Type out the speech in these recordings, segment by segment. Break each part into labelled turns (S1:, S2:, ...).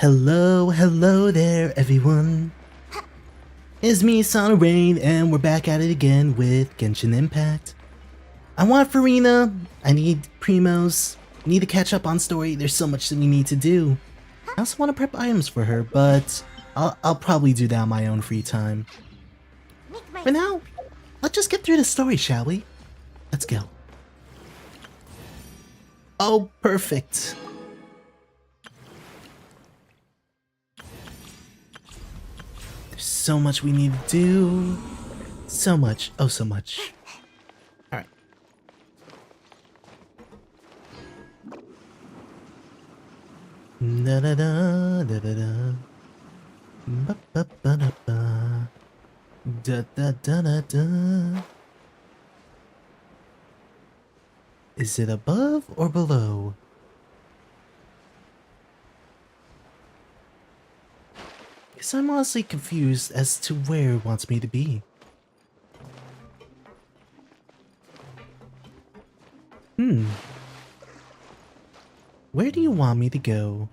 S1: Hello there, everyone. It's me, Sono Rayn, and we're back at it again with Genshin Impact. I want Farina. I need primos. We need to catch up on story. There's so much that we need to do. I also want to prep items for her, but I'll probably do that on my own free time. For now, let's just get through the story, shall we? Let's go. Oh, perfect. There's so much we need to do. So much. Oh, so much. Alright. Da da da da da da. Ba ba ba da ba. Da da da da da. Is it above or below? Guess I'm honestly confused as to where it wants me to be. Where do you want me to go?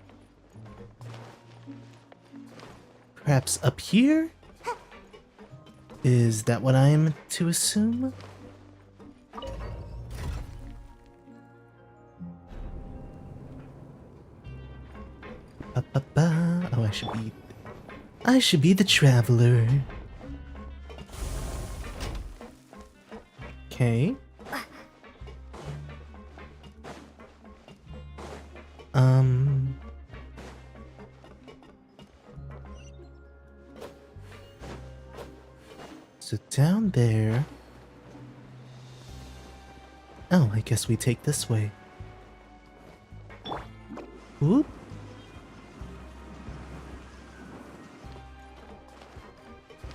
S1: Perhaps up here? Is that what I am to assume? Ba-ba-ba. Oh, I should be the traveler. Okay. So down there. Oh, I guess we take this way. Whoop.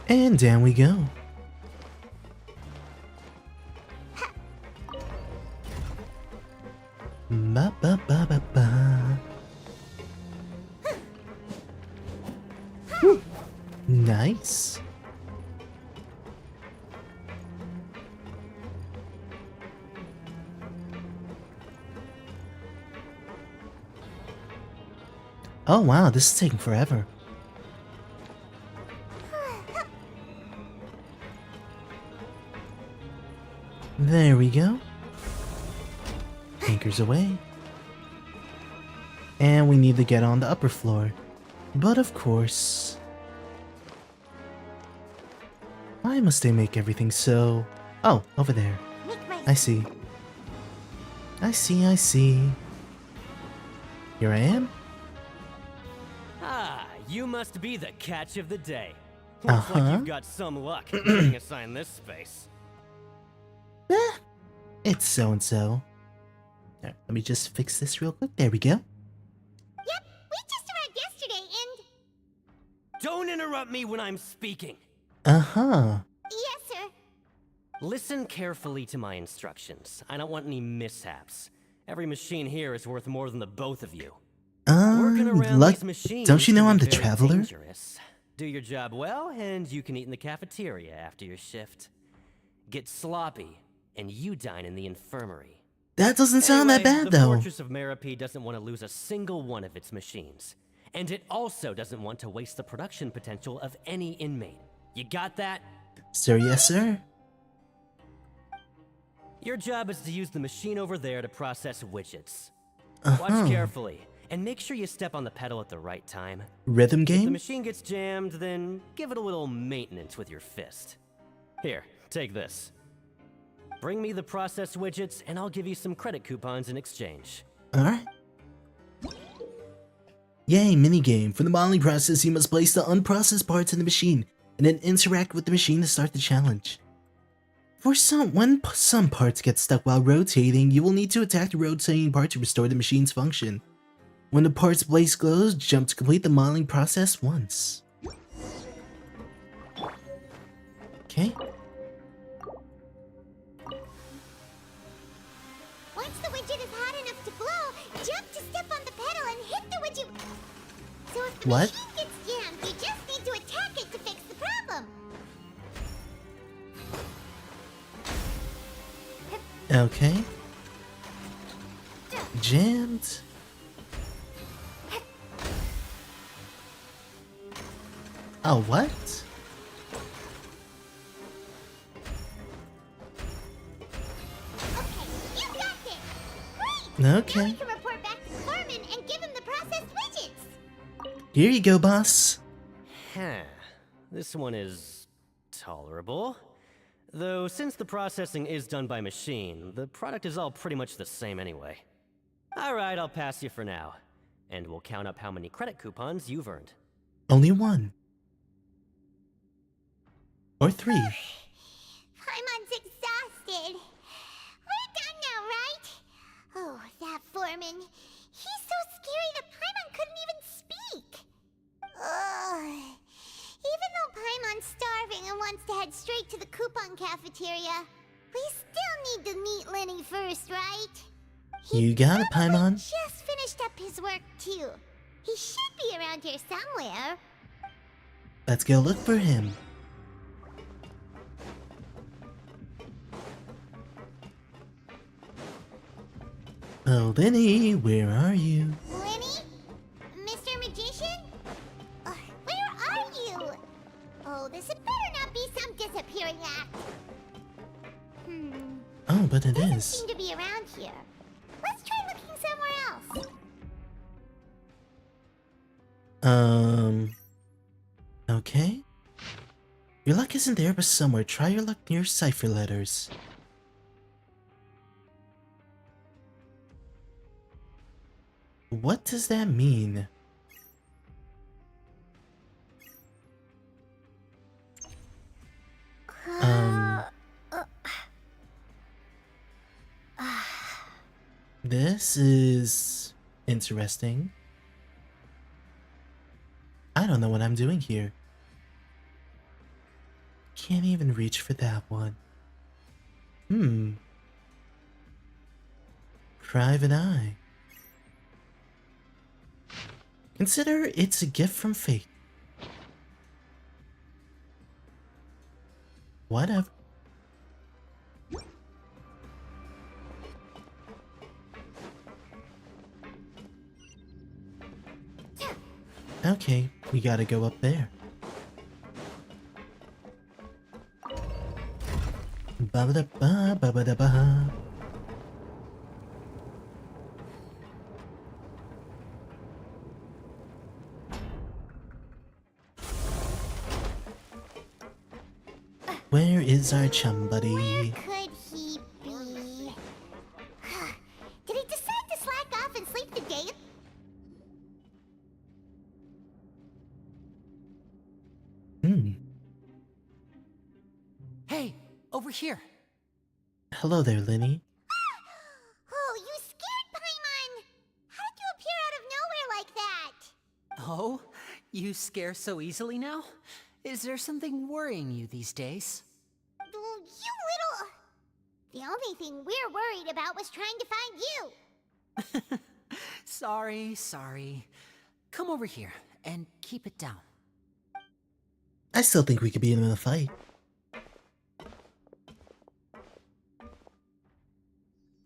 S1: And down we go. Ba ba ba ba ba. Nice. Oh wow, this is taking forever. There we go. Anchors away. And we need to get on the upper floor. But of course... why must they make everything so... Oh, over there. I see. I see. Here I am.
S2: Ah, you must be the catch of the day. Looks like you've got some luck getting assigned this space.
S1: It's so-and-so. Alright, let me just fix this real quick. There we go.
S3: Yep, we just arrived yesterday and...
S2: Don't interrupt me when I'm speaking.
S1: Uh-huh.
S3: Yes, sir.
S2: Listen carefully to my instructions. I don't want any mishaps. Every machine here is worth more than the both of you. Working around these machines
S1: don't you know I'm the
S2: can be very
S1: traveler?
S2: dangerous. Do your job well, and you can eat in the cafeteria after your shift. Get sloppy, and you dine in the infirmary.
S1: That doesn't sound that bad,
S2: the
S1: though.
S2: Fortress of Meropide doesn't want to lose a single one of its machines. And it also doesn't want to waste the production potential of any inmate. You got that?
S1: Sir, yes, sir.
S2: Your job is to use the machine over there to process widgets.
S1: Uh-huh.
S2: Watch carefully, and make sure you step on the pedal at the right time.
S1: Rhythm
S2: If the
S1: game?
S2: machine gets jammed, then give it a little maintenance with your fist. Here, take this. Bring me the processed widgets, and I'll give you some credit coupons in exchange.
S1: Alright. Yay, minigame. For the modeling process, you must place the unprocessed parts in the machine, and then interact with the machine to start the challenge. When some parts get stuck while rotating, you will need to attack the rotating part to restore the machine's function. When the part's place glows, jump to complete the modeling process once. Okay.
S3: Once the widget is hot enough to glow, jump to step on the pedal and hit the widget. So if the
S1: What?
S3: machine gets jammed, you just need to attack it to fix the problem.
S1: Okay. Oh, what?
S3: Okay, you got this! Great! Now
S1: Okay.
S3: we can report back to Foreman and give him the processed widgets!
S1: Here you go, boss.
S2: Huh. This one is tolerable. Though, since the processing is done by machine, the product is all pretty much the same anyway. Alright, I'll pass you for now. And we'll count up how many credit coupons you've earned.
S1: Only one. Or 3.
S3: Paimon's exhausted. We're done now, right? Oh, that Foreman. He's so scary that Paimon couldn't even speak. Ugh. Even though Paimon's starving and wants to head straight to the coupon cafeteria, we still need to meet Lenny first, right?
S1: You got it, Paimon.
S3: Just finished up his work, too. He should be around here somewhere.
S1: Let's go look for him. Oh, Lenny, where are you?
S3: Lenny? Mr. Magician? Where are you? Oh, this had better not be some disappearing act.
S1: Oh, but it
S3: Doesn't
S1: is.
S3: seem to be around here. Let's try looking somewhere else.
S1: Okay. Your luck isn't there, but somewhere. Try your luck near cipher letters. What does that mean? This is interesting. I don't know what I'm doing here. Can't even reach for that one. Private eye. Consider it's a gift from fate. Whatever. Okay, we gotta go up there. Ba-ba-da-ba, ba-ba-da-ba. Where is our chum buddy?
S3: Where could he be? Did he decide to slack off and sleep the day?
S4: Hey, over here.
S1: Hello there, Lenny.
S3: Oh, you scared Paimon! How did you appear out of nowhere like that?
S4: Oh, you scare so easily now? Is there something worrying you these days?
S3: Oh, you little... The only thing we're worried about was trying to find you.
S4: Sorry. Come over here and keep it down.
S1: I still think we could beat him in a fight.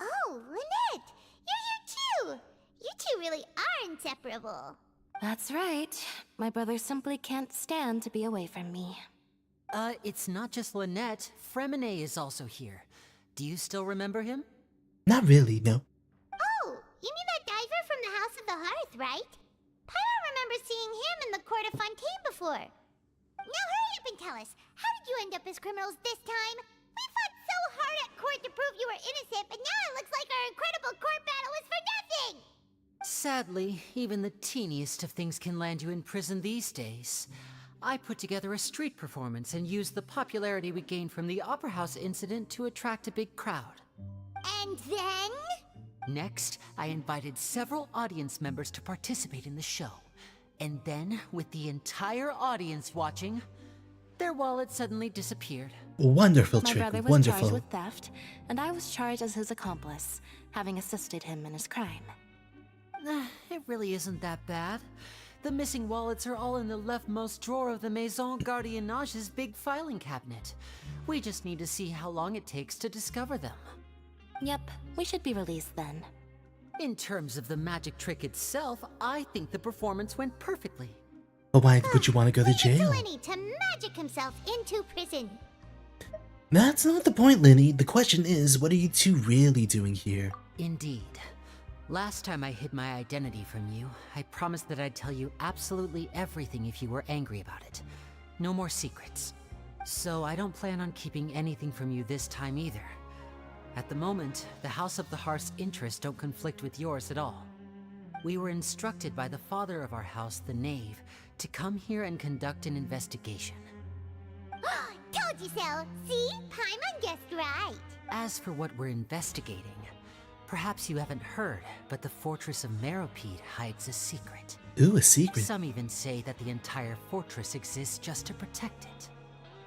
S3: Oh, Lynette! You're here too! You two really are inseparable.
S5: That's right. My brother simply can't stand to be away from me.
S4: It's not just Lynette. Fremine is also here. Do you still remember him?
S1: Not really, no.
S3: Oh, you mean that diver from the House of the Hearth, right? Paimon remembers seeing him in the Court of Fontaine before. Now hurry up and tell us, how did you end up as criminals this time? We fought so hard at court to prove you were innocent, but now it looks like our incredible court battle was for nothing!
S4: Sadly, even the teeniest of things can land you in prison these days. I put together a street performance and used the popularity we gained from the Opera House incident to attract a big crowd.
S3: And then?
S4: Next, I invited several audience members to participate in the show. And then, with the entire audience watching, their wallet suddenly disappeared.
S1: Wonderful
S5: My
S1: trick,
S5: brother was
S1: wonderful.
S5: charged with theft, and I was charged as his accomplice, having assisted him in his crime.
S4: It really isn't that bad. The missing wallets are all in the leftmost drawer of the Maison Gardiennage's big filing cabinet. We just need to see how long it takes to discover them.
S5: Yep, we should be released then.
S4: In terms of the magic trick itself, I think the performance went perfectly.
S1: But why would you want to go to
S3: Leave it
S1: jail?
S3: Lenny to magic himself into prison.
S1: That's not the point, Linny. The question is, what are you two really doing here?
S4: Indeed. Last time I hid my identity from you, I promised that I'd tell you absolutely everything if you were angry about it. No more secrets. So I don't plan on keeping anything from you this time either. At the moment, the House of the Hearth's interests don't conflict with yours at all. We were instructed by the father of our house, the Knave, to come here and conduct an investigation.
S3: Told you so. See? Paimon guessed right.
S4: As for what we're investigating, perhaps you haven't heard, but the fortress of Meropide hides a secret.
S1: Ooh, a secret.
S4: Some even say that the entire fortress exists just to protect it.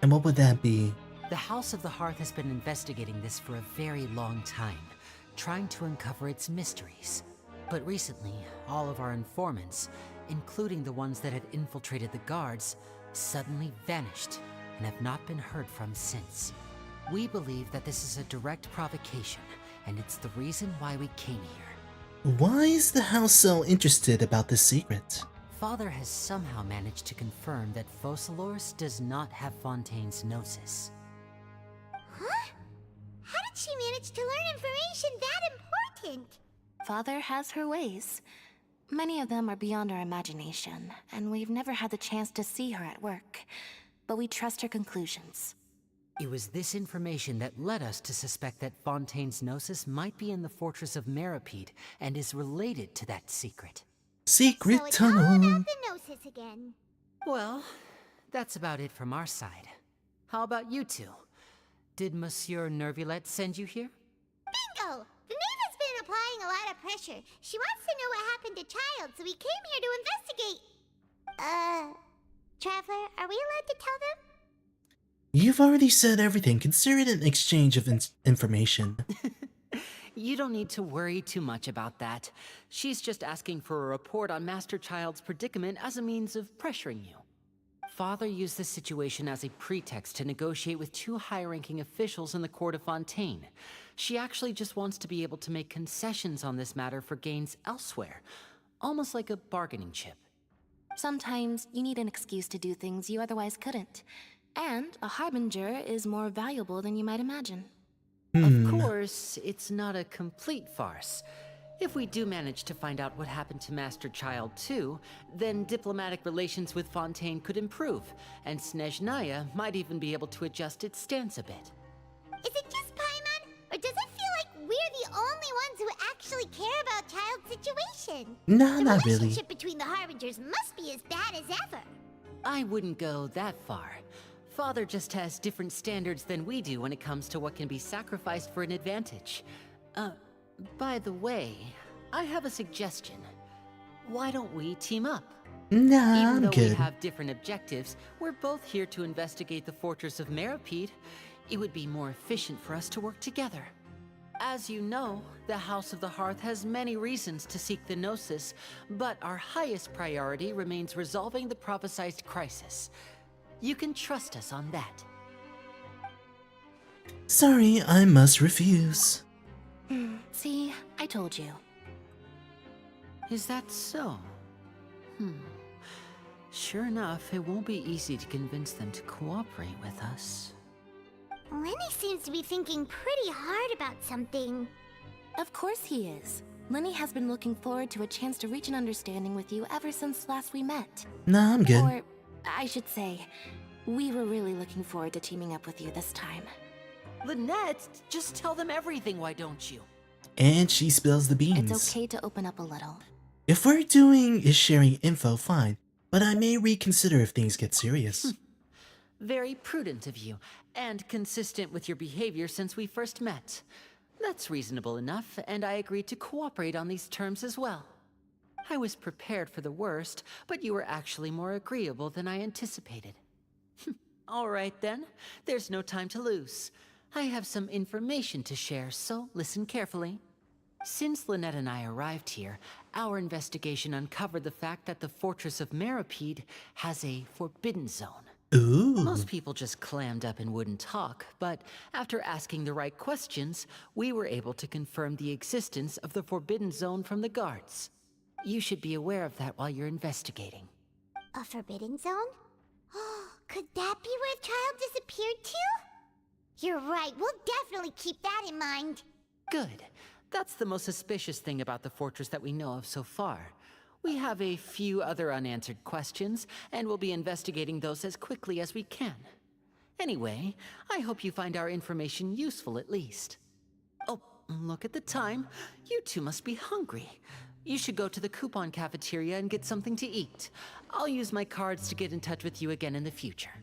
S1: And what would that be?
S4: The House of the Hearth has been investigating this for a very long time, trying to uncover its mysteries. But recently, all of our informants, including the ones that had infiltrated the guards, suddenly vanished and have not been heard from since. We believe that this is a direct provocation, and it's the reason why we came here.
S1: Why is the house so interested about this secret?
S4: Father has somehow managed to confirm that Focalors does not have Fontaine's Gnosis.
S3: Huh? How did she manage to learn information that important?
S5: Father has her ways. Many of them are beyond our imagination, and we've never had the chance to see her at work. But we trust her conclusions.
S4: It was this information that led us to suspect that Fontaine's Gnosis might be in the fortress of Meropide and is related to that secret.
S1: Secret
S3: So it's all
S1: tunnel.
S3: about the Gnosis again.
S4: Well, that's about it from our side. How about you two? Did Monsieur Nervulette send you here?
S3: Bingo! The Knave has been applying a lot of pressure. She wants to know what happened to Child, so we came here to investigate. Traveler, are we allowed to tell them?
S1: You've already said everything. Consider it an exchange of information.
S4: You don't need to worry too much about that. She's just asking for a report on Master Child's predicament as a means of pressuring you. Father used this situation as a pretext to negotiate with two high-ranking officials in the court of Fontaine. She actually just wants to be able to make concessions on this matter for gains elsewhere, almost like a bargaining chip.
S5: Sometimes you need an excuse to do things you otherwise couldn't. And a harbinger is more valuable than you might imagine.
S4: Of course, it's not a complete farce. If we do manage to find out what happened to Master Child too, then diplomatic relations with Fontaine could improve, and Snezhnaya might even be able to adjust its stance a bit.
S3: Is it just Paimon, or does it feel like we're the only ones who actually care about Child's situation?
S1: Nah,
S3: The
S1: not really.
S3: relationship between the Harbingers must be as bad as ever.
S4: I wouldn't go that far. Father just has different standards than we do when it comes to what can be sacrificed for an advantage. By the way, I have a suggestion. Why don't we team up?
S1: Nah,
S4: Even
S1: I'm
S4: though we
S1: good.
S4: have different objectives, we're both here to investigate the fortress of Meropide. It would be more efficient for us to work together. As you know, the House of the Hearth has many reasons to seek the Gnosis, but our highest priority remains resolving the prophesized crisis. You can trust us on that.
S1: Sorry, I must refuse.
S5: See, I told you.
S4: Is that so? Sure enough, it won't be easy to convince them to cooperate with us.
S3: Lenny seems to be thinking pretty hard about something.
S5: Of course he is. Lenny has been looking forward to a chance to reach an understanding with you ever since last we met.
S1: Nah, I'm good.
S5: Or, I should say, we were really looking forward to teaming up with you this time.
S4: Lynette, just tell them everything, why don't you?
S1: And she spills the beans.
S5: It's okay to open up a little.
S1: If we're doing is sharing info, fine. But I may reconsider if things get serious.
S4: Very prudent of you, and consistent with your behavior since we first met. That's reasonable enough, and I agreed to cooperate on these terms as well. I was prepared for the worst, but you were actually more agreeable than I anticipated. All right then, there's no time to lose. I have some information to share, so listen carefully. Since Lynette and I arrived here, our investigation uncovered the fact that the Fortress of Meropide has a forbidden zone.
S1: Ooh.
S4: Most people just clammed up and wouldn't talk, but after asking the right questions, we were able to confirm the existence of the forbidden zone from the guards. You should be aware of that while you're investigating.
S3: A forbidden zone? Could that be where the child disappeared to? You're right, we'll definitely keep that in mind.
S4: Good. That's the most suspicious thing about the fortress that we know of so far. We have a few other unanswered questions, and we'll be investigating those as quickly as we can. Anyway, I hope you find our information useful at least. Oh, look at the time. You two must be hungry. You should go to the coupon cafeteria and get something to eat. I'll use my cards to get in touch with you again in the future.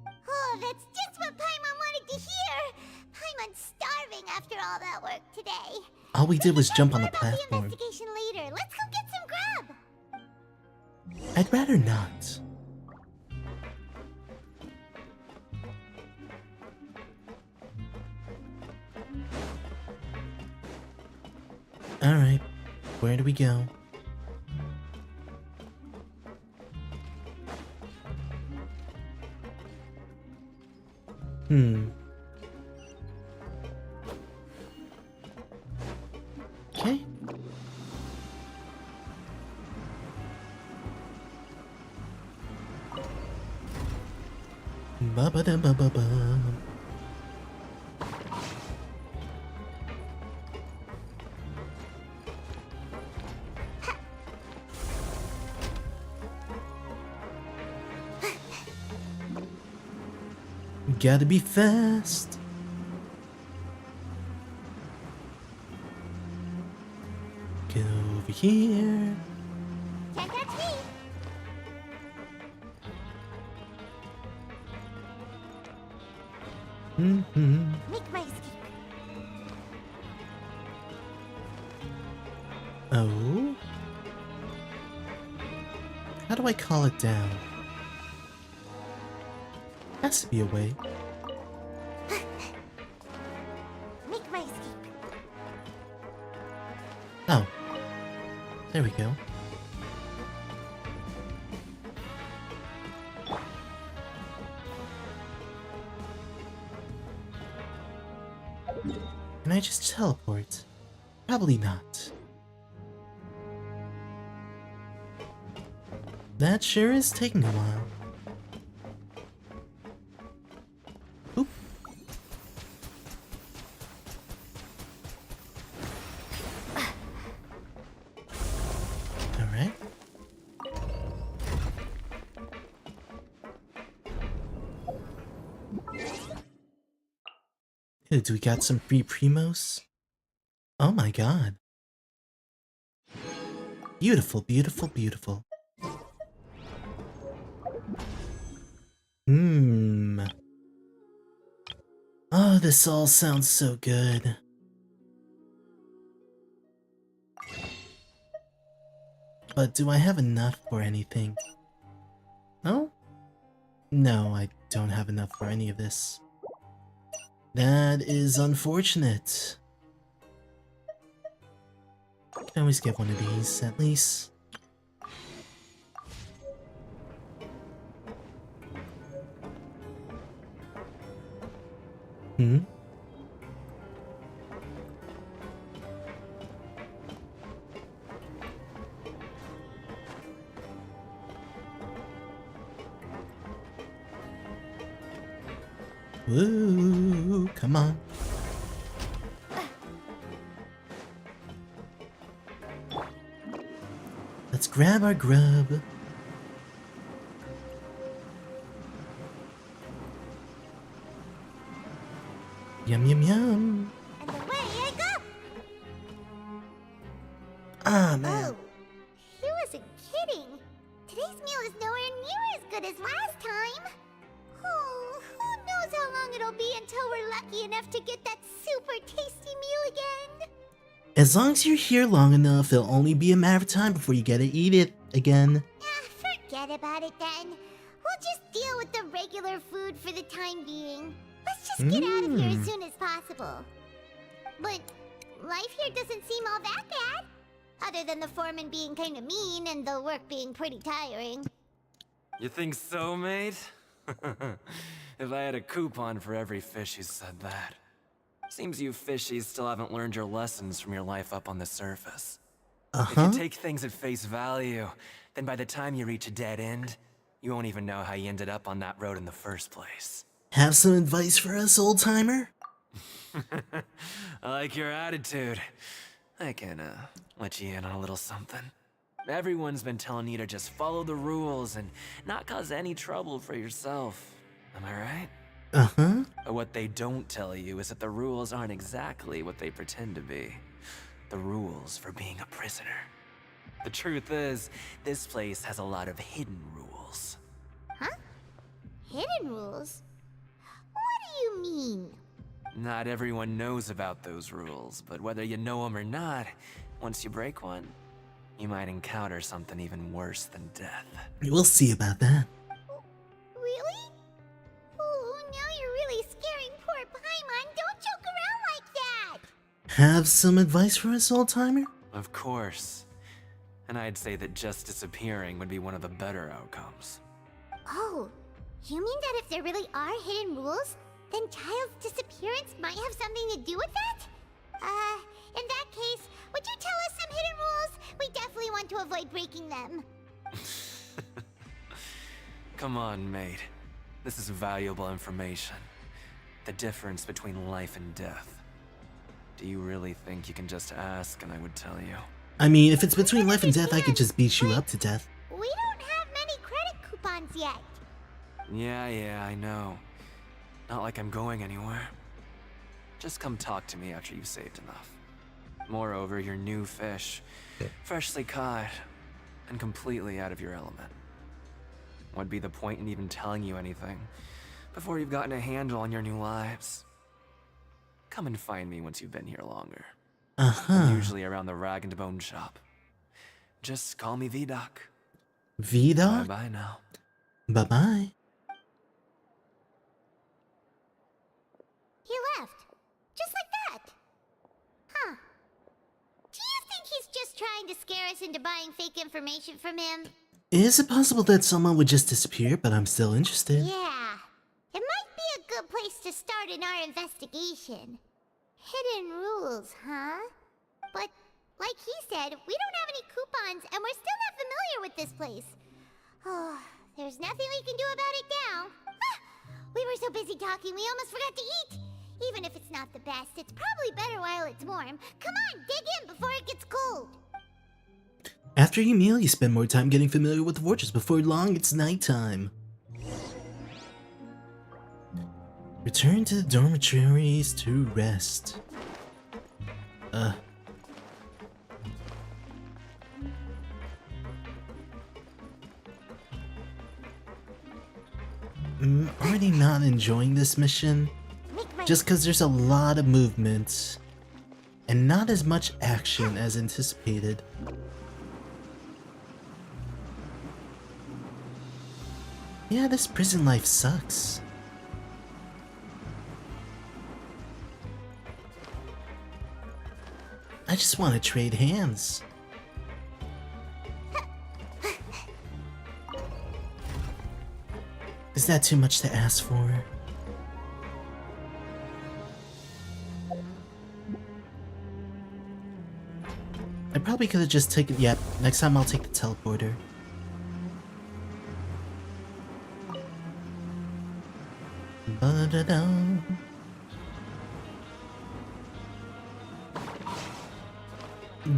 S3: Oh, that's just what Paimon wanted to hear! Paimon's starving after all that work today.
S1: All we did was jump on the
S3: More about the
S1: platform.
S3: investigation later. Let's go get some grub!
S1: I'd rather not. Alright, where do we go? Okay. Ba-ba-da-ba-ba-ba. Gotta be fast. Get over here.
S3: Can't catch me! Make my escape.
S1: Oh? How do I call it down? Has to be a way.
S3: Make my escape.
S1: Oh. There we go. Can I just teleport? Probably not. That sure is taking a while. Oop. Alright. Hey, do we got some free primos? Oh my god. Beautiful, beautiful, beautiful. Oh, this all sounds so good. But do I have enough for anything? Oh? No, I don't have enough for any of this. That is unfortunate. Can always get one of these, at least. Woo, come on. Let's grab our grub. Yum, yum, yum.
S3: And away I go!
S1: Ah, man.
S3: Oh, he wasn't kidding. Today's meal is nowhere near as good as last time. Oh, who knows how long it'll be until we're lucky enough to get that super tasty meal again.
S1: As long as you're here long enough, it'll only be a matter of time before you get to eat it again.
S3: Forget about it then. We'll just deal with the regular food for the time being. Let's just get out of here as soon as possible. But life here doesn't seem all that bad. Other than the foreman being kinda mean and the work being pretty tiring.
S6: You think so, mate? If I had a coupon for every fish who said that. Seems you fishies still haven't learned your lessons from your life up on the surface. If you take things at face value, then by the time you reach a dead end, You won't even know how you ended up on that road in the first place.
S1: Have some advice for us, old-timer?
S6: I like your attitude. I can, let you in on a little something. Everyone's been telling you to just follow the rules and not cause any trouble for yourself. Am I right?
S1: Uh-huh.
S6: But what they don't tell you is that the rules aren't exactly what they pretend to be. The rules for being a prisoner. The truth is, this place has a lot of hidden rules.
S3: Huh? Hidden rules? What do you mean?
S6: Not everyone knows about those rules, but whether you know them or not, once you break one, you might encounter something even worse than death.
S1: We'll see about that.
S3: Really? Oh, now you're really scaring poor Paimon. Don't joke around like that!
S1: Have some advice for us, old-timer?
S6: Of course. And I'd say that just disappearing would be one of the better outcomes.
S3: Oh, you mean that if there really are hidden rules, then Child's disappearance might have something to do with that? In that case, would you tell us some hidden rules? We definitely want to avoid breaking them.
S6: Come on, mate. This is valuable information. The difference between life and death. Do you really think you can just ask and I would tell you?
S1: I mean, if it's between life and death, I could just beat you up to death.
S3: We don't have many credit coupons yet.
S6: Yeah, I know. Not like I'm going anywhere. Just come talk to me after you've saved enough. Moreover, you're new fish, freshly caught, and completely out of your element. What'd be the point in even telling you anything before you've gotten a handle on your new lives? Come and find me once you've been here longer. I'm usually around the rag and bone shop. Just call me V-Doc.
S1: V-Doc?
S6: Bye-bye now.
S1: Bye-bye.
S3: He left. Just like that. Huh. Do you think he's just trying to scare us into buying fake information from him?
S1: Is it possible that someone would just disappear, but I'm still interested?
S3: Yeah. It might be a good place to start in our investigation. Hidden rules, huh? But, like he said, we don't have any coupons and we're still not familiar with this place. Oh, there's nothing we can do about it now. Ah, we were so busy talking we almost forgot to eat. Even if it's not the best, it's probably better while it's warm. Come on, dig in before it gets cold.
S1: After you meal, you spend more time getting familiar with the fortress. Before long, it's nighttime. Return to the dormitories to rest. I'm already not enjoying this mission. Just because there's a lot of movement and not as much action as anticipated. Yeah, this prison life sucks. I just want to trade hands. Is that too much to ask for? I probably could have just taken. Yep, next time I'll take the teleporter. Ba-da-da.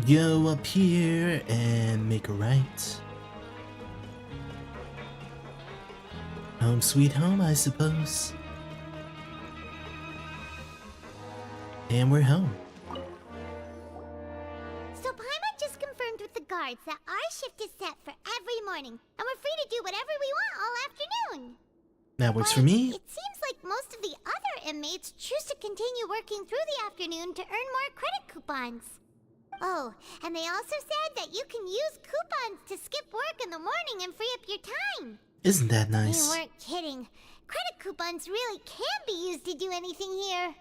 S1: Go up here and make a right. Home sweet home, I suppose. And we're home.
S3: So Paimon just confirmed with the guards that our shift is set for every morning, and we're free to do whatever we want all afternoon.
S1: That works for
S3: But
S1: me.
S3: It seems like most of the other inmates choose to continue working through the afternoon to earn more credit coupons. Oh, and they also said that you can use coupons to skip work in the morning and free up your time.
S1: Isn't that
S3: You
S1: nice?
S3: weren't kidding. Credit coupons really can be used to do anything here.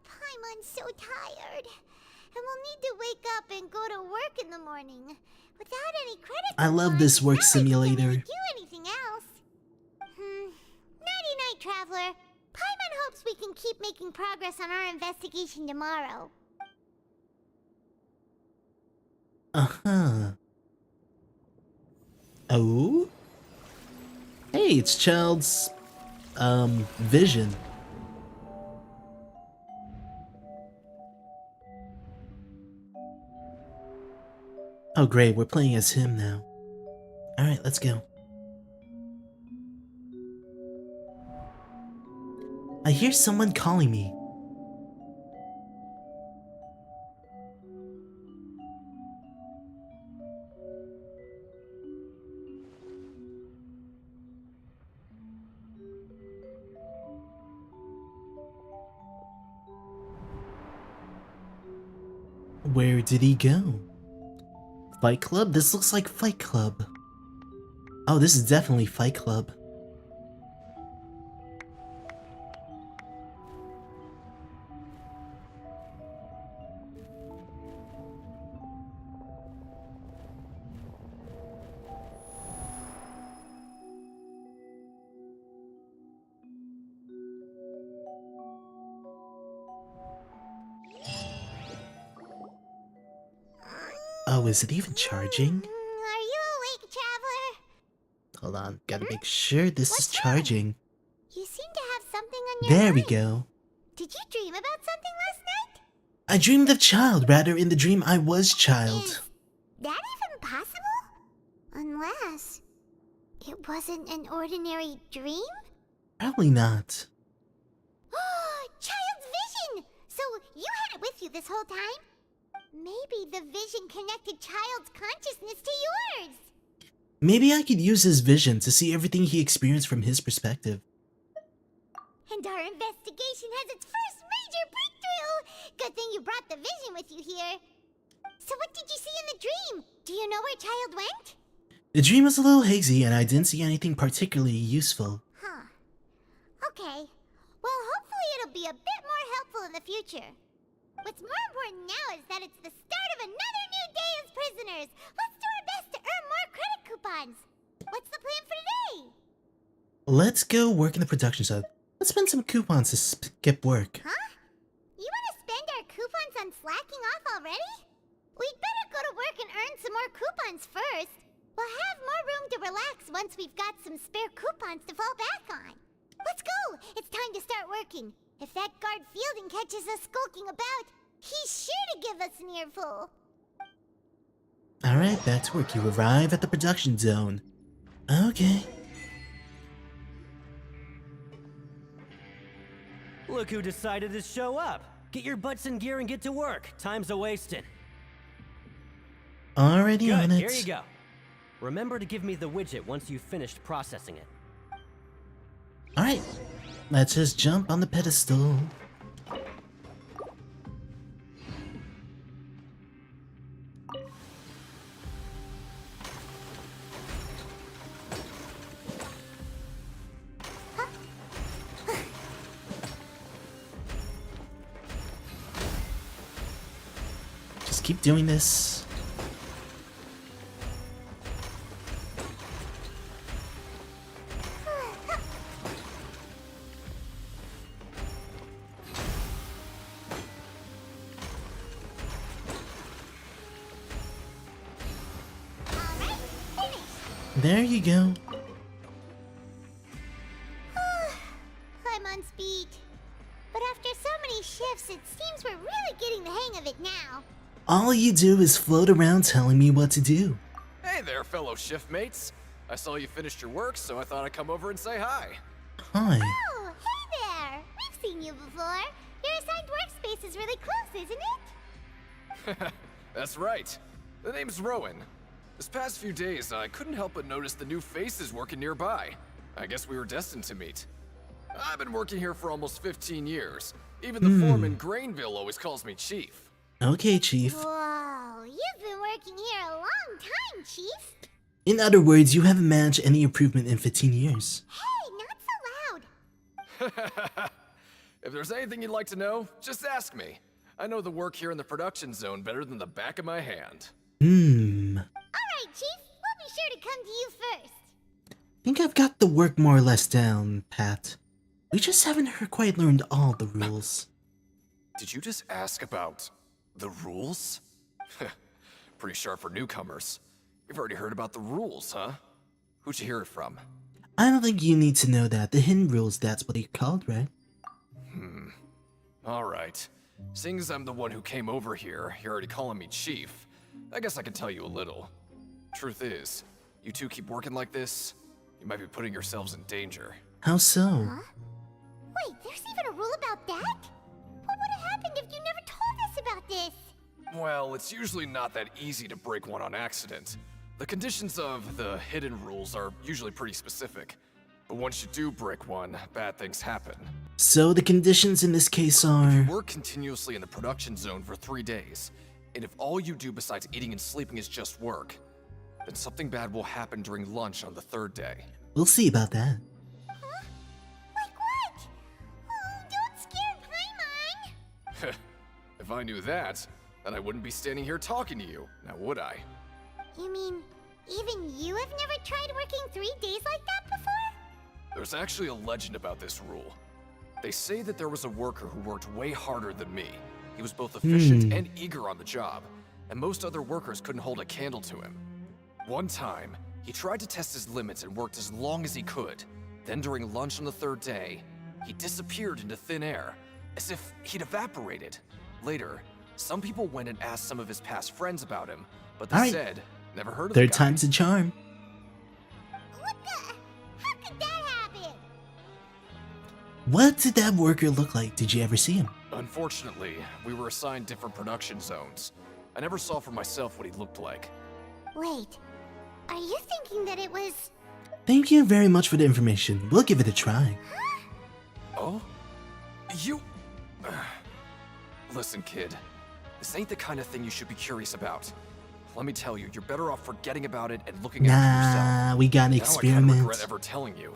S3: Paimon's so tired. And we'll need to wake up and go to work in the morning. Without any credit
S1: I love
S3: coupons,
S1: this work
S3: not like we can
S1: simulator.
S3: really do anything else. Nighty-night, Traveler. Paimon hopes we can keep making progress on our investigation tomorrow.
S1: Oh? Hey, it's Child's, vision. Oh great, we're playing as him now. Alright, let's go. I hear someone calling me. Where did he go? Fight Club? This looks like Fight Club. Oh, this is definitely Fight Club. Oh, is it even charging?
S3: Are you awake, traveler?
S1: Hold on, gotta make sure this is
S3: What's wrong?
S1: charging.
S3: You seem to have something on your
S1: There we
S3: mind.
S1: go.
S3: Did you dream about something last night?
S1: I dreamed of child, rather in the dream I was child.
S3: Is that even possible? Unless it wasn't an ordinary dream?
S1: Probably not.
S3: Child's vision! So you had it with you this whole time? Maybe the vision connected Child's consciousness to yours.
S1: Maybe I could use his vision to see everything he experienced from his perspective.
S3: And our investigation has its first major breakthrough! Good thing you brought the vision with you here. So what did you see in the dream? Do you know where Child went?
S1: The dream was a little hazy and I didn't see anything particularly useful.
S3: Huh. Okay. Well, hopefully it'll be a bit more helpful in the future. What's more important now is that it's the start of another new day as prisoners. Let's do our best to earn more credit coupons. What's the plan for today?
S1: Let's go work in the production side. Let's spend some coupons to skip work.
S3: Huh? You want to spend our coupons on slacking off already? We'd better go to work and earn some more coupons first. We'll have more room to relax once we've got some spare coupons to fall back on. Let's go! It's time to start working. If that guard Fielding catches us skulking about, he's sure to give us an earful.
S1: Alright, back to work. You arrive at the production zone. Okay.
S2: Look who decided to show up. Get your butts in gear and get to work. Time's a-wasting.
S1: Already
S2: Good,
S1: on it.
S2: here you go. Remember to give me the widget once you've finished processing it.
S1: Alright. Let's just jump on the pedestal. Just keep doing this.
S3: Alright, finished.
S1: There you go.
S3: I'm on speed. But after so many shifts, it seems we're really getting the hang of it now.
S1: All you do is float around telling me what to do.
S6: Hey there, fellow shift mates. I saw you finished your work, so I thought I'd come over and say hi.
S1: Hi.
S3: Oh, hey there! We've seen you before. Your assigned workspace is really close, isn't it?
S6: That's right. The name's Rayn. This past few days, I couldn't help but notice the new faces working nearby. I guess we were destined to meet. I've been working here for almost 15 years. Even the foreman Grainville always calls me Chief.
S1: Okay, Chief.
S3: Whoa, you've been working here a long time, Chief.
S1: In other words, you haven't managed any improvement in 15 years.
S3: Hey, not so loud.
S6: If there's anything you'd like to know, just ask me. I know the work here in the production zone better than the back of my hand.
S3: Alright, Chief, we'll be sure to come to you first.
S1: Think I've got the work more or less down, Pat. We just haven't quite learned all the rules.
S6: Did you just ask about the rules? Pretty sharp for newcomers. You've already heard about the rules, huh? Who'd you hear it from?
S1: I don't think you need to know that. The hidden rules, that's what they're called, right?
S6: Alright. Seeing as I'm the one who came over here, you're already calling me Chief. I guess I can tell you a little. Truth is, you two keep working like this, you might be putting yourselves in danger.
S1: How so?
S3: Wait, there's even a rule about that? What would have happened if you never told us about this?
S6: Well, it's usually not that easy to break one on accident. The conditions of the hidden rules are usually pretty specific. But once you do break one, bad things happen.
S1: So the conditions in this case are...
S6: You work continuously in the production zone for 3 days, and if all you do besides eating and sleeping is just work, then something bad will happen during lunch on the 3rd day.
S1: We'll see about that.
S3: Huh? Like what? Oh, don't scare Paimon!
S6: If I knew that, then I wouldn't be standing here talking to you, now would I?
S3: You mean, even you have never tried working 3 days like that before?
S6: There's actually a legend about this rule. They say that there was a worker who worked way harder than me. He was both efficient and eager on the job, and most other workers couldn't hold a candle to him. One time, he tried to test his limits and worked as long as he could. Then during lunch on the 3rd day, he disappeared into thin air, as if he'd evaporated. Later, some people went and asked some of his past friends about him, but they said, never heard of the
S1: Third
S6: guy.
S1: time's a charm.
S3: What the? How could that happen?
S1: What did that worker look like? Did you ever see him?
S6: Unfortunately, we were assigned different production zones. I never saw for myself what he looked like.
S3: Wait, are you thinking that it was...
S1: Thank you very much for the information. We'll give it a try.
S6: Oh? You... Listen, kid. This ain't the kind of thing you should be curious about. Let me tell you, you're better off forgetting about it and looking after yourself.
S1: Nah, we gotta
S6: Now I
S1: experiment.
S6: kinda regret ever telling you.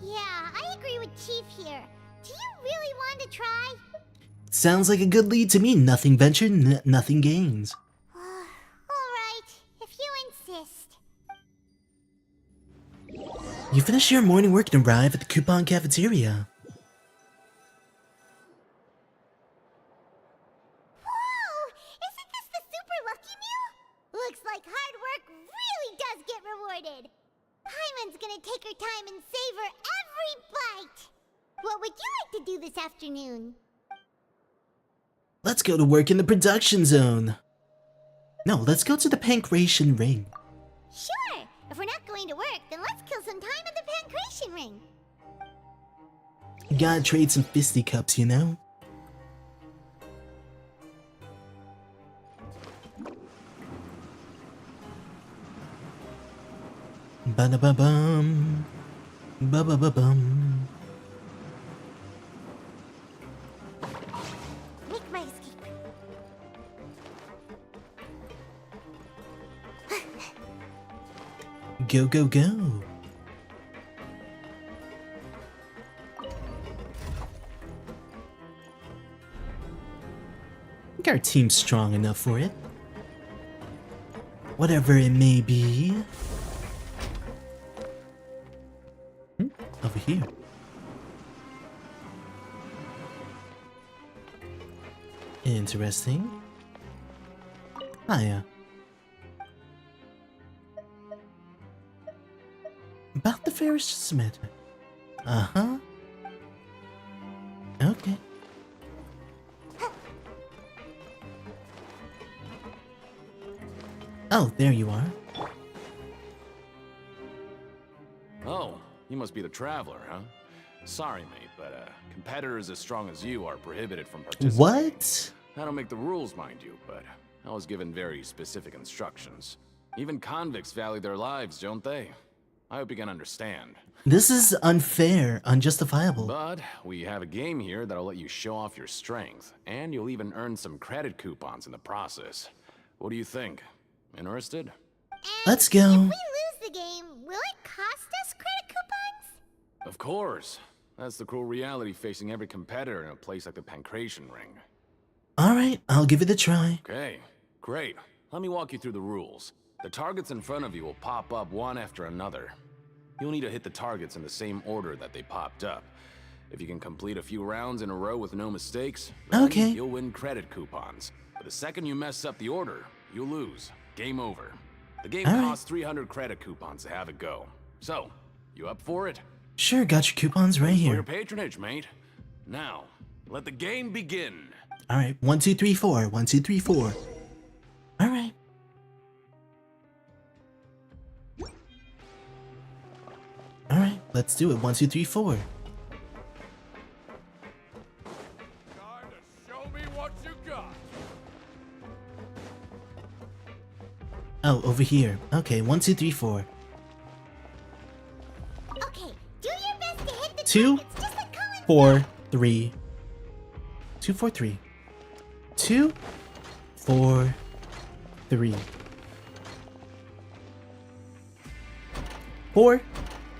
S3: Yeah, I agree with Chief here. Do you really want to try?
S1: Sounds like a good lead to me. Nothing ventured, nothing gains.
S3: Alright, if you insist.
S1: You finish your morning work and arrive at the coupon cafeteria.
S3: Whoa! Isn't this the super lucky meal? Looks like hard work really does get rewarded. Paimon's gonna take her time and savor every bite. What would you like to do this afternoon?
S1: Let's go to work in the production zone. No, let's go to the Pancration Ring.
S3: Sure! If we're not going to work, then let's kill some time at the Pancration Ring.
S1: You gotta trade some fisticuffs, you know? Ba-da-ba-bum. Ba-ba-ba-bum.
S3: Make my escape.
S1: Go, go, go. I think our team's strong enough for it. Whatever it may be. Over here. Interesting. Hiya. About the Ferris matter. Uh-huh. Okay. Oh, there you are.
S7: Oh, you must be the Traveler, huh? Sorry, mate, but competitors as strong as you are prohibited from participating.
S1: What?
S7: I don't make the rules, mind you, but I was given very specific instructions. Even convicts value their lives, don't they? I hope you can understand.
S1: This is unfair, unjustifiable.
S7: But we have a game here that'll let you show off your strength, and you'll even earn some credit coupons in the process. What do you think? Interested?
S1: Let's
S3: If
S1: go.
S3: we lose the game, will it cost us credit coupons?
S7: Of course. That's the cruel reality facing every competitor in a place like the Pancration Ring.
S1: Alright, I'll give it a try.
S7: Okay, great. Let me walk you through the rules. The targets in front of you will pop up one after another. You'll need to hit the targets in the same order that they popped up. If you can complete a few rounds in a row with no mistakes, then
S1: Okay.
S7: you'll win credit coupons. But the second you mess up the order, you'll lose. Game over. The game
S1: All right.
S7: costs 300 credit coupons to have it go. So, you up for it?
S1: Sure, got your coupons right
S7: For your
S1: here.
S7: patronage, mate. Now, let the game begin.
S1: All right, 1, 2, 3, 4. 1, 2, 3, 4. All right. All right, let's do it. 1, 2, 3, 4.
S8: Time to show me what you got.
S1: Oh, over here. Okay, 1, 2, 3, 4.
S3: Okay, do your best to hit the
S1: 2,
S3: targets, just like Colin
S1: 4, 3. 2, 4, 3. 2, 4, 3. 4,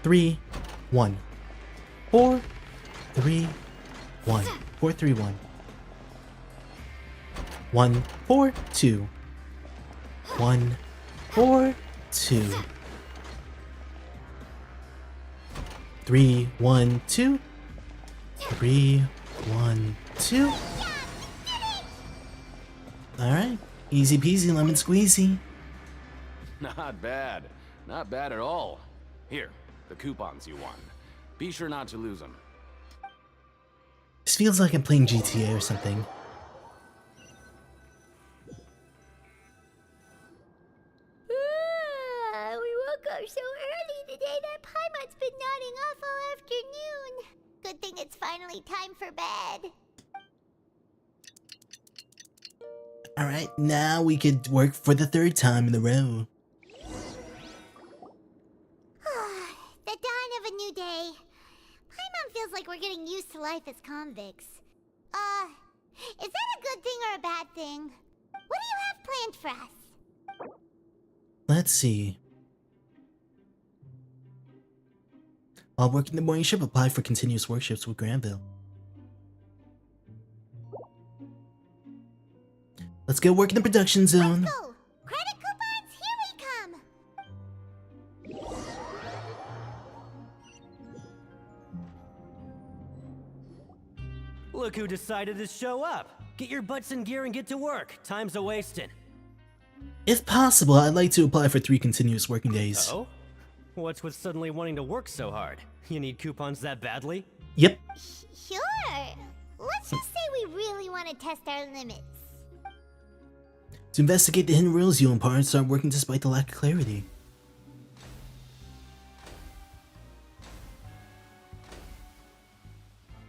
S1: 3, 1. 4, 3, 1. 4, 3, 1. 1, 4, 2. 1, 4, 2. 3, 1, 2. 3, 1, 2. Alright. Easy peasy lemon squeezy.
S7: Not bad. Not bad at all. Here, the coupons you won. Be sure not to lose them.
S1: This feels like I'm playing GTA or something.
S3: We woke up so early today that Paimon's been nodding off all afternoon. Good thing it's finally time for bed.
S1: Alright, now we could work for the 3rd time in a row.
S3: The dawn of a new day. Paimon feels like we're getting used to life as convicts. Is that a good thing or a bad thing? What do you have planned for us?
S1: Let's see. While working the morning shift, apply for continuous work shifts with Granville. Let's go work in the production zone.
S3: Let's go! Credit coupons, here we come!
S2: Look who decided to show up. Get your butts in gear and get to work. Time's a-wasting.
S1: If possible, I'd like to apply for 3 continuous working days.
S2: Oh? What's with suddenly wanting to work so hard? You need coupons that badly?
S1: Yep.
S3: Sure. Let's just say we really want to test our limits.
S1: To investigate the hidden rules you impart and start working despite the lack of clarity.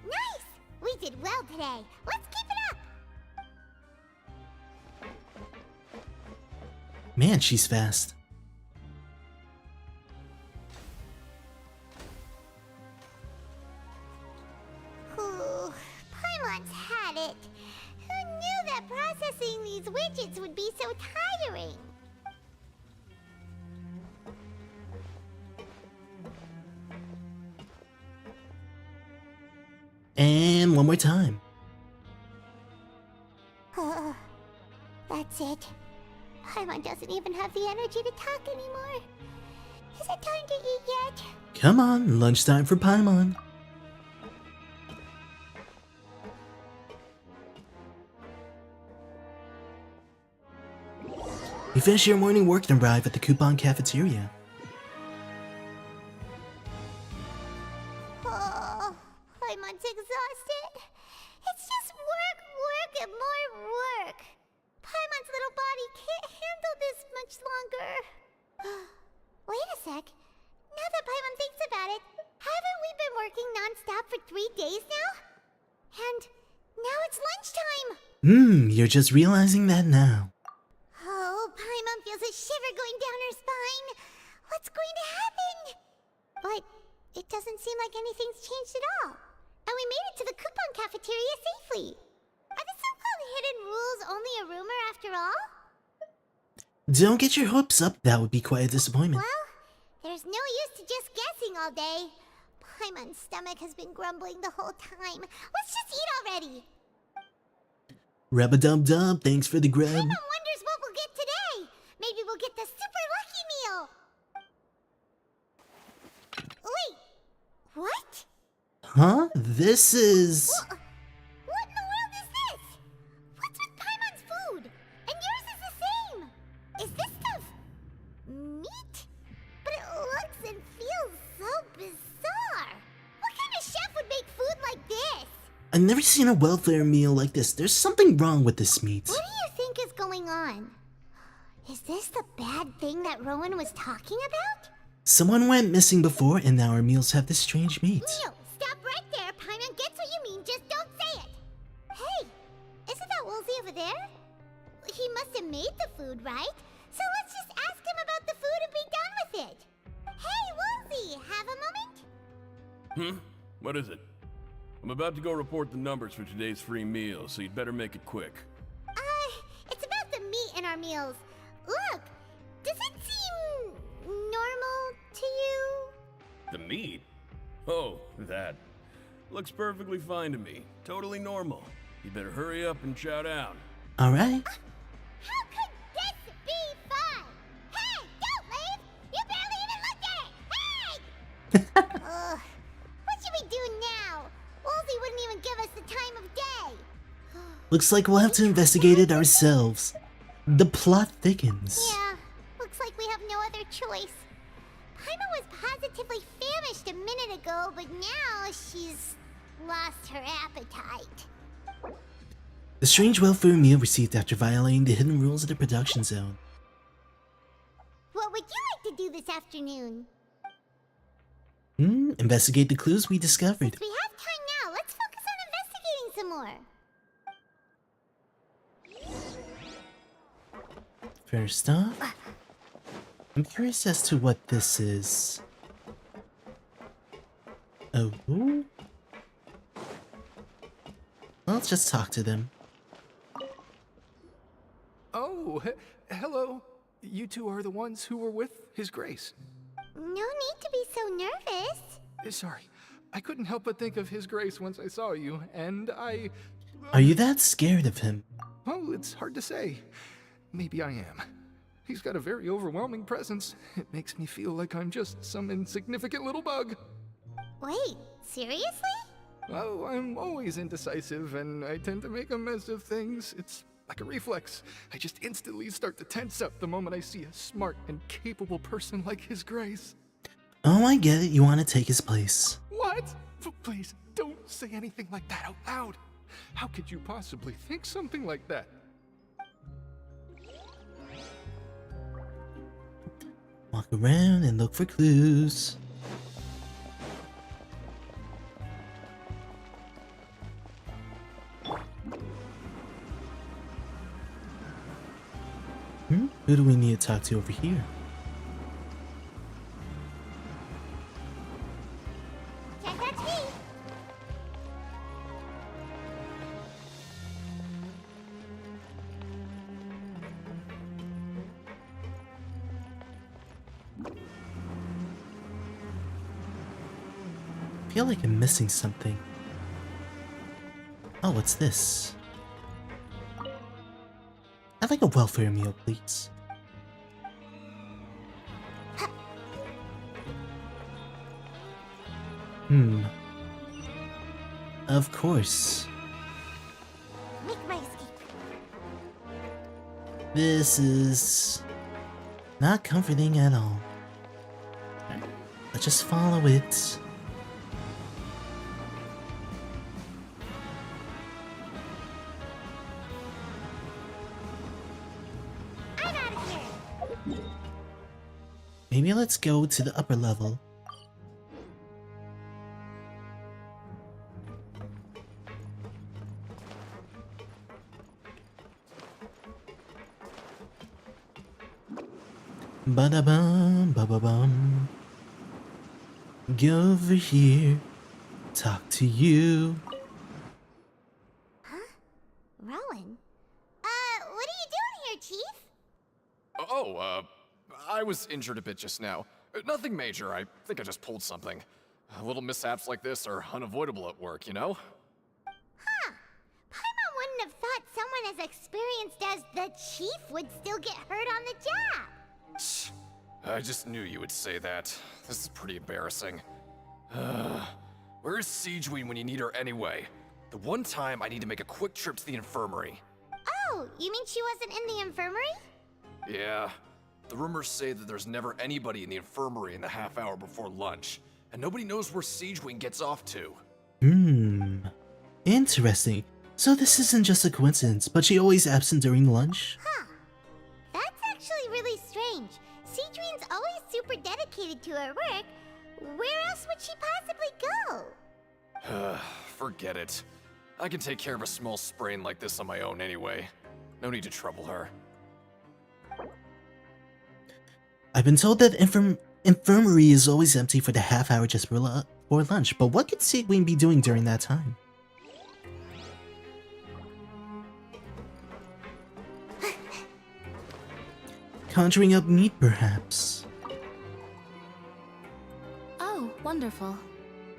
S3: Nice! We did well today. Let's keep it up!
S1: Man, she's fast.
S3: Ooh, Paimon's had it. Who knew that processing these widgets would be so tiring?
S1: And one more time.
S3: That's it. Paimon doesn't even have the energy to talk anymore. Is it time to eat yet?
S1: Come on, lunchtime for Paimon. You finish your morning work and arrive at the coupon cafeteria.
S3: Oh, Paimon's exhausted. It's just work, work, and more work. Paimon's little body can't handle this much longer. Wait a sec. Now that Paimon thinks about it, haven't we been working non-stop for 3 days now? And now it's lunchtime.
S1: You're just realizing that now.
S3: Oh, Paimon feels a shiver going down her spine. What's going to happen? But it doesn't seem like anything's changed at all. And we made it to the coupon cafeteria safely. Are the so-called hidden rules only a rumor after all?
S1: Don't get your hopes up, that would be quite a disappointment.
S3: Well, there's no use to just guessing all day. Paimon's stomach has been grumbling the whole time. Let's just eat already.
S1: Rub-a-dub-dub, thanks for the grub.
S3: Paimon wonders what we'll get today. Maybe we'll get the super lucky meal. Wait, what?
S1: Huh? This is...
S3: What in the world is this? What's with Paimon's food? And yours is the same. Is this stuff
S1: I've never seen a welfare meal like this. There's something wrong with this meat.
S3: What do you think is going on? Is this the bad thing that Rowan was talking about?
S1: Someone went missing before, and now our meals have this strange meat.
S3: No, stop right there. Paimon gets what you mean, just don't say it. Hey, isn't that Woolsey over there? He must have made the food, right? So let's just ask him about the food and be done with it. Hey, Woolsey, have a moment?
S8: What is it? I'm about to go report the numbers for today's free meal, so you'd better make it quick.
S3: It's about the meat in our meals. Look, does it seem normal to you?
S8: The meat? Oh, that. Looks perfectly fine to me. Totally normal. You better hurry up and chow down.
S1: Alright.
S3: How could this be fun? Hey, don't leave! You barely even looked at it! Hey! Ugh, what should we do now? Woolsey wouldn't even give us the time of day.
S1: Looks like we'll have to investigate it ourselves. The plot thickens.
S3: Yeah, looks like we have no other choice. Paimon was positively famished a minute ago, but now she's lost her appetite.
S1: The strange welfare meal received after violating the hidden rules of the production zone.
S3: What would you like to do this afternoon?
S1: Investigate the clues we discovered.
S3: Since we have time now, let's focus on investigating some more.
S1: First off, I'm curious as to what this is. Oh. Let's just talk to them.
S9: Oh, hello. You two are the ones who were with His Grace.
S3: No need to be so nervous.
S9: Sorry, I couldn't help but think of His Grace once I saw you, and I...
S1: Are you that scared of him?
S9: Oh, it's hard to say. Maybe I am. He's got a very overwhelming presence. It makes me feel like I'm just some insignificant little bug.
S3: Wait, seriously?
S9: Oh, I'm always indecisive, and I tend to make a mess of things. It's like a reflex. I just instantly start to tense up the moment I see a smart and capable person like His Grace.
S1: Oh, I get it. You want to take his place.
S9: What? Please, don't say anything like that out loud. How could you possibly think something like that?
S1: Walk around and look for clues. Who do we need to talk to over here?
S3: Can't touch me.
S1: I feel like I'm missing something. Oh, what's this? I'd like a welfare meal, please. Of course.
S3: Make my escape.
S1: This is not comforting at all. Let's just follow it.
S3: I'm out of here.
S1: Maybe let's go to the upper level. Ba-da-bum, ba-ba-bum. Go over here. Talk to you.
S3: Rowan? What are you doing here, Chief?
S6: I was injured a bit just now. Nothing major, I think I just pulled something. Little mishaps like this are unavoidable at work, you know?
S3: Huh. Paimon wouldn't have thought someone as experienced as the Chief would still get hurt on the job.
S6: I just knew you would say that. This is pretty embarrassing. Where's Siegeween when you need her anyway? The one time I need to make a quick trip to the infirmary.
S3: Oh, you mean she wasn't in the infirmary?
S6: Yeah. The rumors say that there's never anybody in the infirmary in the half hour before lunch, and nobody knows where Siegeween gets off to.
S1: Interesting. So this isn't just a coincidence, but she always absent during lunch?
S3: Huh. That's actually really strange. Cedrine's always super dedicated to her work. Where else would she possibly go?
S6: Forget it. I can take care of a small sprain like this on my own anyway. No need to trouble her.
S1: I've been told that infirmary is always empty for the half hour just for lunch, but what could Cedrine be doing during that time? Conjuring up meat, perhaps.
S5: Oh, wonderful.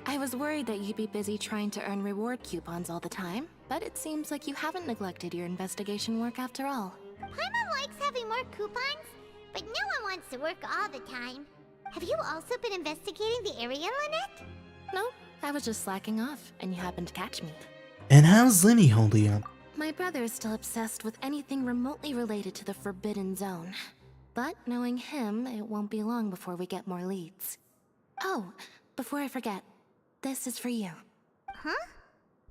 S5: I was worried that you'd be busy trying to earn reward coupons all the time, but it seems like you haven't neglected your investigation work after all.
S3: Paimon likes having more coupons, but no one wants to work all the time. Have you also been investigating the area, Lynette?
S5: No, I was just slacking off, and you happened to catch me.
S1: And how's Linny holding up?
S5: My brother is still obsessed with anything remotely related to the Forbidden Zone. But knowing him, it won't be long before we get more leads. Oh, before I forget, this is for you.
S3: Huh?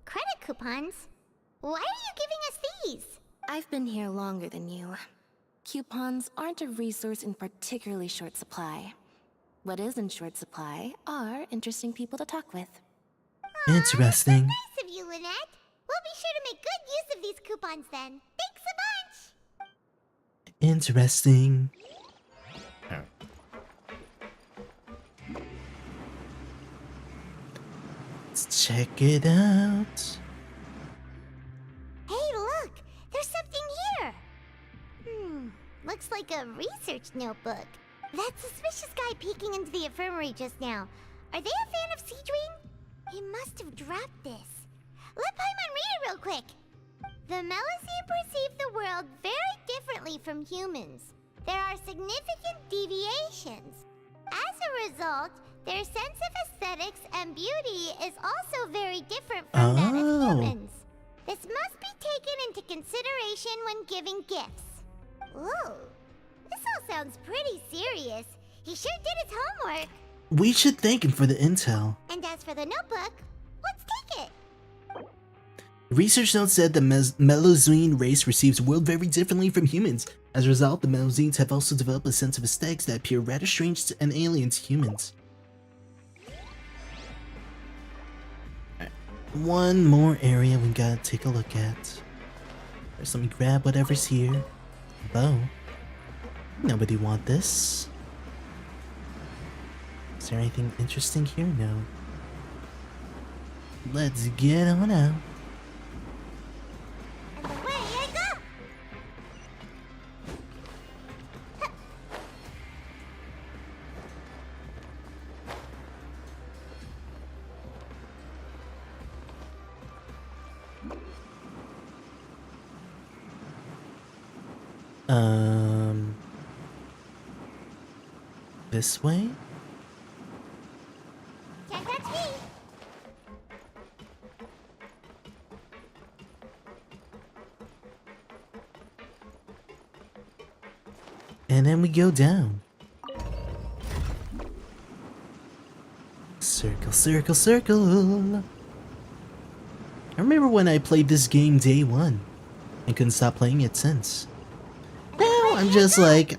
S3: Credit coupons? Why are you giving us these?
S5: I've been here longer than you. Coupons aren't a resource in particularly short supply. What is in short supply are interesting people to talk with.
S1: Interesting.
S3: Nice of you, Lynette. We'll be sure to make good use of these coupons then. Thanks a bunch!
S1: Interesting. Let's check it out.
S3: Hey, look! There's something here! Looks like a research notebook. That suspicious guy peeking into the infirmary just now. Are they a fan of Cedrine? He must have dropped this. Let Paimon read it real quick. The Melusine perceive the world very differently from humans. There are significant deviations. As a result, their sense of aesthetics and beauty is also very different from that of humans. This must be taken into consideration when giving gifts. Ooh, this all sounds pretty serious. He sure did his homework.
S1: We should thank him for the intel.
S3: And as for the notebook, let's take it.
S1: Research notes said the Melusine race receives the world very differently from humans. As a result, the Melusines have also developed a sense of aesthetics that appear rather strange and alien to humans. One more area we gotta take a look at. First, let me grab whatever's here. Bow. Nobody want this. Is there anything interesting here? No. Let's get on out.
S3: And away I go!
S1: This way?
S3: Can't touch me!
S1: And then we go down. Circle, circle, circle. I remember when I played this game day one and couldn't stop playing it since. Now I'm just like,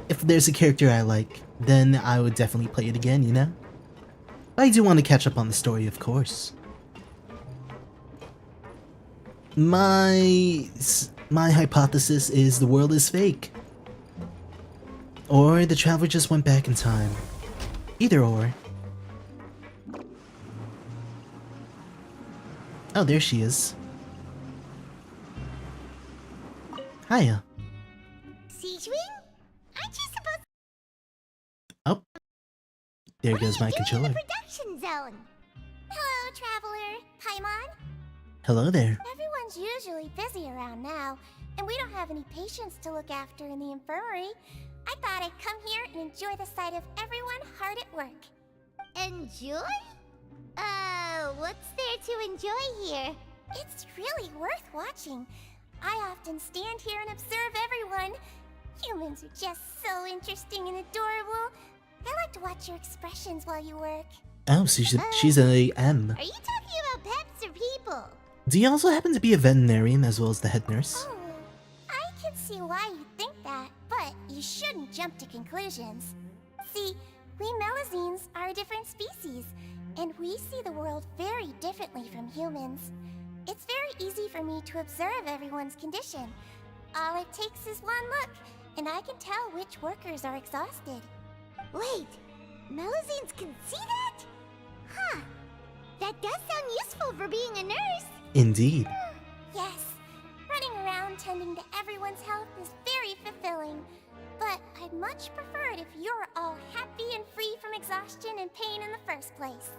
S1: if there's a character I like, then I would definitely play it again, you know? I do want to catch up on the story, of course. My hypothesis is the world is fake. Or the traveler just went back in time. Either or. Oh, there she is. Hiya.
S3: Cedrine? Aren't you supposed
S1: Oh. There goes my
S3: to be in
S1: controller.
S3: the production zone? Hello, traveler. Paimon?
S1: Hello there.
S3: Everyone's usually busy around now, and we don't have any patients to look after in the infirmary. I thought I'd come here and enjoy the sight of everyone hard at work. Enjoy? What's there to enjoy here? It's really worth watching. I often stand here and observe everyone. Humans are just so interesting and adorable. I like to watch your expressions while you work.
S1: Oh, so she's a M.
S3: Are you talking about pets or people?
S1: Do you also happen to be a veterinarian as well as the head nurse?
S3: Oh, I can see why you think that, but you shouldn't jump to conclusions. See, we Melazines are a different species, and we see the world very differently from humans. It's very easy for me to observe everyone's condition. All it takes is one look, and I can tell which workers are exhausted. Wait, Melazines can see that? Huh. That does sound useful for being a nurse.
S1: Indeed.
S3: Yes, running around tending to everyone's health is very fulfilling. But I'd much prefer it if you're all happy and free from exhaustion and pain in the first place.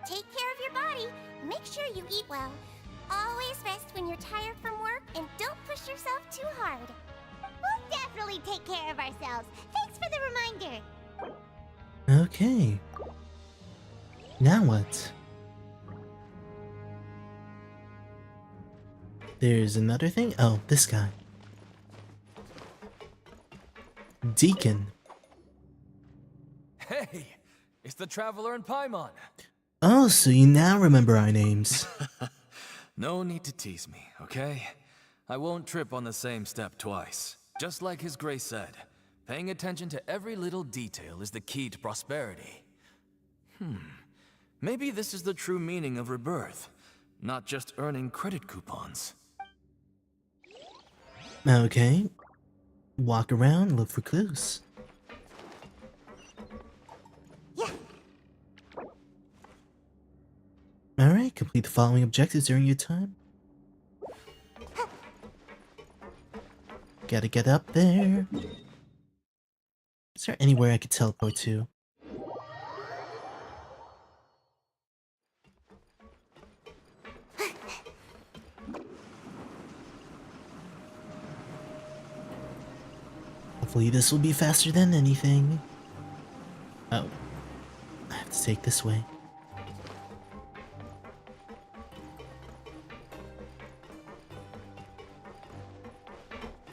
S3: Take care of your body, make sure you eat well. Always rest when you're tired from work, and don't push yourself too hard. We'll definitely take care of ourselves. Thanks for the reminder.
S1: Okay. Now what? There's another thing? Oh, this guy. Deacon.
S10: Hey, it's the Traveler and Paimon.
S1: Oh, so you now remember our names.
S10: No need to tease me, okay? I won't trip on the same step twice. Just like His Grace said, paying attention to every little detail is the key to prosperity. Maybe this is the true meaning of rebirth, not just earning credit coupons.
S1: Okay. Walk around, look for clues.
S3: Yeah.
S1: Alright, complete the following objectives during your time. Gotta get up there. Is there anywhere I could teleport to? Hopefully this will be faster than anything. Oh. I have to take this way.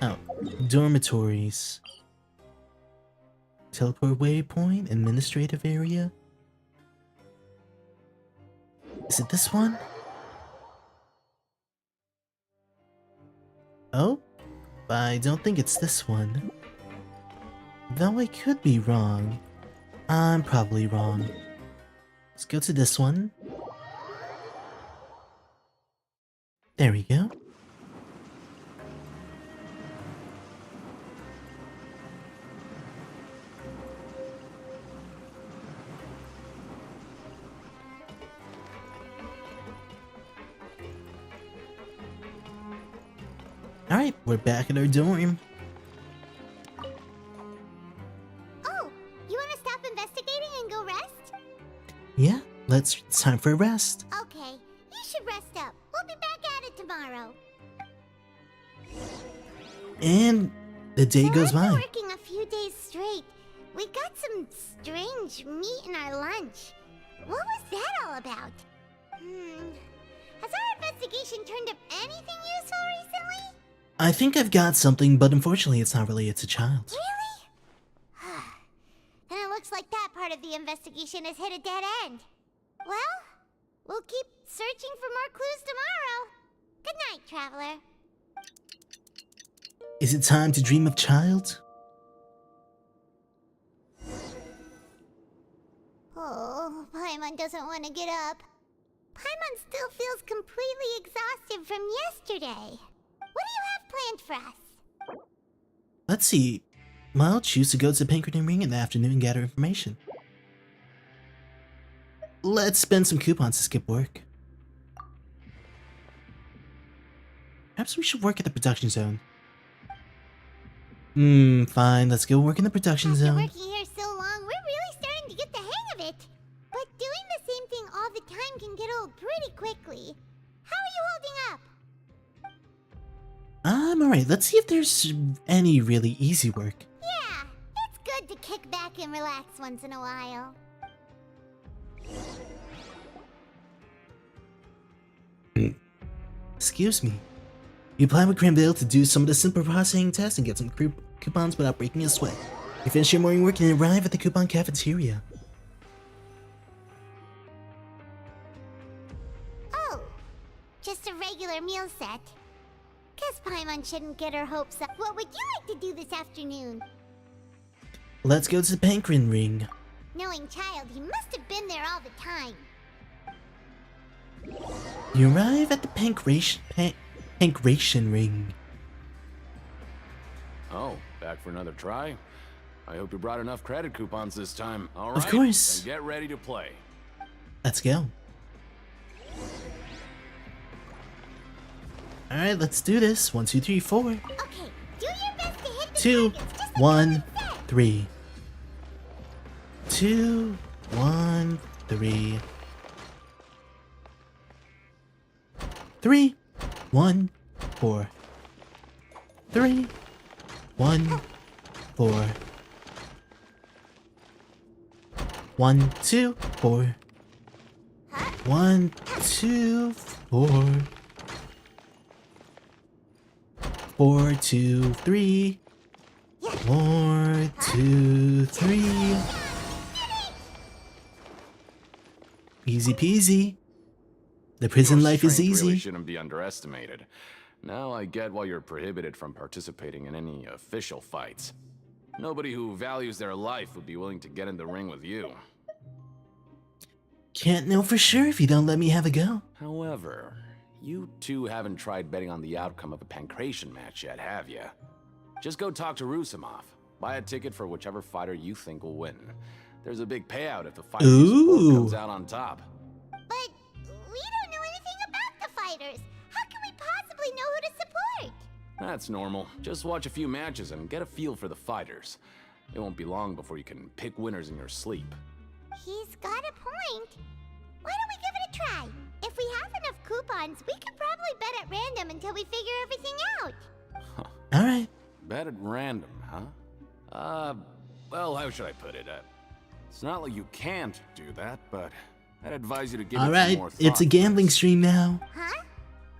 S1: Oh. Dormitories. Teleport waypoint, administrative area. Is it this one? Oh, I don't think it's this one. Though I could be wrong. I'm probably wrong. Let's go to this one. There we go. Alright, we're back at our dorm.
S3: Oh, you want to stop investigating and go rest?
S1: Yeah, it's time for a rest.
S3: Okay, you should rest up. We'll be back at it tomorrow.
S1: And the day goes
S3: After
S1: by.
S3: working a few days straight, we got some strange meat in our lunch. What was that all about? Has our investigation turned up anything useful recently?
S1: I think I've got something, but unfortunately it's not related to child.
S3: Really? Then it looks like that part of the investigation has hit a dead end. Well, we'll keep searching for more clues tomorrow. Good night, Traveler.
S1: Is it time to dream of child?
S3: Oh, Paimon doesn't want to get up. Paimon still feels completely exhausted from yesterday. What do you have planned for us?
S1: Let's see. Well, I'll choose to go to the Pinkerton Ring in the afternoon and gather information. Let's spend some coupons to skip work. Perhaps we should work at the production zone. Fine, let's go work in the production
S3: After
S1: zone.
S3: working here so long, we're really starting to get the hang of it. But doing the same thing all the time can get old pretty quickly. How are you holding up?
S1: I'm alright, let's see if there's any really easy work.
S3: Yeah, it's good to kick back and relax once in a while.
S1: Excuse me. You plan with Cranville to do some of the simple processing tests and get some coupons without breaking a sweat. You finish your morning work and arrive at the coupon cafeteria.
S3: Oh, just a regular shouldn't get her hopes up. What would you like to do this afternoon?
S1: Let's go to the Pankrin Ring.
S3: Knowing Child, he must have been there all the time.
S1: You arrive at the Pankration Ring.
S7: Oh, back for another try? I hope you brought enough credit coupons this time. All right,
S1: Of course.
S7: then get ready to play.
S1: Let's go. Alright, let's do this. 1, 2, 3, 4.
S3: Okay, do your best to hit the
S1: 2,
S3: targets, just like
S1: 1,
S3: Rayn said.
S1: 3. 2, 1, 3. 3, 1, 4. 3, 1, 4. 1, 2, 4. 1, 2, 4. 4, 2, 3. 4, 2, 3. Easy peasy. The prison
S7: Your
S1: life is
S7: strength
S1: easy.
S7: really shouldn't be underestimated. Now I get why you're prohibited from participating in any official fights. Nobody who values their life would be willing to get in the ring with you.
S1: Can't know for sure if you don't let me have a go.
S7: However, you two haven't tried betting on the outcome of a pancration match yet, have you? Just go talk to Rusimov. Buy a ticket for whichever fighter you think will win. There's a big payout if the fighter you support
S1: Ooh.
S7: comes out on top.
S3: But we don't know anything about the fighters. How can we possibly know who to support?
S7: That's normal. Just watch a few matches and get a feel for the fighters. It won't be long before you can pick winners in your sleep.
S3: He's got a point. Why don't we give it a try? If we have enough coupons, we could probably bet at random until we figure everything out.
S1: Alright.
S7: Bet at random, huh? Well, how should I put it? It's not like you can't do that, but I'd advise you to give it some
S1: Alright,
S7: more thought.
S1: it's a gambling
S7: first.
S1: stream now.
S3: Huh?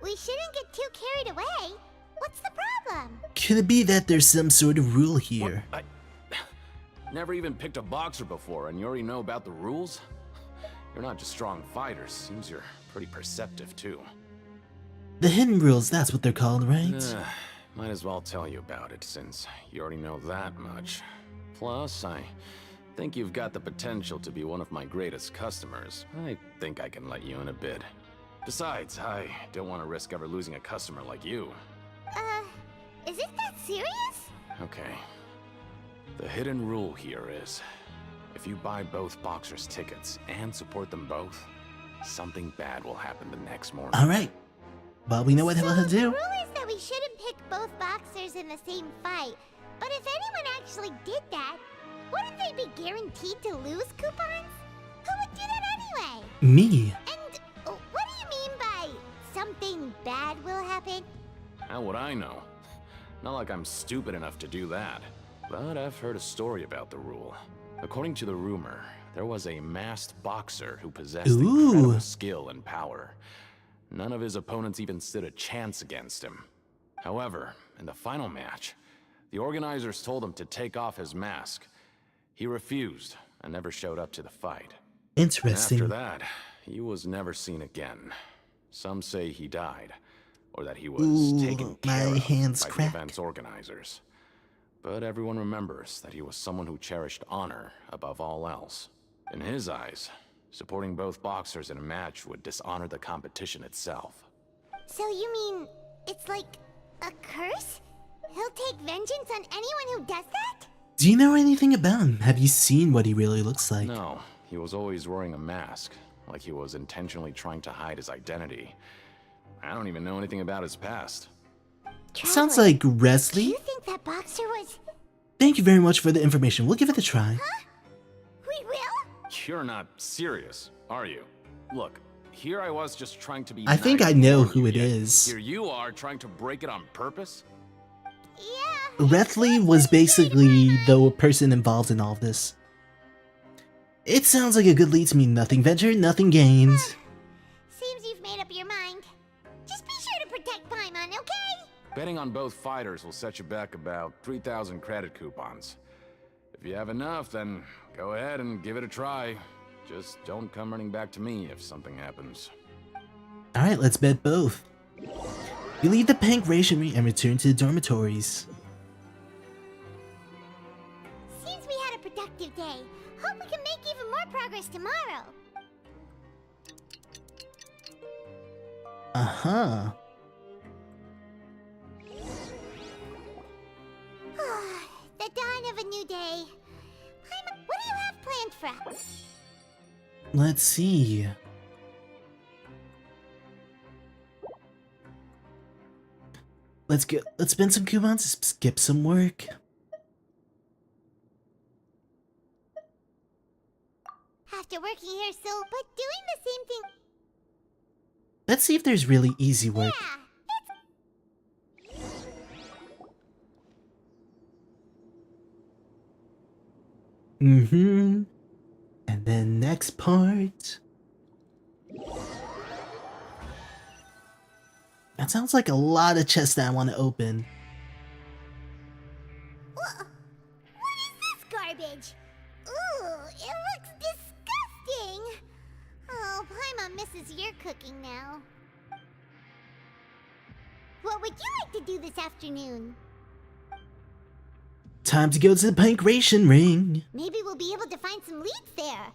S3: We shouldn't get too carried away. What's the problem?
S1: Could it be that there's some sort of rule here?
S7: What? Never even picked a boxer before, and you already know about the rules? You're not just strong fighters. Seems you're pretty perceptive, too.
S1: The hidden rules, that's what they're called, right?
S7: Might as well tell you about it, since you already know that much. Plus, I think you've got the potential to be one of my greatest customers. I think I can let you in a bit. Besides, I don't want to risk ever losing a customer like you.
S3: Is it that serious?
S7: Okay. The hidden rule here is, if you buy both boxers' tickets and support them both, something bad will happen the next morning.
S1: Alright. Well, we know what the hell to
S3: The
S1: do.
S3: rule is that we shouldn't pick both boxers in the same fight. But if anyone actually did that, wouldn't they be guaranteed to lose coupons? Who would do that anyway?
S1: Me.
S3: And what do you mean by something bad will happen?
S7: How would I know? Not like I'm stupid enough to do that. But I've heard a story about the rule. According to the rumor, there was a masked boxer who possessed incredible skill and power. None of his opponents even stood a chance against him. However, in the final match, the organizers told him to take off his mask. He refused and never showed up to the fight.
S1: Interesting.
S7: After that, he was never seen again. Some say he died, or that he was taken care
S1: my
S7: of
S1: hands
S7: by the
S1: crack.
S7: event's organizers. But everyone remembers that he was someone who cherished honor above all else. In his eyes, supporting both boxers in a match would dishonor the competition itself.
S3: So you mean it's like a curse? He'll take vengeance on anyone who does that?
S1: Do you know anything about him? Have you seen what he really looks like?
S7: No, he was always wearing a mask, like he was intentionally trying to hide his identity. I don't even know anything about his past.
S1: Sounds
S3: Traveler,
S1: like
S3: do
S1: Wesley.
S3: you think that boxer was...
S1: Thank you very much for the information. We'll give it a try.
S3: We will?
S7: You're not serious, are you? Look, here I was just trying to be
S1: I think
S7: nice
S1: I know
S7: and
S1: who it
S7: yet
S1: is.
S7: Here you are trying to break it on purpose?
S3: Yeah.
S1: Wesley was basically the person involved in all of this. It sounds like a good lead to me. Nothing ventured, nothing gained.
S3: Seems you've made up your mind. Just be sure to protect Paimon, okay?
S7: Betting on both fighters will set you back about 3,000 credit coupons. If you have enough, then go ahead and give it a try. Just don't come running back to me if something happens.
S1: Alright, let's bet both. You leave the Pancration and return to the dormitories.
S3: Seems we had a productive day. Hope we can make even more progress tomorrow.
S1: Uh-huh.
S3: The dawn of a new day. What do you have planned for us?
S1: Let's see. Let's spend some coupons, skip some work.
S3: After working here but doing the same thing.
S1: Let's see if there's really easy work. Mm-hmm. And then next part. That sounds like a lot of chests that I want to open.
S3: What is this garbage? Ooh, it looks disgusting. Oh, Paimon misses your cooking now. What would you like to do this afternoon?
S1: Time to go to the Pancration ring.
S3: Maybe we'll be able to find some leads there.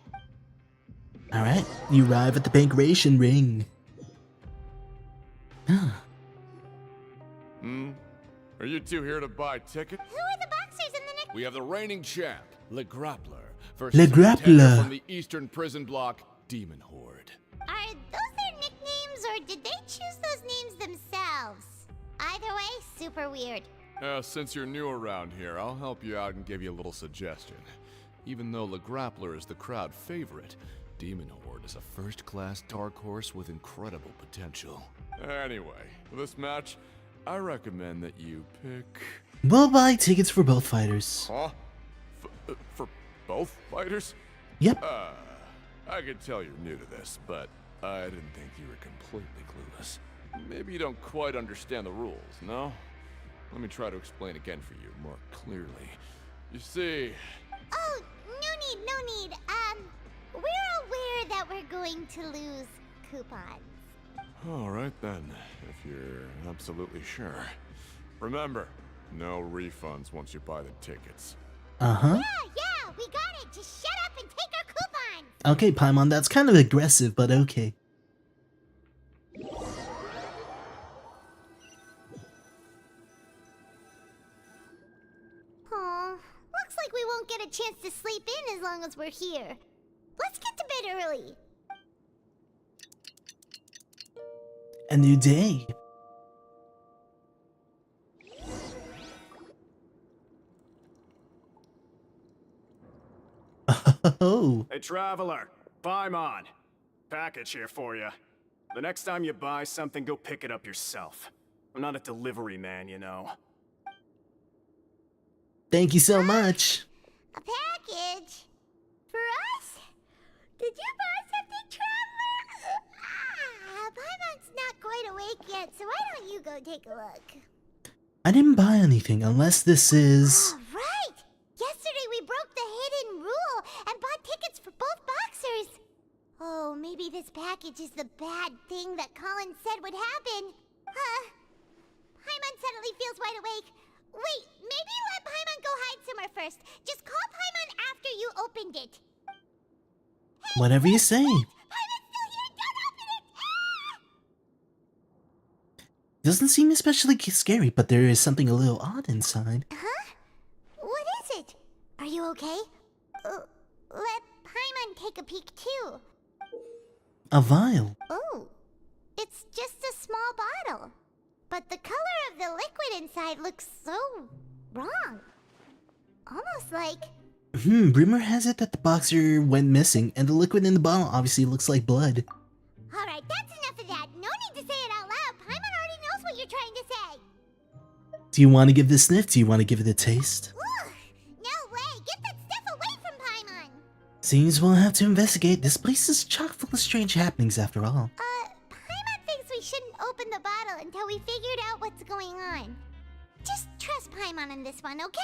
S1: Alright, you arrive at the Pancration ring.
S11: Are you two here to buy tickets?
S3: Who are the boxers in the next?
S11: We have the reigning champ, Le Grappler,
S1: Le
S11: versus a contender
S1: Grappler.
S11: from the Eastern Prison Block, Demon Horde.
S3: Are those their nicknames, or did they choose those names themselves? Either way, super weird.
S11: Since you're new around here, I'll help you out and give you a little suggestion. Even though Le Grappler is the crowd favorite, Demon Horde is a first-class dark horse with incredible potential. Anyway, for this match, I recommend that you pick...
S1: We'll buy tickets for both fighters.
S11: Huh? For both fighters?
S1: Yep.
S11: I can tell you're new to this, but I didn't think you were completely clueless. Maybe you don't quite understand the rules, no? Let me try to explain again for you more clearly. You see...
S3: Oh, no need. We're aware that we're going to lose coupons.
S11: Alright then, if you're absolutely sure. Remember, no refunds once you buy the tickets.
S1: Uh-huh.
S3: Yeah, we got it. Just shut up and take our coupons.
S1: Okay, Paimon, that's kind of aggressive, but okay.
S3: Aw, looks like we won't get a chance to sleep in as long as we're here. Let's get to bed early.
S1: A new day. Oh.
S12: Hey, traveler. Paimon. Package here for you. The next time you buy something, go pick it up yourself. I'm not a delivery man, you know.
S1: Thank you so much.
S3: A package? For us? Did you buy something, traveler? Paimon's not quite awake yet, so why don't you go take a look?
S1: I didn't buy anything unless this is...
S3: Oh, right! Yesterday we broke the hidden rule and bought tickets for both boxers. Oh, maybe this package is the bad thing that Colin said would happen. Paimon suddenly feels wide awake. Wait, maybe let Paimon go hide somewhere first. Just call Paimon after you opened it. Hey,
S1: Whatever you say.
S3: Paimon's still here! Don't open it!
S1: Doesn't seem especially scary, but there is something a little odd inside.
S3: Huh? What is it? Are you okay? Let Paimon take a peek too.
S1: A vial.
S3: Oh, it's just a small bottle. But the color of the liquid inside looks so wrong. Almost like...
S1: Rumor has it that the boxer went missing, and the liquid in the bottle obviously looks like blood.
S3: Alright, that's enough of that. No need to say it out loud. Paimon already knows what you're trying to say.
S1: Do you want to give it a sniff? Do you want to give it a taste?
S3: Ugh, no way. Get that stuff away from Paimon.
S1: Seems we'll have to investigate. This place is chock full of strange happenings after all.
S3: Paimon thinks we shouldn't open the bottle until we figured out what's going on. Just trust Paimon on this one, okay?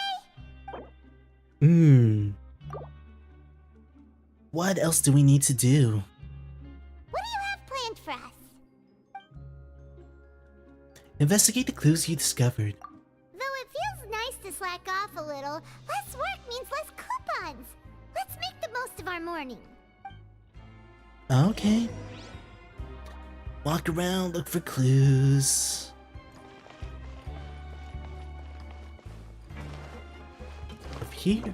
S1: What else do we need to do?
S3: What do you have planned for us?
S1: Investigate the clues you discovered.
S3: Though it feels nice to slack off a little, less work means less coupons. Let's make the most of our morning.
S1: Okay. Walk around, look for clues. Over here.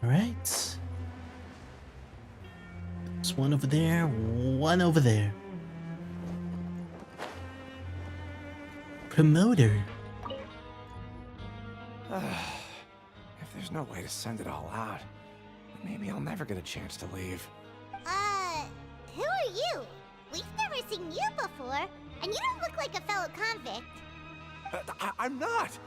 S1: Alright. There's one over there, one over there. Promoter.
S6: If there's no way to send it all out, maybe I'll never get a chance to leave.
S3: Who are you? We've never seen you before, and you don't look like a fellow convict.
S6: I'm not!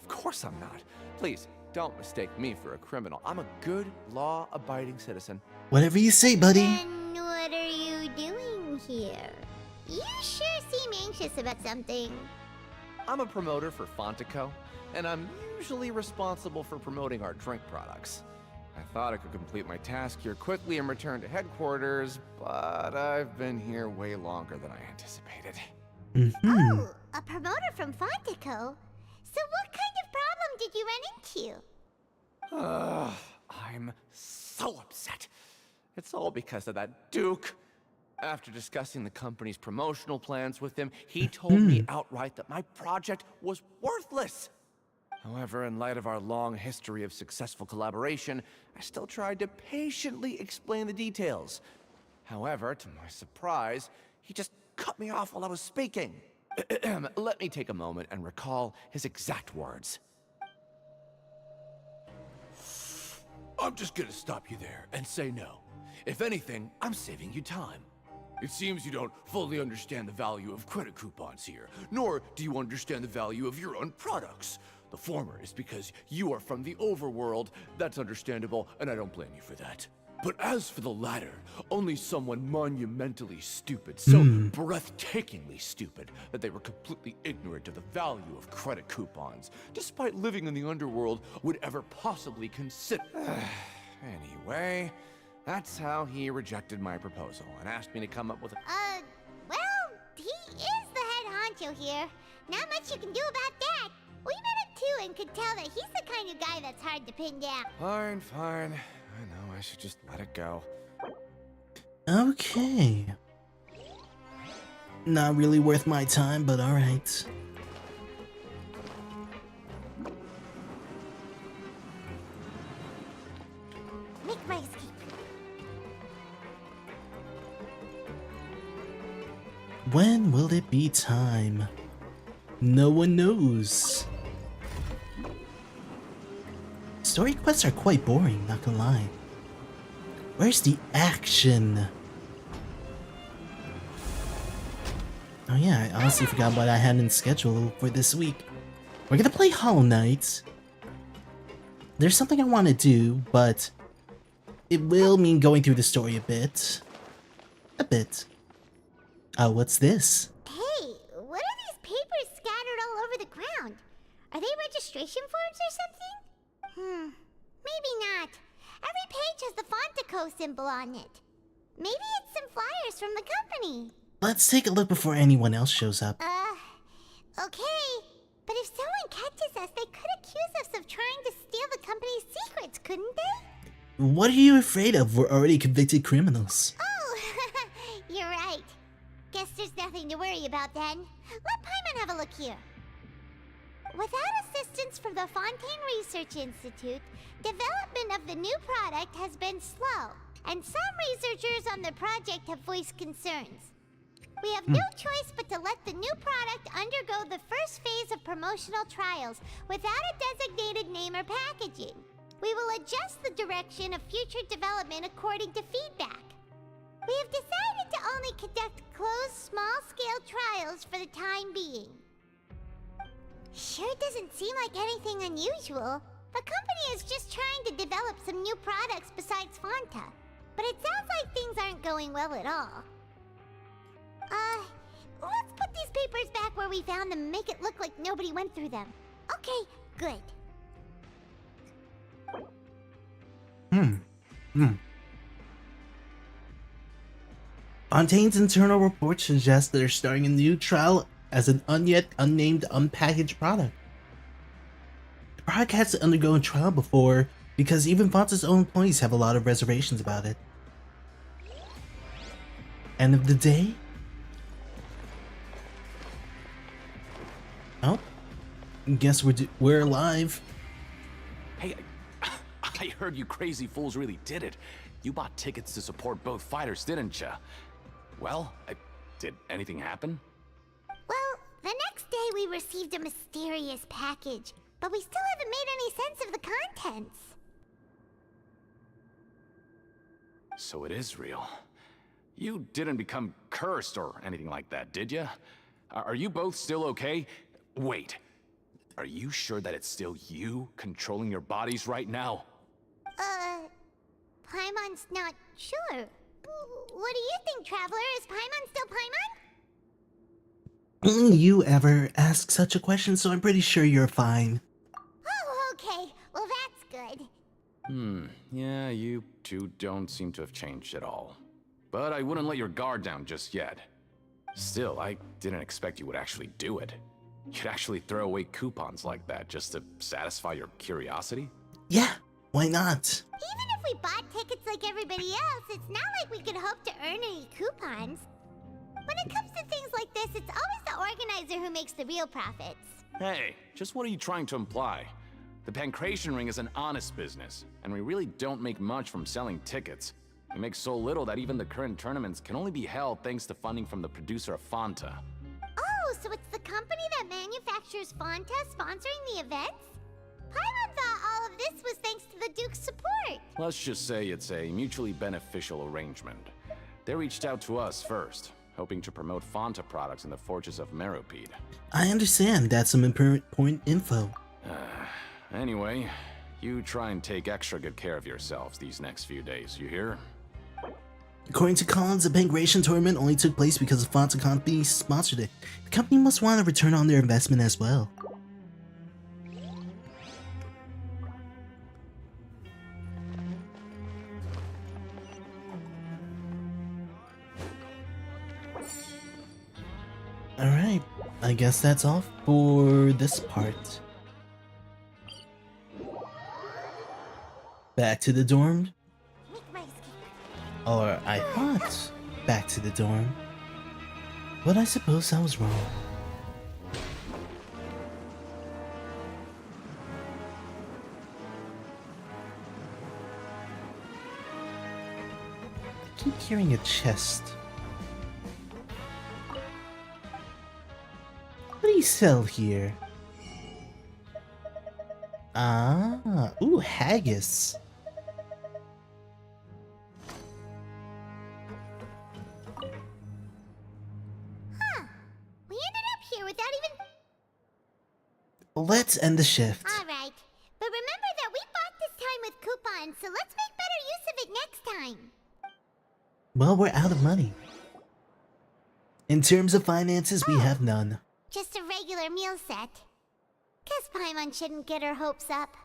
S6: Of course I'm not. Please, don't mistake me for a criminal. I'm a good, law-abiding citizen.
S1: Whatever you say, buddy.
S3: Then what are you doing here? You sure seem anxious about something.
S6: I'm a promoter for Fontico, and I'm usually responsible for promoting our drink products. I thought I could complete my task here quickly and return to headquarters, but I've been here way longer than I anticipated.
S3: Oh, a promoter from Fontico? So what kind of problem did you run into?
S6: I'm so upset. It's all because of that Duke. After discussing the company's promotional plans with him, he told me outright that my project was worthless. However, in light of our long history of successful collaboration, I still tried to patiently explain the details. However, to my surprise, he just cut me off while I was speaking. Let me take a moment and recall his exact words.
S11: I'm just gonna stop you there and say no. If anything, I'm saving you time. It seems you don't fully understand the value of credit coupons here, nor do you understand the value of your own products. The former is because you are from the overworld. That's understandable, and I don't blame you for that. But as for the latter, only someone monumentally stupid, so breathtakingly stupid, that they were completely ignorant of the value of credit coupons, despite living in the underworld, would ever possibly consider...
S6: Anyway, that's how he rejected my proposal and asked me to come up with a...
S3: Well, he is the head honcho here. Not much you can do about that. We met him too and could tell that he's the kind of guy that's hard to pin down.
S6: Fine, fine. I know I should just let it go.
S1: Okay. Not really worth my time, but alright.
S3: Make my escape.
S1: When will it be time? No one knows. Story quests are quite boring, not gonna lie. Where's the action? Oh yeah, I honestly forgot what I had in schedule for this week. We're gonna play Hollow Knight. There's something I want to do, but it will mean going through the story a bit. Oh, what's this?
S3: Hey, what are these papers scattered all over the ground? Are they registration forms or something? Maybe not. Every page has the Fontico symbol on it. Maybe it's some flyers from the company.
S1: Let's take a look before anyone else shows up.
S3: Okay. But if someone catches us, they could accuse us of trying to steal the company's secrets, couldn't they?
S1: What are you afraid of? We're already convicted criminals.
S3: Oh, you're right. Guess there's nothing to worry about then. Let Paimon have a look here. Without assistance from the Fontaine Research Institute, development of the new product has been slow, and some researchers on the project have voiced concerns. We have no choice but to let the new product undergo the first phase of promotional trials without a designated name or packaging. We will adjust the direction of future development according to feedback. We have decided to only conduct closed, small-scale trials for the time being. Sure doesn't seem like anything unusual. The company is just trying to develop some new products besides Fanta. But it sounds like things aren't going well at all. Let's put these papers back where we found them and make it look like nobody went through them. Okay, good.
S1: Fontaine's internal report suggests they're starting a new trial as an yet unnamed unpackaged product. The product has to undergo a trial before because even Fonta's own employees have a lot of reservations about it. End of the day? Oh, guess we're alive.
S7: Hey, I heard you crazy fools really did it. You bought tickets to support both fighters, didn't ya? Well, did anything happen?
S3: Well, the next day we received a mysterious package, but we still haven't made any sense of the contents.
S7: So it is real. You didn't become cursed or anything like that, did ya? Are you both still okay? Wait, are you sure that it's still you controlling your bodies right now?
S3: Paimon's not sure. What do you think, Traveler? Is Paimon still Paimon?
S1: You ever ask such a question, so I'm pretty sure you're fine.
S3: Oh, okay. Well, that's good.
S7: Yeah, you two don't seem to have changed at all. But I wouldn't let your guard down just yet. Still, I didn't expect you would actually do it. You'd actually throw away coupons like that just to satisfy your curiosity?
S1: Yeah, why not?
S3: Even if we bought tickets like everybody else, it's not like we could hope to earn any coupons. When it comes to things like this, it's always the organizer who makes the real profits.
S7: Hey, just what are you trying to imply? The Pancration Ring is an honest business, and we really don't make much from selling tickets. We make so little that even the current tournaments can only be held thanks to funding from the producer of Fanta.
S3: Oh, so it's the company that manufactures Fanta sponsoring the events? Paimon thought all of this was thanks to the Duke's support.
S7: Let's just say it's a mutually beneficial arrangement. They reached out to us first, hoping to promote Fanta products in the Fortress of Meropide.
S1: I understand that's some important info.
S7: Anyway, you try and take extra good care of yourselves these next few days, you hear?
S1: According to Collins, the Pancration tournament only took place because the Fanta company sponsored it. The company must want a return on their investment as well. Alright, I guess that's all for this part. Back to the dorm. Or I thought back to the dorm. But I suppose I was wrong. I keep hearing a chest. What do you sell here? Ah, ooh, haggis.
S3: We ended up here without even...
S1: Let's end the shift.
S3: Alright, but remember that we bought this time with coupons, so let's make better use of it next time.
S1: Well, we're out of money. In terms of finances, we have none.
S3: Just a regular meal set. Guess Paimon shouldn't get her hopes up.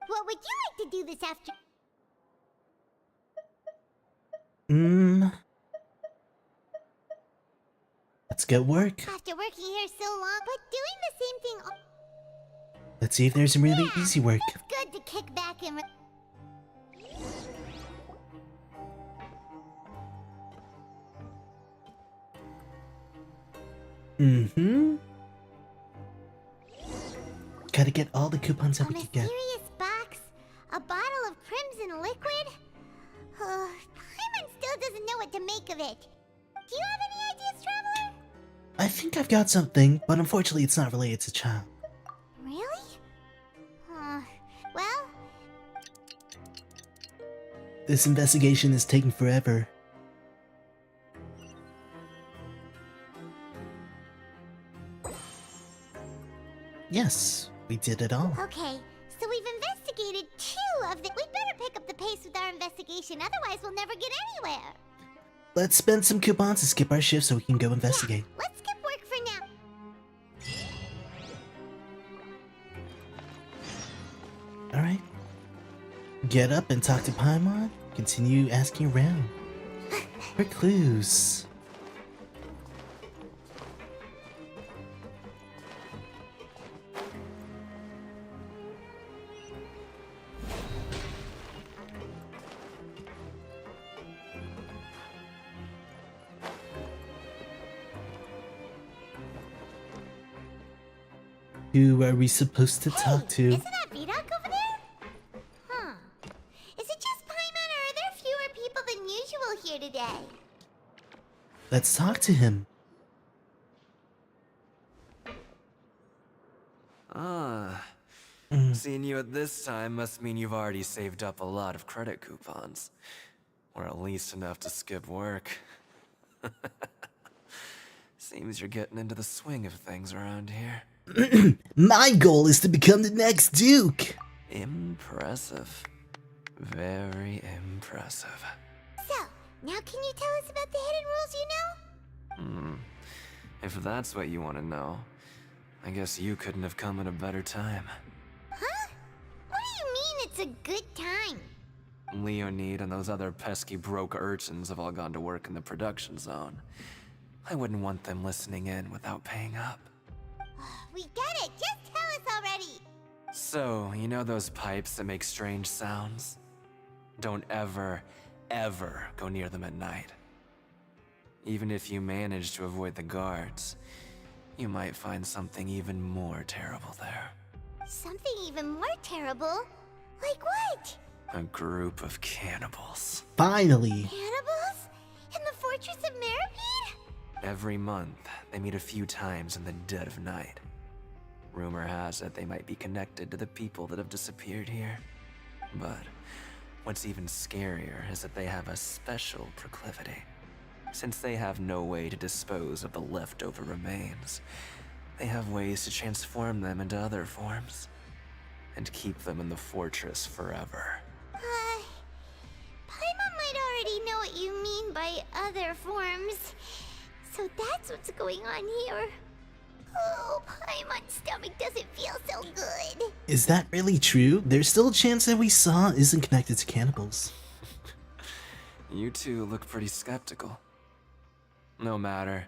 S3: What would you like to do this after...
S1: Let's get work.
S3: After working here so long, but doing the same thing...
S1: Let's see if there's some really
S3: Yeah,
S1: easy work.
S3: It's good to kick back and...
S1: Gotta get all the coupons that
S3: A
S1: we can get.
S3: mysterious box? A bottle of crimson liquid? Paimon still doesn't know what to make of it. Do you have any ideas, Traveler?
S1: I think I've got something, but unfortunately it's not related to Child.
S3: Really? Well...
S1: This investigation is taking forever. Yes, we did it all.
S3: Okay, so we've investigated 2 of the... We'd better pick up the pace with our investigation, otherwise we'll never get anywhere.
S1: Let's spend some coupons and skip our shift so we can go investigate.
S3: Yeah, let's skip work for now.
S1: Alright. Get up and talk to Paimon. continue asking around for clues. Who are we supposed to talk to?
S3: Isn't that Vidoc over there? Huh. Is it just Paimon, or are there fewer people than usual here today?
S1: Let's talk to him.
S6: Ah. Seeing you at this time must mean you've already saved up a lot of credit coupons. Or at least enough to skip work. Seems you're getting into the swing of things around here.
S1: My goal is to become the next Duke.
S6: Impressive. Very impressive.
S3: So, now can you tell us about the hidden rules you know?
S6: If that's what you want to know, I guess you couldn't have come at a better time.
S3: Huh? What do you mean it's a good time?
S6: Leonid and those other pesky broke urchins have all gone to work in the production zone. I wouldn't want them listening in without paying up.
S3: We get it, just tell us already!
S6: So, you know those pipes that make strange sounds? Don't ever, ever go near them at night. Even if you manage to avoid the guards, you might find something even more terrible there.
S3: Something even more terrible? Like what?
S6: A group of cannibals.
S1: Finally.
S3: Cannibals? In the Fortress of Meripede?
S6: Every month, they meet a few times in the dead of night. Rumor has it they might be connected to the people that have disappeared here. But what's even scarier is that they have a special proclivity. Since they have no way to dispose of the leftover remains, they have ways to transform them into other forms and keep them in the fortress forever.
S3: Paimon might already know what you mean by other forms. So that's what's going on here. Oh, Paimon's stomach doesn't feel so good.
S1: Is that really true? There's still a chance that we saw isn't connected to cannibals.
S6: You two look pretty skeptical. No matter.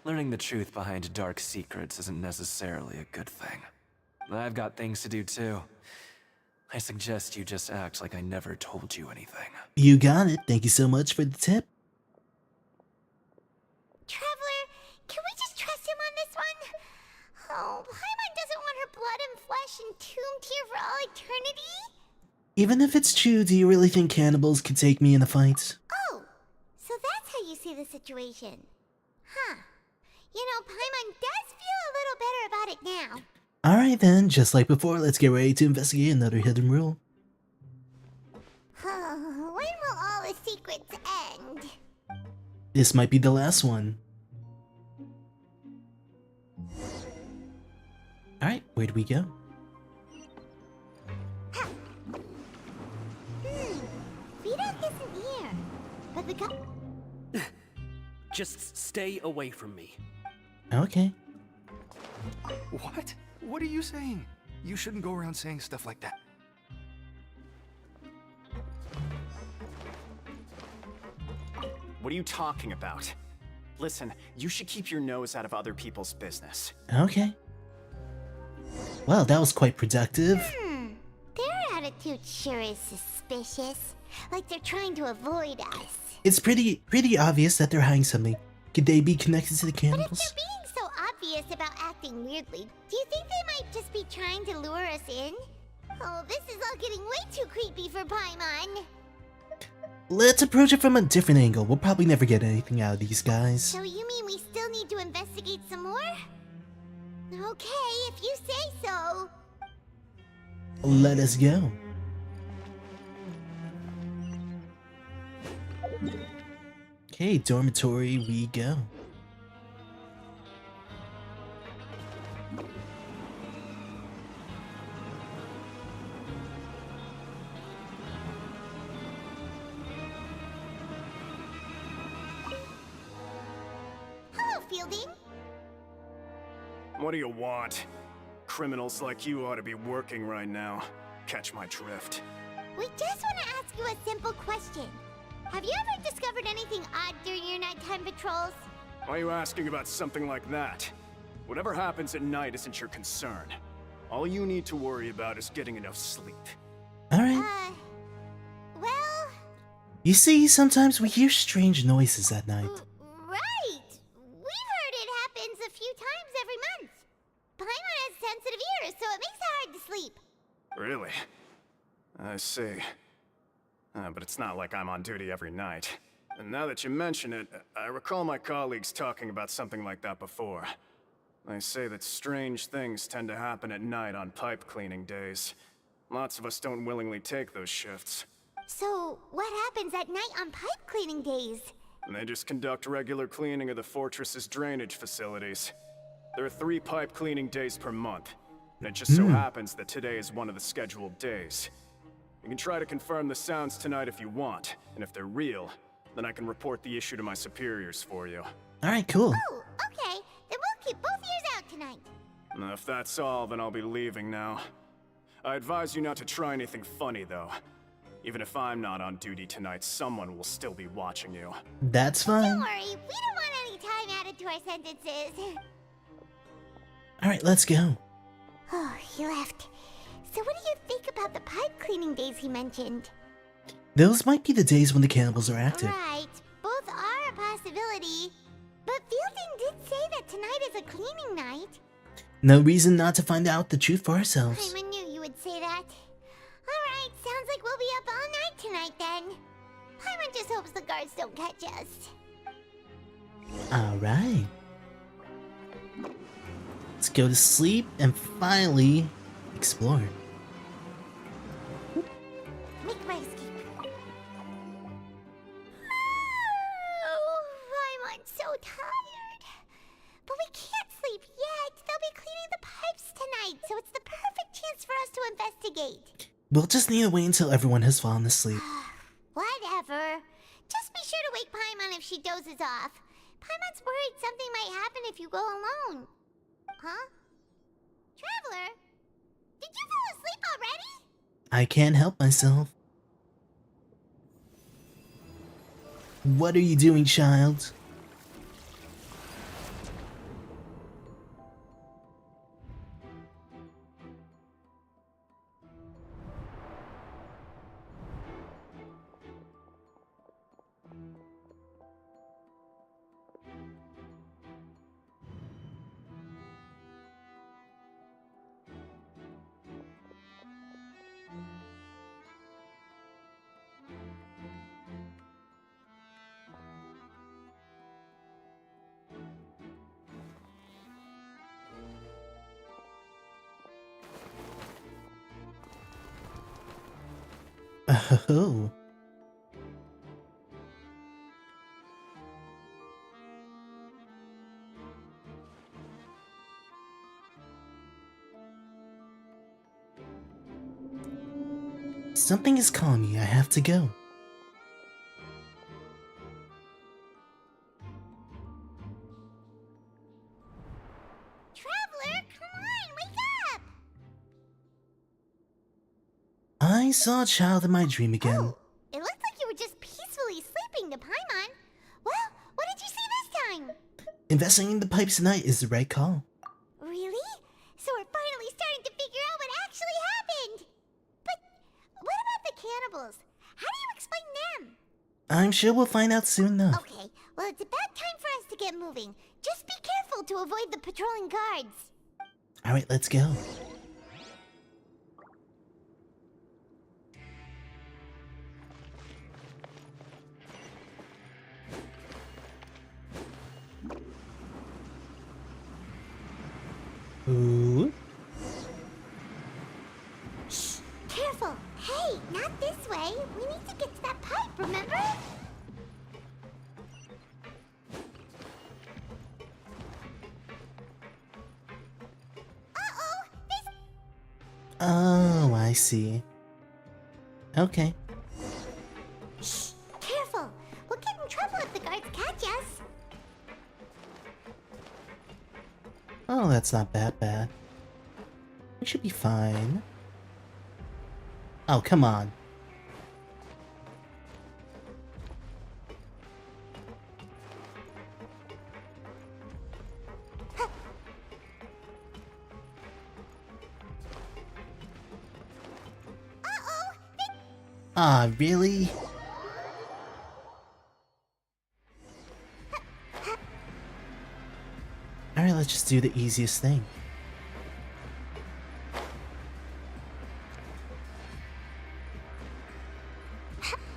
S6: Learning the truth behind dark secrets isn't necessarily a good thing. I've got things to do too. I suggest you just act like I never told you anything.
S1: You got it. Thank you so much for the tip.
S3: Traveler, can we just trust him on this one? Oh, Paimon doesn't want her blood and flesh entombed here for all eternity?
S1: Even if it's true, do you really think cannibals could take me in a fight?
S3: Oh, so that's how you see the situation. Huh. You know, Paimon does feel a little better about it now.
S1: Alright then, just like before, let's get ready to investigate another hidden rule.
S3: When will all the secrets end?
S1: This might be the last one. Alright, where do we go?
S3: Vidoc isn't here. But the guy...
S13: Just stay away from me.
S1: Okay.
S9: What? What are you saying? You shouldn't go around saying stuff like that.
S12: What are you talking about? Listen, you should keep your nose out of other people's business.
S1: Okay. Well, that was quite productive.
S3: Their attitude sure is suspicious. Like they're trying to avoid us.
S1: It's pretty obvious that they're hiding something. Could they be connected to the
S3: But if
S1: cannibals?
S3: they're being so obvious about acting weirdly, do you think they might just be trying to lure us in? Oh, this is all getting way too creepy for Paimon.
S1: Let's approach it from a different angle. We'll probably never get anything out of these guys.
S3: So you mean we still need to investigate some more? Okay, if you say so.
S1: Let us go. Okay, dormitory we go.
S3: Hello, Fielding.
S12: What do you want? Criminals like you ought to be working right now. Catch my drift.
S3: We just want to ask you a simple question. Have you ever discovered anything odd during your nighttime patrols?
S12: Why are you asking about something like that? Whatever happens at night isn't your concern. All you need to worry about is getting enough sleep.
S1: Alright.
S3: Well...
S1: You see, sometimes we hear strange noises at night.
S3: Right! We've heard it happens a few times every month. Paimon has sensitive ears, so it makes it hard to sleep.
S12: Really? I see. But it's not like I'm on duty every night. And now that you mention it, I recall my colleagues talking about something like that before. They say that strange things tend to happen at night on pipe cleaning days. Lots of us don't willingly take those shifts.
S3: So, what happens at night on pipe cleaning days?
S12: And they just conduct regular cleaning of the fortress's drainage facilities. There are 3 pipe cleaning days per month. And it just so happens that today is one of the scheduled days. You can try to confirm the sounds tonight if you want, and if they're real, then I can report the issue to my superiors for you.
S1: Alright, cool.
S3: Oh, okay. Then we'll keep both ears out tonight.
S12: And if that's all, then I'll be leaving now. I advise you not to try anything funny, though. Even if I'm not on duty tonight, someone will still be watching you.
S1: That's
S3: Don't
S1: fine.
S3: worry, we don't want any time added to our sentences.
S1: Alright, let's go.
S3: Oh, he left. So what do you think about the pipe cleaning days he mentioned?
S1: Those might be the days when the cannibals are active.
S3: Right, both are a possibility. But Fielding did say that tonight is a cleaning night.
S1: No reason not to find out the truth for ourselves.
S3: I knew you would say that. Alright, sounds like we'll be up all night tonight then. Paimon just hopes the guards don't catch us.
S1: Alright. Let's go to sleep and finally explore.
S3: Make my escape. Oh, Paimon's so tired. But we can't sleep yet. They'll be cleaning the pipes tonight, so it's the perfect chance for us to investigate.
S1: We'll just need to wait until everyone has fallen asleep.
S3: Whatever. Just be sure to wake Paimon if she dozes off. Paimon's worried something might happen if you go alone. Huh? Traveler? Did you fall asleep already?
S1: I can't help myself. What are you doing, child? Oh. Something is calling me. I have to go.
S3: Traveler, come on, wake up!
S1: I saw a child in my dream again.
S3: Oh, it looked like you were just peacefully sleeping to Paimon. Well, what did you see this time?
S1: Investigating the pipes tonight is the right call.
S3: Really? So we're finally starting to figure out what actually happened. But what about the cannibals? How do you explain them?
S1: I'm sure we'll find out soon enough.
S3: Okay, well it's about time for us to get moving. Just be careful to avoid the patrolling guards.
S1: Alright, let's go. Ooh.
S3: Shh, careful. Hey, not this way. We need to get to that pipe, remember? Uh-oh, this...
S1: Oh, I see. Okay.
S3: Shh, careful. We'll get in trouble if the guards catch us.
S1: Oh, that's not that bad. We should be fine. Oh, come on. Ah, really? Alright, let's just do the easiest thing.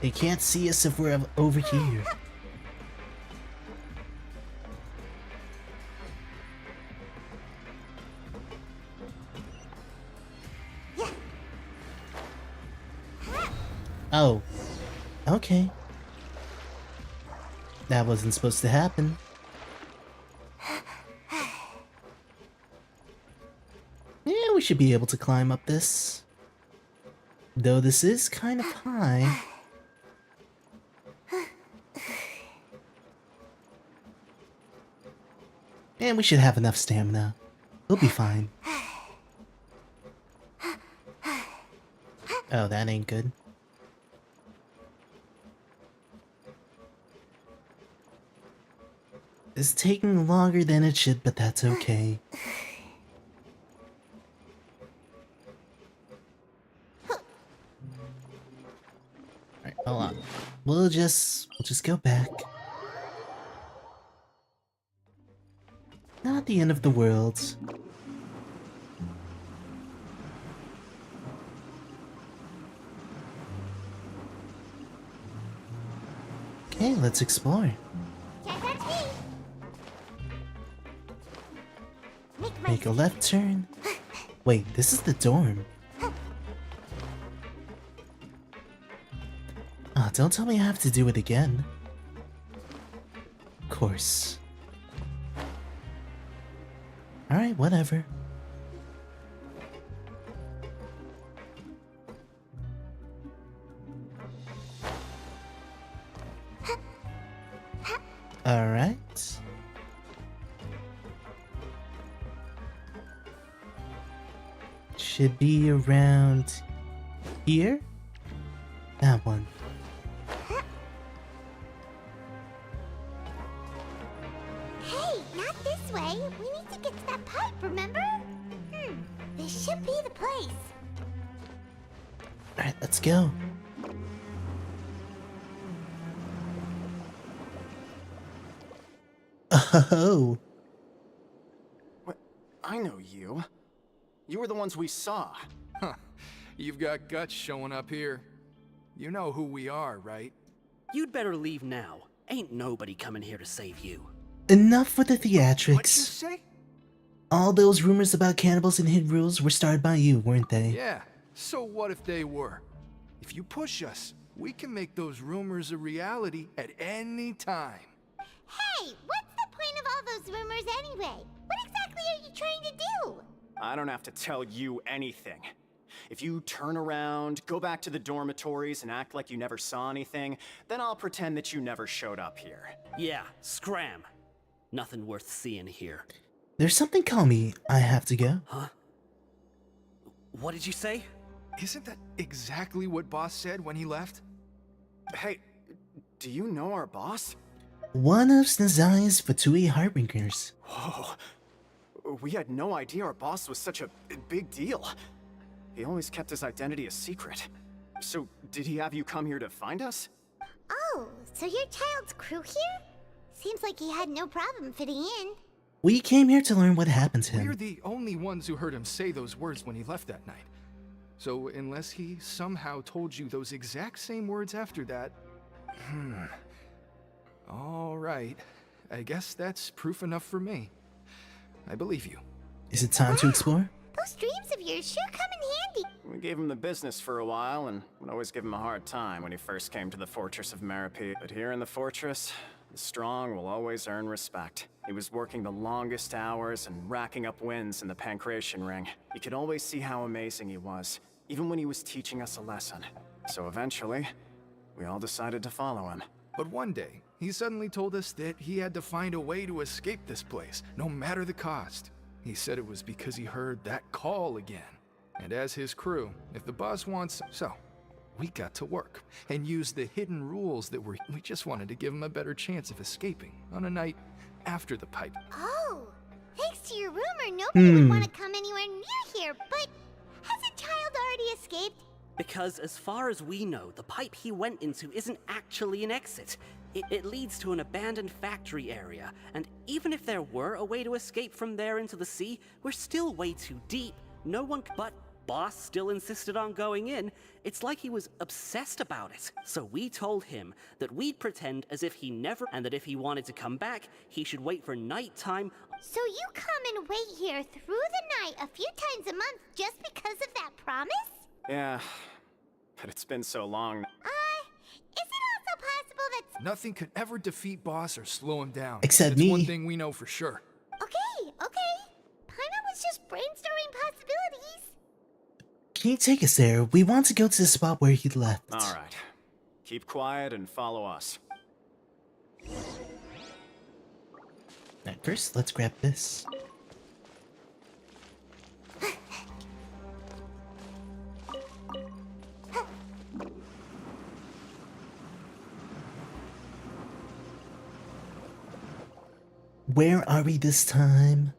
S1: They can't see us if we're over here. Oh. Okay. That wasn't supposed to happen. Yeah, we should be able to climb up this. Though this is kind of high. And we should have enough stamina. We'll be fine. Oh, that ain't good. It's taking longer than it should, but that's okay. Alright, hold on. We'll just go back. Not the end of the world. Okay, let's explore. Make a left turn. Wait, this is the dorm. Ah, don't tell me I have to do it again. Of course. Alright, whatever. Alright. Should be around here? That one.
S3: Hey, not this way. We need to get to that pipe, remember? This should be the place.
S1: Alright, let's go. Oh.
S12: What? I know you. You were the ones we saw.
S9: Huh. You've got guts showing up here. You know who we are, right?
S13: You'd better leave now. Ain't nobody coming here to save you.
S1: Enough with the
S9: What'd you
S1: theatrics.
S9: say?
S1: All those rumors about cannibals and hid rules were started by you, weren't they?
S9: Yeah, so what if they were? If you push us, we can make those rumors a reality at any time.
S3: Hey, what's the point of all those rumors anyway? What exactly are you trying to do?
S12: I don't have to tell you anything. If you turn around, go back to the dormitories and act like you never saw anything, then I'll pretend that you never showed up here.
S13: Yeah, scram. Nothing worth seeing here.
S1: There's something calling me. I have to go.
S13: Huh? What did you say?
S9: Isn't that exactly what Boss said when he left?
S12: Hey, do you know our boss?
S1: One of Snazai's Fatui Harbingers.
S12: Whoa. We had no idea our boss was such a big deal. He always kept his identity a secret. So, did he have you come here to find us?
S3: Oh, so your child's crew here? Seems like he had no problem fitting in.
S1: We came here to learn what happened to him.
S9: We're the only ones who heard him say those words when he left that night. So unless he somehow told you those exact same words after that... All right. I guess that's proof enough for me. I believe you.
S1: Is it time to explore?
S3: Those dreams of yours sure come in handy.
S12: We gave him the business for a while and would always give him a hard time when he first came to the fortress of Merope. But here in the fortress, the strong will always earn respect. He was working the longest hours and racking up wins in the Pancration Ring. You could always see how amazing he was, even when he was teaching us a lesson. So eventually, we all decided to follow him.
S9: But one day, he suddenly told us that he had to find a way to escape this place, no matter the cost. He said it was because he heard that call again. And as his crew, if the boss wants... So, we got to work and used the hidden rules that we just wanted to give him a better chance of escaping on a night after the pipe.
S3: Oh, thanks to your rumor, nobody would want to come anywhere near here, but has a child already escaped?
S13: Because as far as we know, the pipe he went into isn't actually an exit. It leads to an abandoned factory area, and even if there were a way to escape from there into the sea, we're still way too deep. No one but Boss still insisted on going in. It's like he was obsessed about it. So we told him that we'd pretend as if he never, and that if he wanted to come back, he should wait for nighttime.
S3: So you come and wait here through the night a few times a month just because of that promise?
S12: Yeah, but it's been so long.
S3: Is it also possible that...
S9: Nothing could ever defeat Boss or slow him down.
S1: Except
S9: It's
S1: me.
S9: one thing we know for sure.
S3: Okay. Paimon was just brainstorming possibilities.
S1: Can you take us there? We want to go to the spot where he left.
S12: Alright. Keep quiet and follow us.
S1: At first, let's grab this. Where are we this time?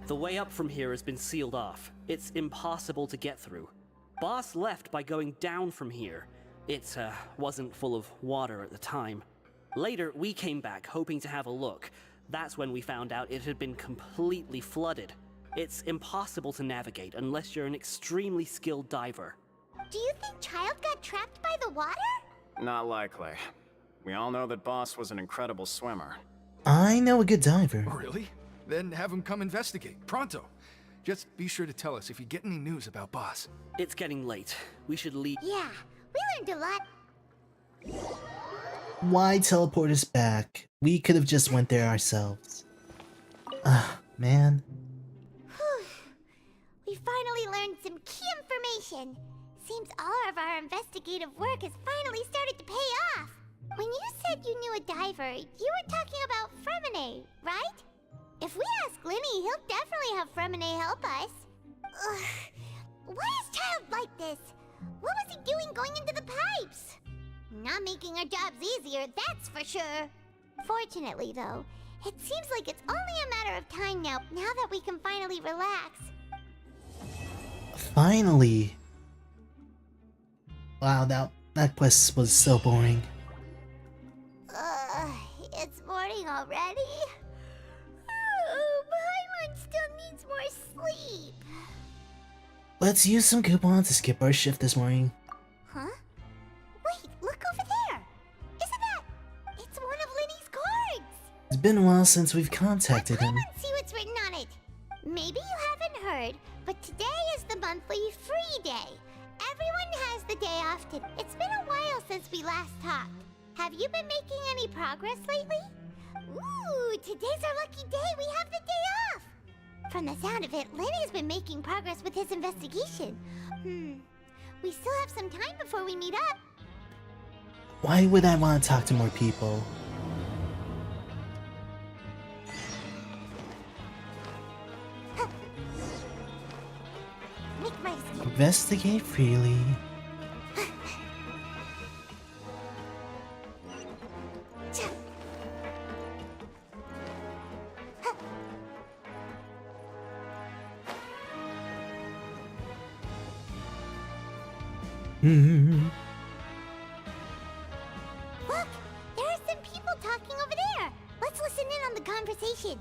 S13: The way up from here has been sealed off. It's impossible to get through. Boss left by going down from here. It wasn't full of water at the time. Later, we came back hoping to have a look. That's when we found out it had been completely flooded. It's impossible to navigate unless you're an extremely skilled diver.
S3: Do you think Child got trapped by the water?
S12: Not likely. We all know that Boss was an incredible swimmer.
S1: I know a good diver.
S9: Oh, really? Then have him come investigate. Pronto. Just be sure to tell us if you get any news about Boss.
S13: It's getting late. We should leave.
S3: Yeah, we learned a lot.
S1: Why teleport us back? We could have just went there ourselves. Man.
S3: We finally learned some key information. Seems all of our investigative work has finally started to pay off. When you said you knew a diver, you were talking about Fremine, right? If we ask Linny, he'll definitely have Fremine help us. Ugh. Why is Child like this? What was he doing going into the pipes? Not making our jobs easier, that's for sure. Fortunately, though, it seems like it's only a matter of time now that we can finally relax.
S1: Finally. Wow, that quest was so boring.
S3: It's morning already? Oh, Paimon still needs more sleep.
S1: Let's use some coupons to skip our shift this morning.
S3: Huh? Wait, look over there! Isn't that... It's one of Linny's cards!
S1: It's been a while since we've contacted him.
S3: Let's see what's written on it. Maybe you haven't heard, but today is the monthly free day. Everyone has the day off today. It's been a while since we last talked. Have you been making any progress lately? Ooh, today's our lucky day. We have the day off. From the sound of it, Lenny's been making progress with his investigation. We still have some time before we meet up.
S1: Why would I want to talk to more people?
S3: Make my escape.
S1: Investigate freely.
S3: Look, there are some people talking over there. Let's listen in on the conversation.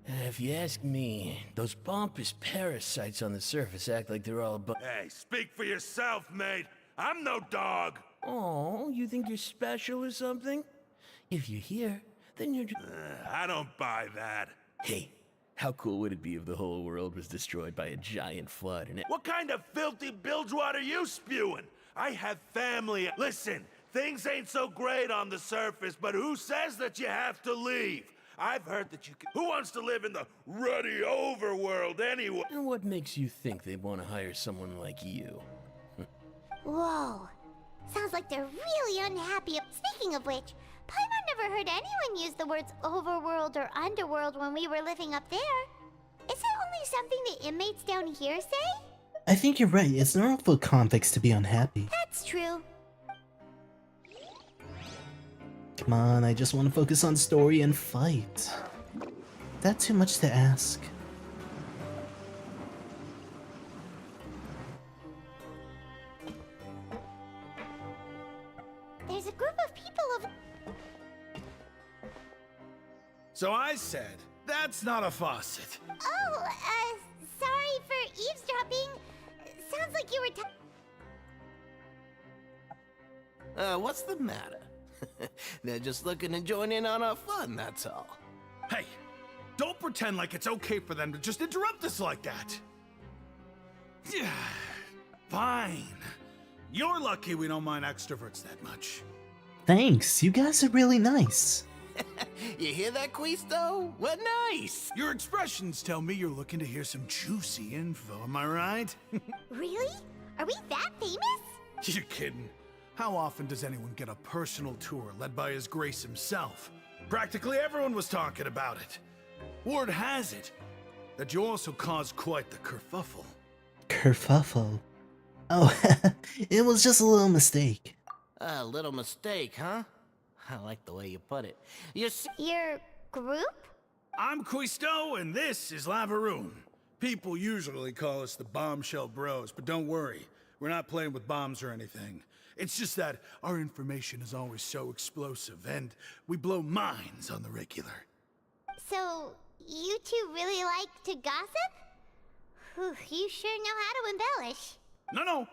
S8: If you ask me, those pompous parasites on the surface act like they're all about.
S14: Hey, speak for yourself, mate. I'm no dog.
S8: Oh, you think you're special or something? If you're here, then you're just...
S14: I don't buy that.
S8: Hey, how cool would it be if the whole world was destroyed by a giant flood and it...
S14: What kind of filthy bilgewater are you spewing? I have family. Listen, things ain't so great on the surface, but who says that you have to leave? I've heard that you can... Who wants to live in the ruddy overworld anyway?
S8: And what makes you think they want to hire someone like you?
S3: Whoa. Sounds like they're really unhappy. Speaking of which, Paimon never heard anyone use the words overworld or underworld when we were living up there. Is it only something the inmates down here say?
S1: I think you're right. It's normal for convicts to be unhappy.
S3: That's true.
S1: Come on, I just want to focus on story and fight. That too much to ask?
S3: There's a group of people over.
S14: So I said, that's not a faucet.
S3: Oh, sorry for eavesdropping. Sounds like you were
S15: What's the matter? They're just looking to join in on our fun, that's all.
S14: Hey, don't pretend like it's okay for them to just interrupt us like that. Fine. You're lucky we don't mind extroverts that much.
S1: Thanks, you guys are really nice.
S15: You hear that, Quisto? What nice!
S14: Your expressions tell me you're looking to hear some juicy info, am I right?
S3: Really? Are we that famous?
S14: You're kidding. How often does anyone get a personal tour led by His Grace himself? Practically everyone was talking about it. Word has it that you also caused quite the kerfuffle.
S1: Kerfuffle? Oh, it was just a little mistake.
S15: A little mistake, huh? I like the way you put it.
S3: Your group?
S14: I'm Quisto, and this is Lavaroon. People usually call us the Bombshell Bros, but don't worry. We're not playing with bombs or anything. It's just that our information is always so explosive, and we blow minds on the regular.
S3: So, you two really like to gossip? Whew, you sure know how to embellish.
S14: No.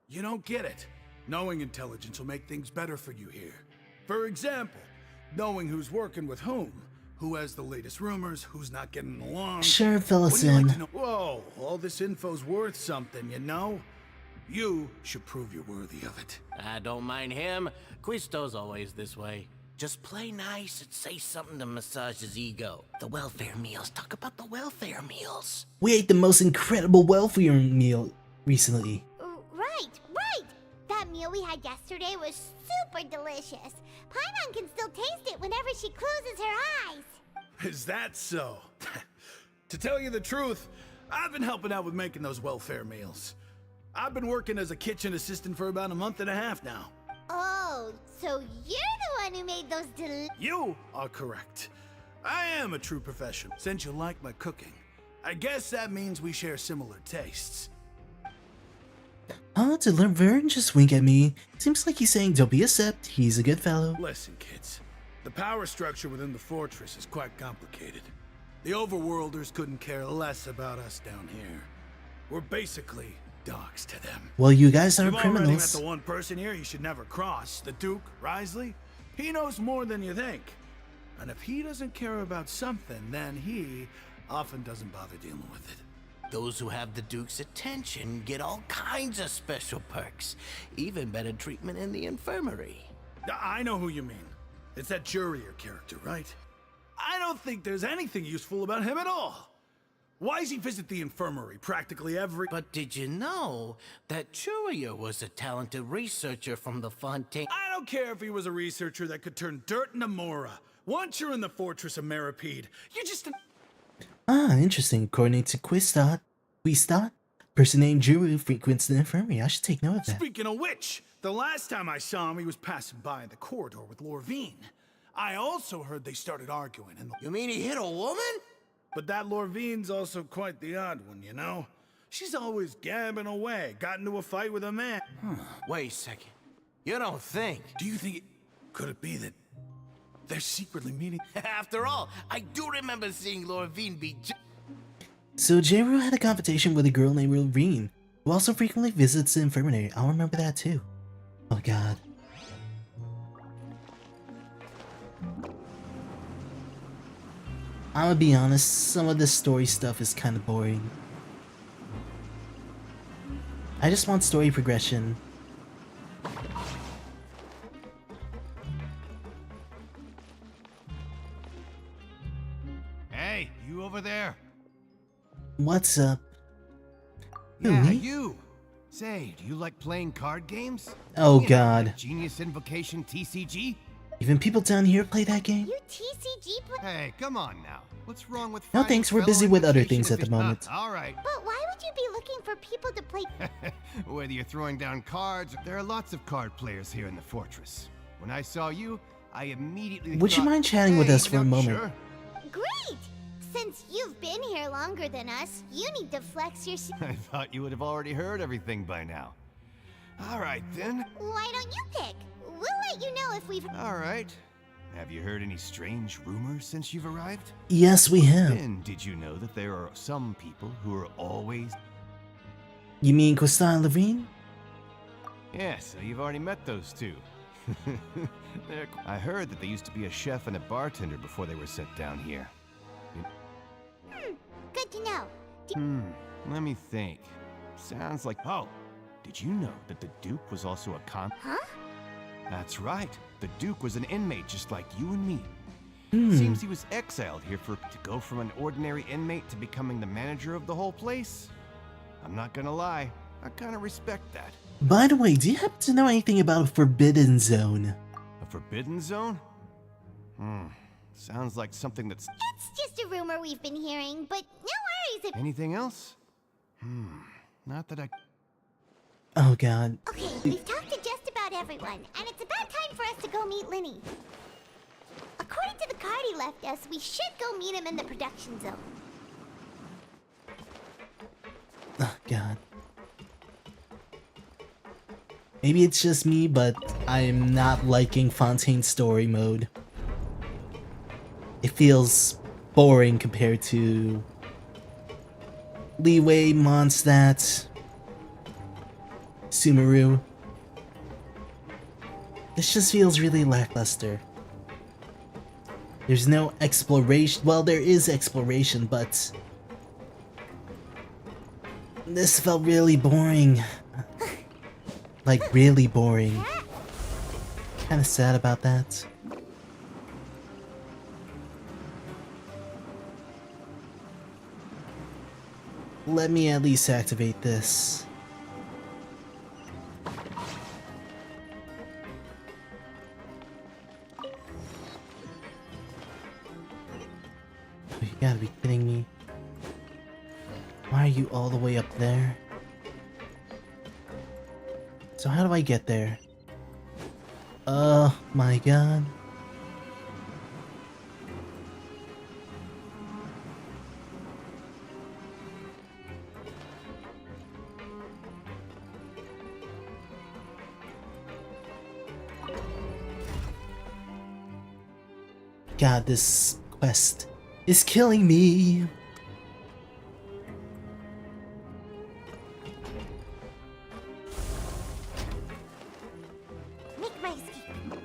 S14: You don't get it. Knowing intelligence will make things better for you here. For example, knowing who's working with whom, who has the latest rumors, who's not getting along.
S1: Sure, fill us
S14: Wouldn't you
S1: in.
S14: like to know? Whoa, all this info's worth something, you know? You should prove you're worthy of it.
S15: I don't mind him. Quisto's always this way. Just play nice and say something to massage his ego. The welfare meals. Talk about the welfare meals.
S1: We ate the most incredible welfare meal recently.
S3: Right. That meal we had yesterday was super delicious. Paimon can still taste it whenever she closes her eyes.
S14: Is that so? To tell you the truth, I've been helping out with making those welfare meals. I've been working as a kitchen assistant for about a month and a half now.
S3: Oh, so you're the one who made those
S14: You are correct. I am a true professional. Since you like my cooking, I guess that means we share similar tastes.
S1: Oh, did Laverne just wink at me? Seems like he's saying don't be a sept, he's a good fellow.
S14: Listen, kids. The power structure within the fortress is quite complicated. The overworlders couldn't care less about us down here. We're basically dogs to them.
S1: Well, you guys are
S14: You've already met
S1: criminals.
S14: the one person here you should never cross, the Duke, Risley. He knows more than you think. And if he doesn't care about something, then he often doesn't bother dealing with it.
S15: Those who have the Duke's attention get all kinds of special perks. Even better treatment in the infirmary.
S14: I know who you mean. It's that Jurier character, right? I don't think there's anything useful about him at all. Why does he visit the infirmary practically every—
S15: But did you know that Jurier was a talented researcher from the Fontaine?
S14: I don't care if he was a researcher that could turn dirt into Mora. Once you're in the fortress of Meripede, you're just—
S1: Ah, interesting. According to Quistot, person named Juru frequents the infirmary. I should take note of that.
S14: Speaking of which, the last time I saw him, he was passing by in the corridor with Lorvine. I also heard they started arguing and—
S15: You mean he hit a woman?
S14: But that Lorvine's also quite the odd one, you know? She's always gabbing away, got into a fight with a man.
S15: Wait a second. You don't think?
S14: Do you think could it be that they're secretly meeting?
S15: After all, I do remember seeing Lorvine be
S1: So Juru had a confrontation with a girl named Rayn, who also frequently visits the infirmary. I'll remember that too. Oh god. I'm gonna be honest, some of this story stuff is kind of boring. I just want story progression.
S16: Hey, you over there?
S1: What's up? Who,
S16: Yeah,
S1: me?
S16: you. Say, do you like playing card games?
S1: Oh,
S16: You know,
S1: God.
S16: like Genius Invocation TCG?
S1: Even people down here play that game?
S3: You TCG play?
S16: Hey, come on now. What's wrong with
S1: No
S16: finding
S1: thanks, we're
S16: fellow
S1: busy with other
S16: invocation
S1: things at the
S16: effic-
S1: moment.
S16: all right.
S3: But why would you be looking for people to play?
S16: Whether you're throwing down cards, there are lots of card players here in the fortress. When I saw you, I immediately
S1: Would you
S16: thought,
S1: mind chatting with
S16: hey,
S1: us for a
S16: not
S1: moment?
S16: sure.
S3: Great! Since you've been here longer than us, you need to flex your.
S16: I thought you would have already heard everything by now. All right, then.
S3: Why don't you pick? We'll let you know if we've.
S16: All right. Have you heard any strange rumors since you've arrived?
S1: Yes, we have.
S16: And did you know that there are some people who are always...
S1: You mean Costa and Levine?
S16: Yeah, so you've already met those two. I heard that they used to be a chef and a bartender before they were sent down here.
S3: Good to know.
S16: Let me think. Sounds like... Oh, did you know that the Duke was also a
S3: Huh?
S16: That's right. The Duke was an inmate just like you and me.
S1: Hmm.
S16: Seems he was exiled here to go from an ordinary inmate to becoming the manager of the whole place. I'm not gonna lie, I kinda respect that.
S1: By the way, do you happen to know anything about a forbidden zone?
S16: A forbidden zone? Sounds like something that's...
S3: It's just a rumor we've been hearing, but no worries if...
S16: Anything else? Not that I...
S1: Oh god.
S3: Okay, we've talked to just about everyone, and it's about time for us to go meet Linny. According to the card he left us, we should go meet him in the production zone.
S1: Oh god. Maybe it's just me, but I'm not liking Fontaine's story mode. It feels boring compared to Leeway, Mondstadt, Sumeru. This just feels really lackluster. There's no exploration. Well, there is exploration, but this felt really boring. Like, really boring. Kinda sad about that. Let me at least activate this. Oh, you gotta be kidding me. Why are you all the way up there? So how do I get there? Oh my god. God, this quest is killing me.
S3: Make my escape.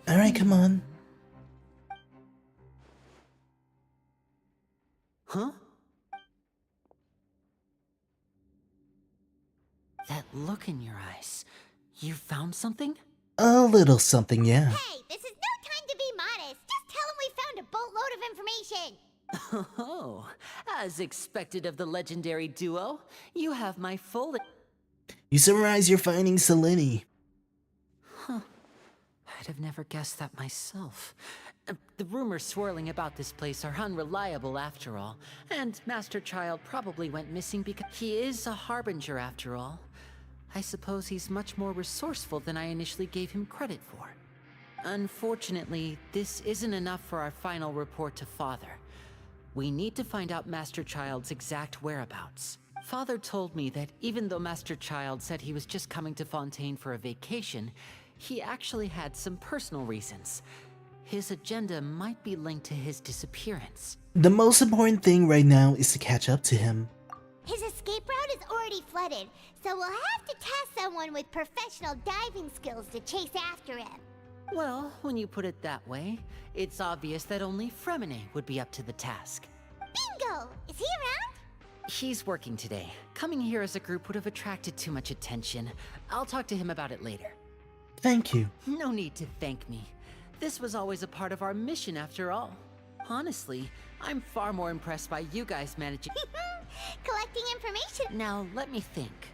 S1: Alright, come on.
S4: Huh? That look in your eyes. You found something?
S1: A little something, yeah.
S3: Hey, this is no time to be modest. Just tell him we found a boatload of information.
S4: Oh, as expected of the legendary duo, you have my full...
S1: You summarize your findings to Linny.
S4: Huh. I'd have never guessed that myself. The rumors swirling about this place are unreliable after all, and Master Child probably went missing because he is a harbinger after all. I suppose he's much more resourceful than I initially gave him credit for. Unfortunately, this isn't enough for our final report to Father. We need to find out Master Child's exact whereabouts. Father told me that even though Master Child said he was just coming to Fontaine for a vacation, he actually had some personal reasons. His agenda might be linked to his disappearance.
S1: The most important thing right now is to catch up to him.
S3: His escape route is already flooded, so we'll have to test someone with professional diving skills to chase after him.
S4: Well, when you put it that way, it's obvious that only Fremine would be up to the task.
S3: Bingo! Is he around?
S4: He's working today. Coming here as a group would have attracted too much attention. I'll talk to him about it later.
S1: Thank you.
S4: No need to thank me. This was always a part of our mission after all. Honestly, I'm far more impressed by you guys managing...
S3: Collecting information.
S4: Now, let me think.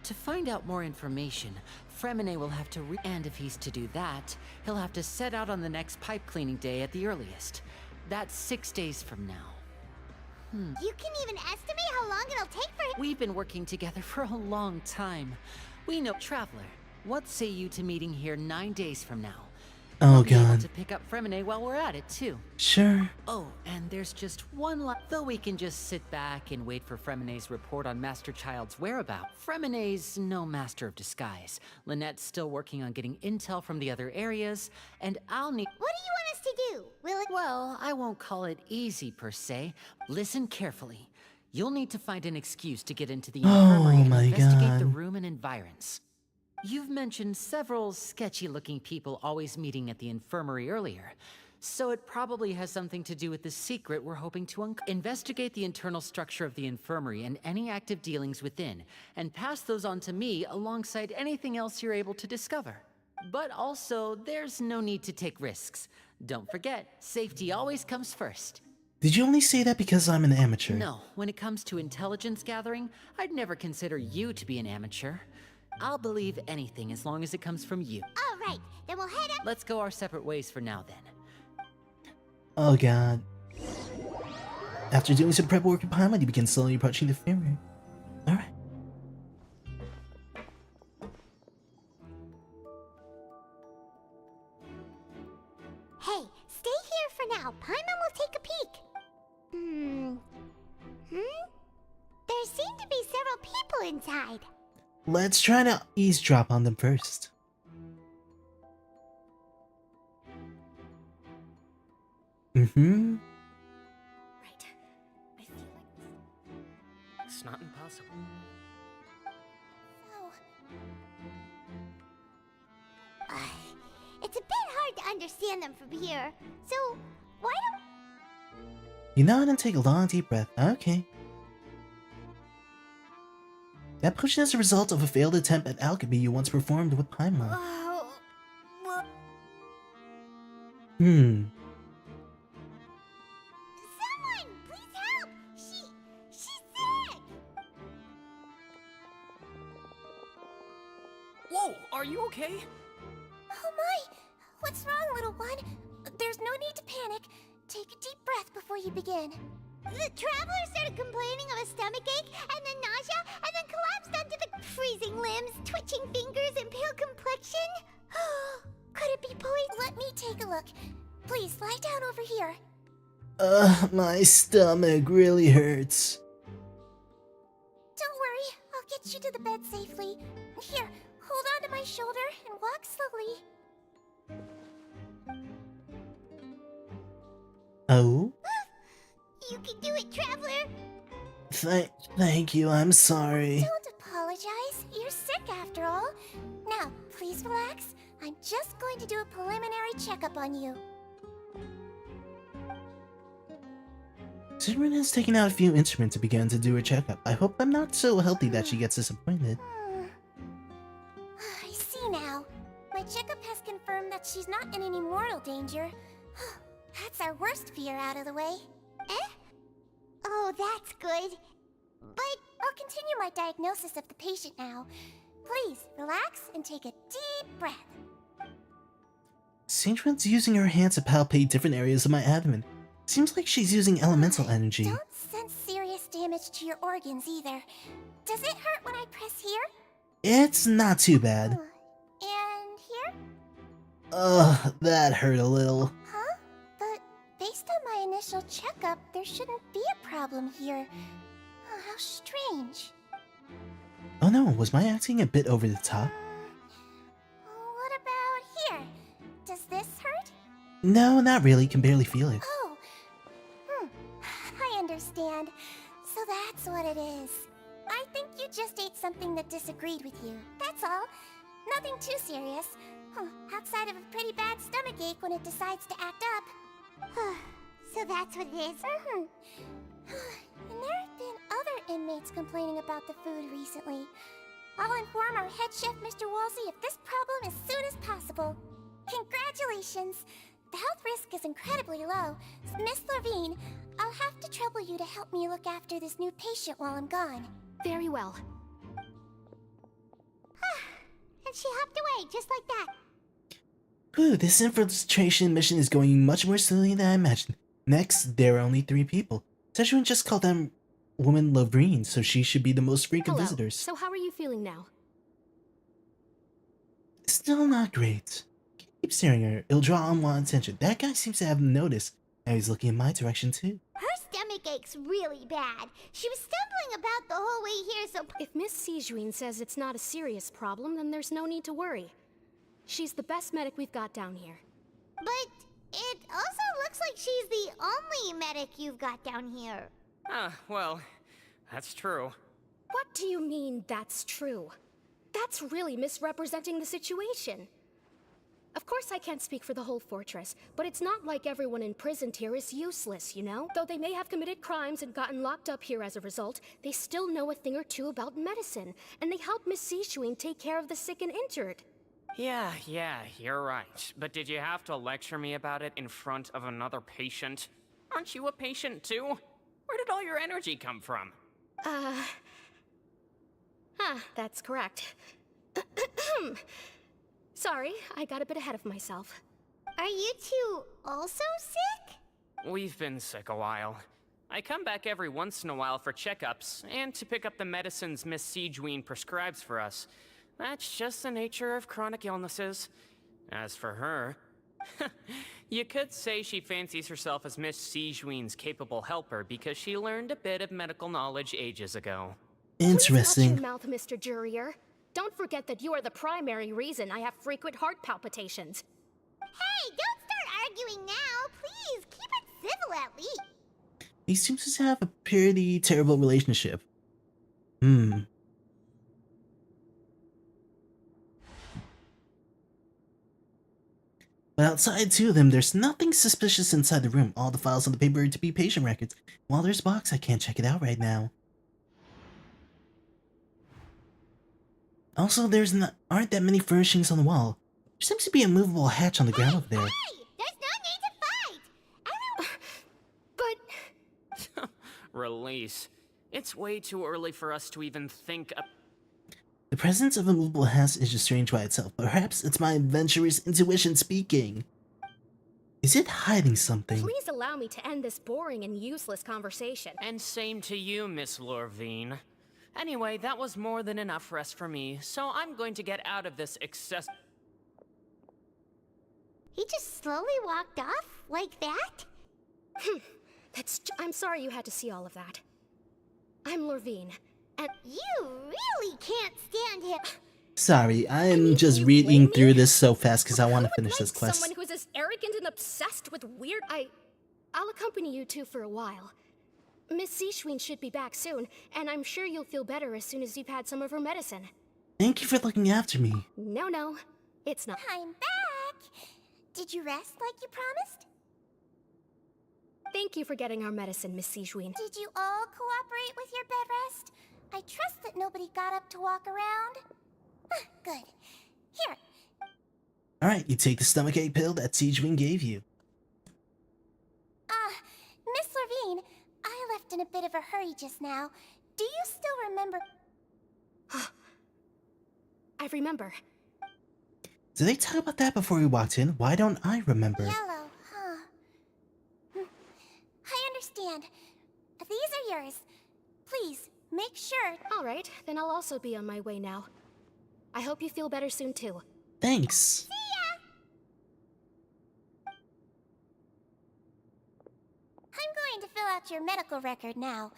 S4: To find out more information, Fremine will have to and if he's to do that, he'll have to set out on the next pipe cleaning day at the earliest. That's 6 days from now.
S3: You can even estimate how long it'll take for him.
S4: We've been working together for a long time. We know. Traveler, what say you to meeting here 9 days from now?
S1: Oh
S4: We'll be able
S1: god.
S4: to pick up Fremine while we're at it, too.
S1: Sure.
S4: Oh, and there's just one though we can just sit back and wait for Fremine's report on Master Child's whereabouts. Fremine's no master of disguise. Lynette's still working on getting intel from the other areas, and I'll need—
S3: What do you want us to do? Will it—
S4: Well, I won't call it easy per se. Listen carefully. You'll need to find an excuse to get into the infirmary and
S1: my
S4: investigate the
S1: God.
S4: room and environs. You've mentioned several sketchy-looking people always meeting at the infirmary earlier, so it probably has something to do with the secret we're hoping to investigate the internal structure of the infirmary and any active dealings within, and pass those on to me alongside anything else you're able to discover. But also, there's no need to take risks. Don't forget, safety always comes first.
S1: Did you only say that because I'm an amateur?
S4: No, when it comes to intelligence gathering, I'd never consider you to be an amateur. I'll believe anything as long as it comes from you.
S3: All right, then we'll head up.
S4: Let's go our separate ways for now, then.
S1: Oh god. After doing some prep work at Paimon, you begin slowly approaching the infirmary. Alright.
S3: Hey, stay here for now. Paimon will take a peek. There seem to be several people inside.
S1: Let's try to eavesdrop on them first. Mm-hmm.
S2: Right. I feel like it's not impossible.
S3: It's a bit hard to understand them from here. So, why don't...
S1: You nod and take a long deep breath. Okay. That potion is a result of a failed attempt at alchemy you once performed with Paimon.
S3: Someone, please help! She's sick!
S13: Whoa, are you okay?
S3: Oh my! What's wrong, little one? There's no need to panic. Take a deep breath before you begin. The traveler started complaining of a stomachache, and then nausea, and then collapsed onto the freezing limbs, twitching fingers, and pale complexion. Could it be poison? Let me take a look. Please, lie down over here.
S1: My stomach really hurts.
S3: Don't worry, I'll get you to the bed safely. Here, hold on to my shoulder and walk slowly.
S1: Oh?
S3: You can do it, traveler!
S1: Thank you, I'm sorry.
S3: Don't apologize. You're sick after all. Now, please relax. I'm just going to do a preliminary checkup on you.
S1: Sidrin has taken out a few instruments and began to do a checkup. I hope I'm not so healthy that she gets disappointed.
S3: I see now. My checkup has confirmed that she's not in any mortal danger. That's our worst fear out of the way. Eh? Oh, that's good. But I'll continue my diagnosis of the patient now. Please, relax and take a deep breath.
S1: Sidrin's using her hands to palpate different areas of my abdomen. Seems like she's using elemental energy.
S3: Don't sense serious damage to your organs either. Does it hurt when I press here?
S1: It's not too bad.
S3: And here?
S1: That hurt a little.
S3: Huh? But based on my initial checkup, there shouldn't be a problem here. Oh, how strange.
S1: Oh no, was my acting a bit over the top?
S3: What about here? Does this hurt?
S1: No, not really, can barely feel it.
S3: Oh. I understand. So that's what it is. I think you just ate something that disagreed with you. That's all. Nothing too serious. Outside of a pretty bad stomachache when it decides to act up. So that's what it is. And there have been other inmates complaining about the food recently. I'll inform our head chef, Mr. Wolsey, of this problem as soon as possible. Congratulations! The health risk is incredibly low. Miss Levine, I'll have to trouble you to help me look after this new patient while I'm gone.
S5: Very well.
S3: And she hopped away, just like that.
S1: Ooh, this infiltration mission is going much more slowly than I imagined. Next, there are only 3 people. Sejun just called that woman Rayn, so she should be the most frequent
S17: Hello.
S1: visitors.
S17: So how are you feeling now?
S1: Still not great. Keep staring at her. It'll draw unwanted attention. That guy seems to have noticed. Now he's looking in my direction too.
S3: Her stomach aches really bad. She was stumbling about the whole way here, so...
S17: If Miss Sijuin says it's not a serious problem, then there's no need to worry. She's the best medic we've got down here.
S3: But it also looks like she's the only medic you've got down here.
S18: Well, that's true.
S17: What do you mean, that's true? That's really misrepresenting the situation. Of course I can't speak for the whole fortress, but it's not like everyone imprisoned here is useless, you know? Though they may have committed crimes and gotten locked up here as a result, they still know a thing or two about medicine, and they help Miss Sijuin take care of the sick and injured.
S18: Yeah, you're right. But did you have to lecture me about it in front of another patient? Aren't you a patient too? Where did all your energy come from?
S17: That's correct. Sorry, I got a bit ahead of myself.
S3: Are you two also sick?
S18: We've been sick a while. I come back every once in a while for checkups, and to pick up the medicines Miss Sijuin prescribes for us. That's just the nature of chronic illnesses. As for her, you could say she fancies herself as Miss Sijuin's capable helper because she learned a bit of medical knowledge ages ago.
S1: Interesting.
S17: Please watch your mouth, Mr. Jurier. Don't forget that you are the primary reason I have frequent heart palpitations.
S3: Hey, don't start arguing now. Please, keep it civil at least.
S1: He seems to have a pretty terrible relationship. But outside two of them, there's nothing suspicious inside the room. All the files on the paper are to be patient records. While there's a box, I can't check it out right now. Also, aren't that many furnishings on the wall. There seems to be a movable hatch on the ground over there.
S3: Hey, there's no need to fight.
S17: But...
S18: Release. It's way too early for us to even think of...
S1: The presence of a movable hatch is just strange by itself. Perhaps it's my adventurous intuition speaking. Is it hiding something?
S17: Please allow me to end this boring and useless conversation.
S18: And same to you, Miss Lorvine. Anyway, that was more than enough rest for me, so I'm going to get out of this excess...
S3: He just slowly walked off? Like that?
S17: I'm sorry you had to see all of that. I'm Lorvine, and...
S3: You really can't stand him.
S1: Sorry, I'm just reading through this so fast because I want to finish this quest.
S17: Someone who's as arrogant and obsessed with weird... I'll accompany you two for a while. Miss Sijuin should be back soon, and I'm sure you'll feel better as soon as you've had some of her medicine.
S1: Thank you for looking after me.
S17: No, it's not.
S3: I'm back! Did you rest like you promised?
S17: Thank you for getting our medicine, Miss Sijuin.
S3: Did you all cooperate with your bed rest? I trust that nobody got up to walk around. Good. Here.
S1: Alright, you take the stomachache pill that Sijuin gave you.
S3: Miss Lorvine, I left in a bit of a hurry just now. Do you still remember?
S17: I remember.
S1: Did they talk about that before we walked in? Why don't I remember?
S3: Yellow, huh? I understand. These are yours. Please, make sure.
S17: Alright, then I'll also be on my way now. I hope you feel better soon too.
S1: Thanks.
S3: See ya! I'm going to fill out your medical record now.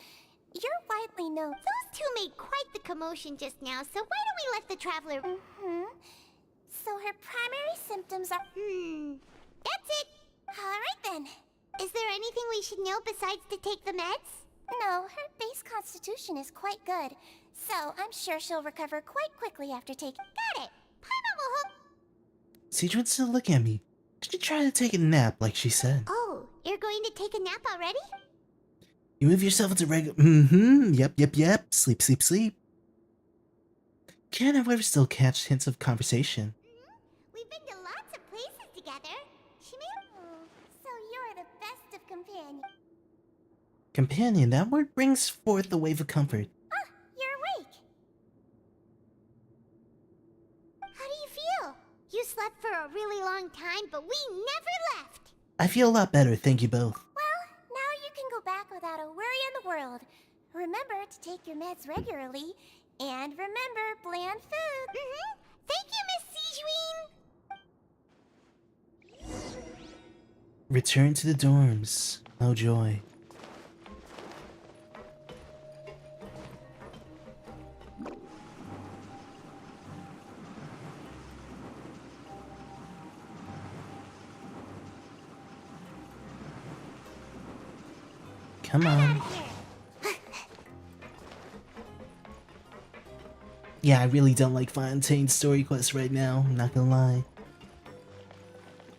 S3: You're widely known. Those two made quite the commotion just now, so why don't we let the traveler... So her primary symptoms are... That's it! Alright then. Is there anything we should know besides to take the meds? No, her base constitution is quite good, so I'm sure she'll recover quite quickly after taking... Got it! Paimon will hope...
S1: Sijuin's still looking at me. Did you try to take a nap like she said?
S3: Oh, you're going to take a nap already?
S1: You move yourself into regular... Yep. Sleep. Can't, however, still catch hints of conversation.
S3: We've been to lots of places together. She may... So you're the best of companions.
S1: Companion, that word brings forth a wave of comfort.
S3: You're awake. How do you feel? You slept for a really long time, but we never left.
S1: I feel a lot better, thank you both.
S3: Well, now you can go back without a worry Remember to take your meds regularly, and remember bland food. Thank you, Miss Sijuin.
S1: Return to the dorms. Oh joy. Come on. Yeah, I really don't like Fontaine's story quest right now, I'm not gonna lie.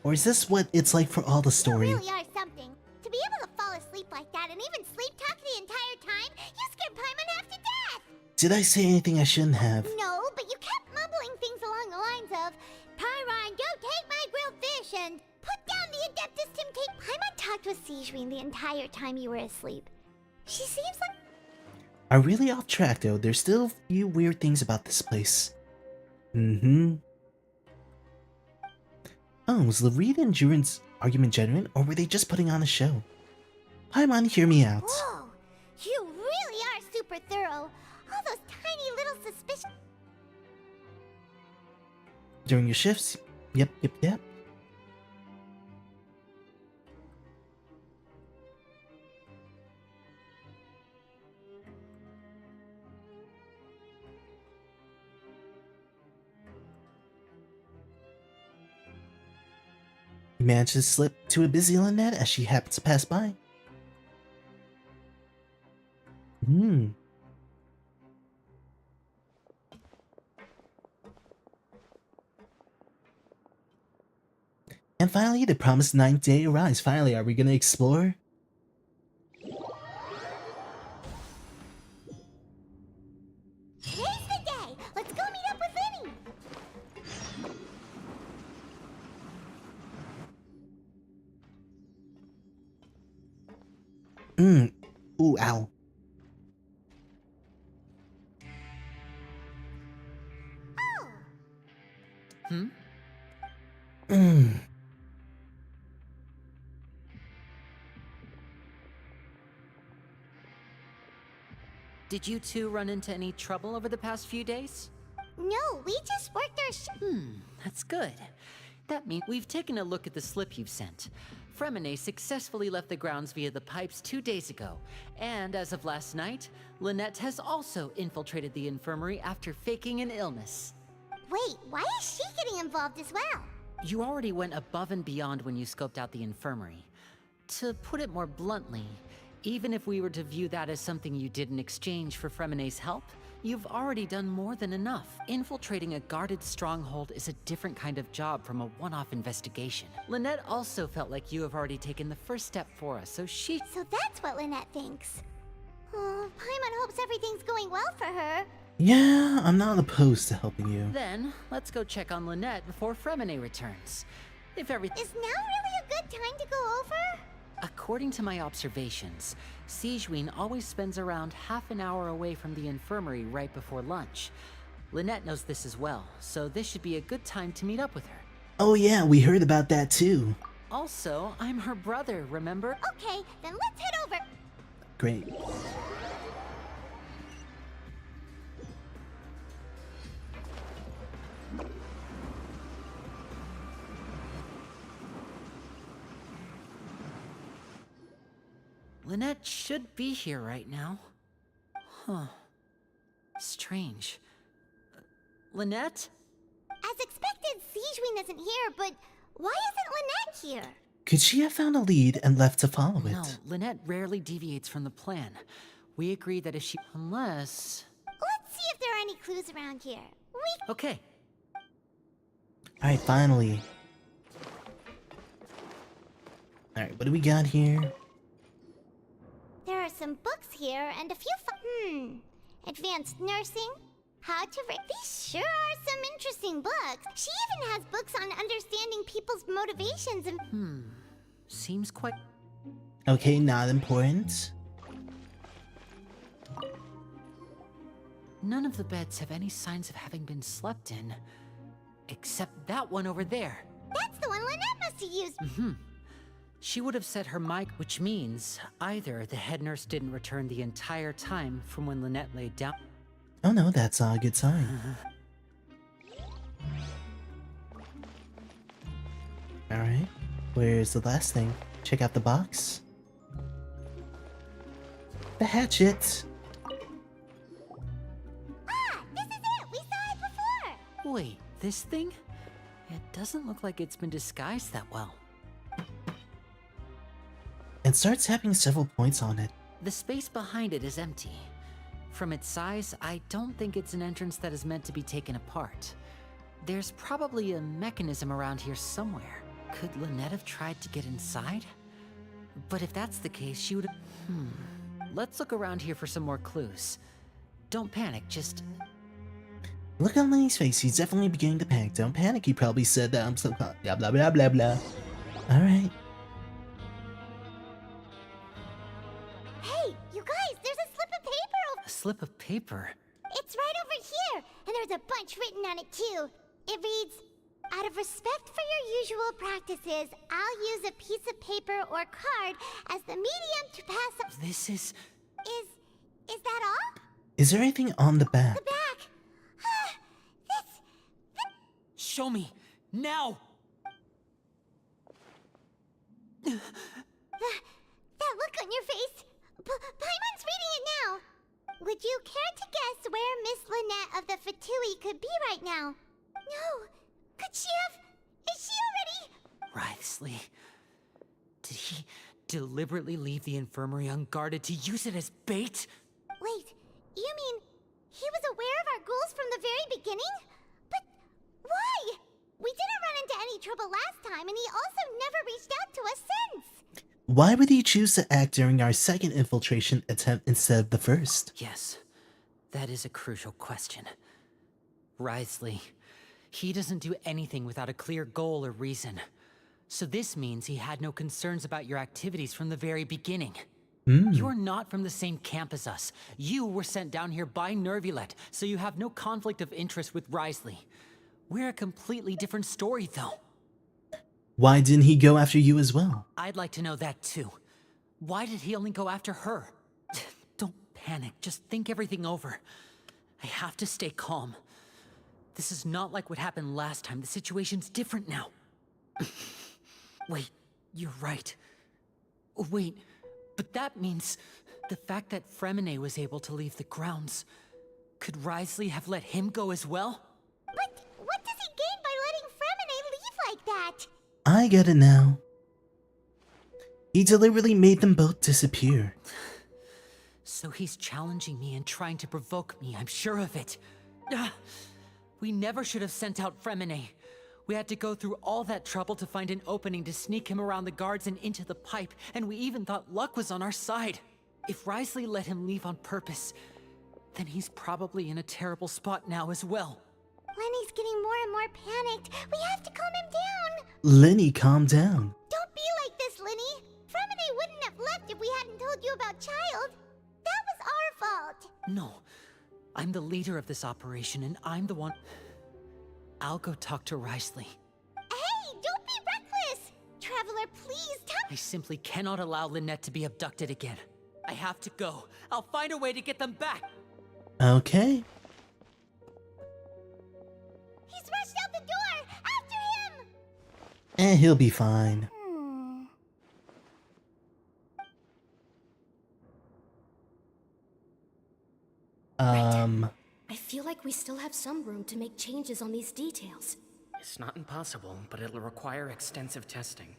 S1: Or is this what it's like for all the story?
S3: You really are something. To be able to fall asleep like that and even sleep talk the entire time, you scared Paimon half to death!
S1: Did I say anything I shouldn't have?
S3: No, but you kept mumbling things along the lines of, Pyron, don't take my grilled fish, and put down the Adeptus Timcake. Paimon talked with Sijuin the entire time you were asleep. She seems like...
S1: I'm really off track though, there's still a few weird things about this place. Oh, was Larita and Jurin's argument genuine, or were they just putting on a show? Paimon, hear me out.
S3: Whoa! You really are super thorough. All those tiny little suspicions...
S1: During your shifts? Yep. You managed to slip to a busy Lynette as she happens to pass by. And finally, the promised 9th day arrives. Finally, are we gonna explore?
S3: Today's the day! Let's go meet up with Vinny!
S1: Ooh, ow.
S4: Did you two run into any trouble over the past few days?
S3: No, we just worked our
S4: That's good. That means we've taken a look at the slip you've sent. Fremine successfully left the grounds via the pipes 2 days ago, and as of last night, Lynette has also infiltrated the infirmary after faking an illness.
S3: Wait, why is she getting involved as well?
S4: You already went above and beyond when you scoped out the infirmary. To put it more bluntly, even if we were to view that as something you did in exchange for Fremine's help, you've already done more than enough. Infiltrating a guarded stronghold is a different kind of job from a one-off investigation. Lynette also felt like you have already taken the first step for us, so she...
S3: So that's what Lynette thinks. Oh, Paimon hopes everything's going well for her.
S1: Yeah, I'm not opposed to helping you.
S4: Then, let's go check on Lynette before Fremine returns. If everything...
S3: Is now really a good time to go over?
S4: According to my observations, Sijuin always spends around half an hour away from the infirmary right before lunch. Lynette knows this as well, so this should be a good time to meet up with her.
S1: Oh yeah, we heard about that too.
S4: Also, I'm her brother, remember?
S3: Okay, then let's head over.
S1: Great.
S4: Lynette should be here right now. Huh. Strange. Lynette?
S3: As expected, Sijuin isn't here, but why isn't Lynette here?
S1: Could she have found a lead and left to follow it?
S4: No, Lynette rarely deviates from the plan. We agree that if she... Unless...
S3: Let's see if there are any clues around here.
S4: Okay.
S1: Alright, finally. Alright, what do we got here?
S3: There are some books here and a few advanced nursing, how to read. These sure are some interesting books. She even has books on understanding people's motivations and...
S4: Seems quite...
S1: Okay, not important.
S4: None of the beds have any signs of having been slept in. Except that one over there.
S3: That's the one Lynette must have used.
S4: She would have set her mic, which means either the head nurse didn't return the entire time from when Lynette laid down.
S1: Oh no, that's a good sign. Alright, where's the last thing? Check out the box. The hatchet!
S3: Ah, this is it! We saw it before!
S4: Wait, this thing? It doesn't look like it's been disguised that well.
S1: And starts having several points on it.
S4: The space behind it is empty. From its size, I don't think it's an entrance that is meant to be taken apart. There's probably a mechanism around here somewhere. Could Lynette have tried to get inside? But if that's the case, she would have... Let's look around here for some more clues. Don't panic, just...
S1: Look on Lenny's face, he's definitely beginning to panic. Don't panic, he probably said that I'm so... blah blah blah blah blah. Alright.
S3: Hey, you guys, there's a slip of paper over...
S4: A slip of paper?
S3: It's right over here, and there's a bunch written on it too. It reads, out of respect for your usual practices, I'll use a piece of paper or card as the medium to pass up...
S4: This is...
S3: Is that all?
S1: Is there anything on the back?
S3: The back.
S4: Show me! Now!
S3: That look on your face. Paimon's reading it now. Would you care to guess where Miss Lynette of the Fatui could be right now? No. Could she have... Is she already...
S4: Wriothesley. Did he deliberately leave the infirmary unguarded to use it as bait?
S3: Wait, you mean he was aware of our goals from the very beginning? But why? We didn't run into any trouble last time, and he also never reached out to us since.
S1: Why would he choose to act during our second infiltration attempt instead of the first?
S4: Yes, that is a crucial question. Wriothesley, he doesn't do anything without a clear goal or reason. So this means he had no concerns about your activities from the very beginning. You're not from the same camp as us. You were sent down here by Nervulette, so you have no conflict of interest with Wriothesley. We're a completely different story, though.
S1: Why didn't he go after you as well?
S4: I'd like to know that, too. Why did he only go after her? Don't panic, just think everything over. I have to stay calm. This is not like what happened last time. The situation's different now. Wait, you're right. Wait, but that means the fact that Fremine was able to leave the grounds. Could Wriothesley have let him go as well?
S3: But what does he gain by letting Fremine leave like that?
S1: I get it now. He deliberately made them both disappear.
S4: So he's challenging me and trying to provoke me, I'm sure of it. We never should have sent out Fremine. We had to go through all that trouble to find an opening to sneak him around the guards and into the pipe, and we even thought luck was on our side. If Wriothesley let him leave on purpose, then he's probably in a terrible spot now as well.
S3: Lenny's getting more and more panicked. We have to calm him down.
S1: Lenny, calm down.
S3: Don't be like this, Lenny. Fremine wouldn't have left if we hadn't told you about Child. That was our fault.
S4: No, I'm the leader of this operation, and I'm the one... I'll go talk to Wriothesley.
S3: Hey, don't be reckless! Traveler, please tell...
S4: I simply cannot allow Lynette to be abducted again. I have to go. I'll find a way to get them back.
S1: Okay.
S3: He's rushed out the door! After him!
S1: And he'll be fine.
S17: I feel like we still have some room to make changes on these details.
S18: It's not impossible, but it'll require extensive testing.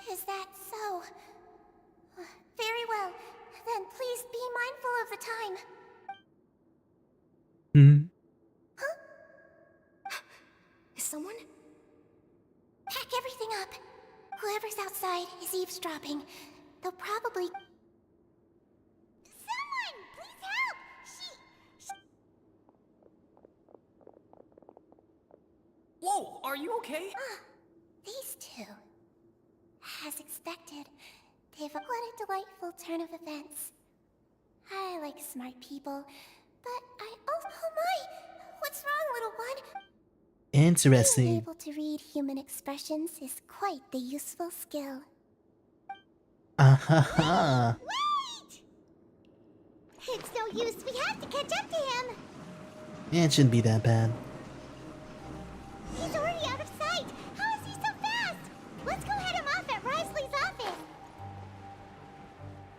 S3: Is that so? Very well. Then please be mindful of the time.
S17: Is someone?
S3: Pack everything up. Whoever's outside is eavesdropping. They'll probably... Someone! Please help!
S18: Whoa, are you okay?
S3: These two. As expected, they've... What a delightful turn of events. I like smart people, but I... Oh my! What's wrong, little one?
S1: Interesting.
S3: Being able to read human expressions is quite the useful skill.
S1: Ah-ha-ha.
S3: Wait! It's no use. We have to catch up to him.
S1: It shouldn't be that bad.
S3: He's already out of sight. How is he so fast? Let's go head him off at Risley's office.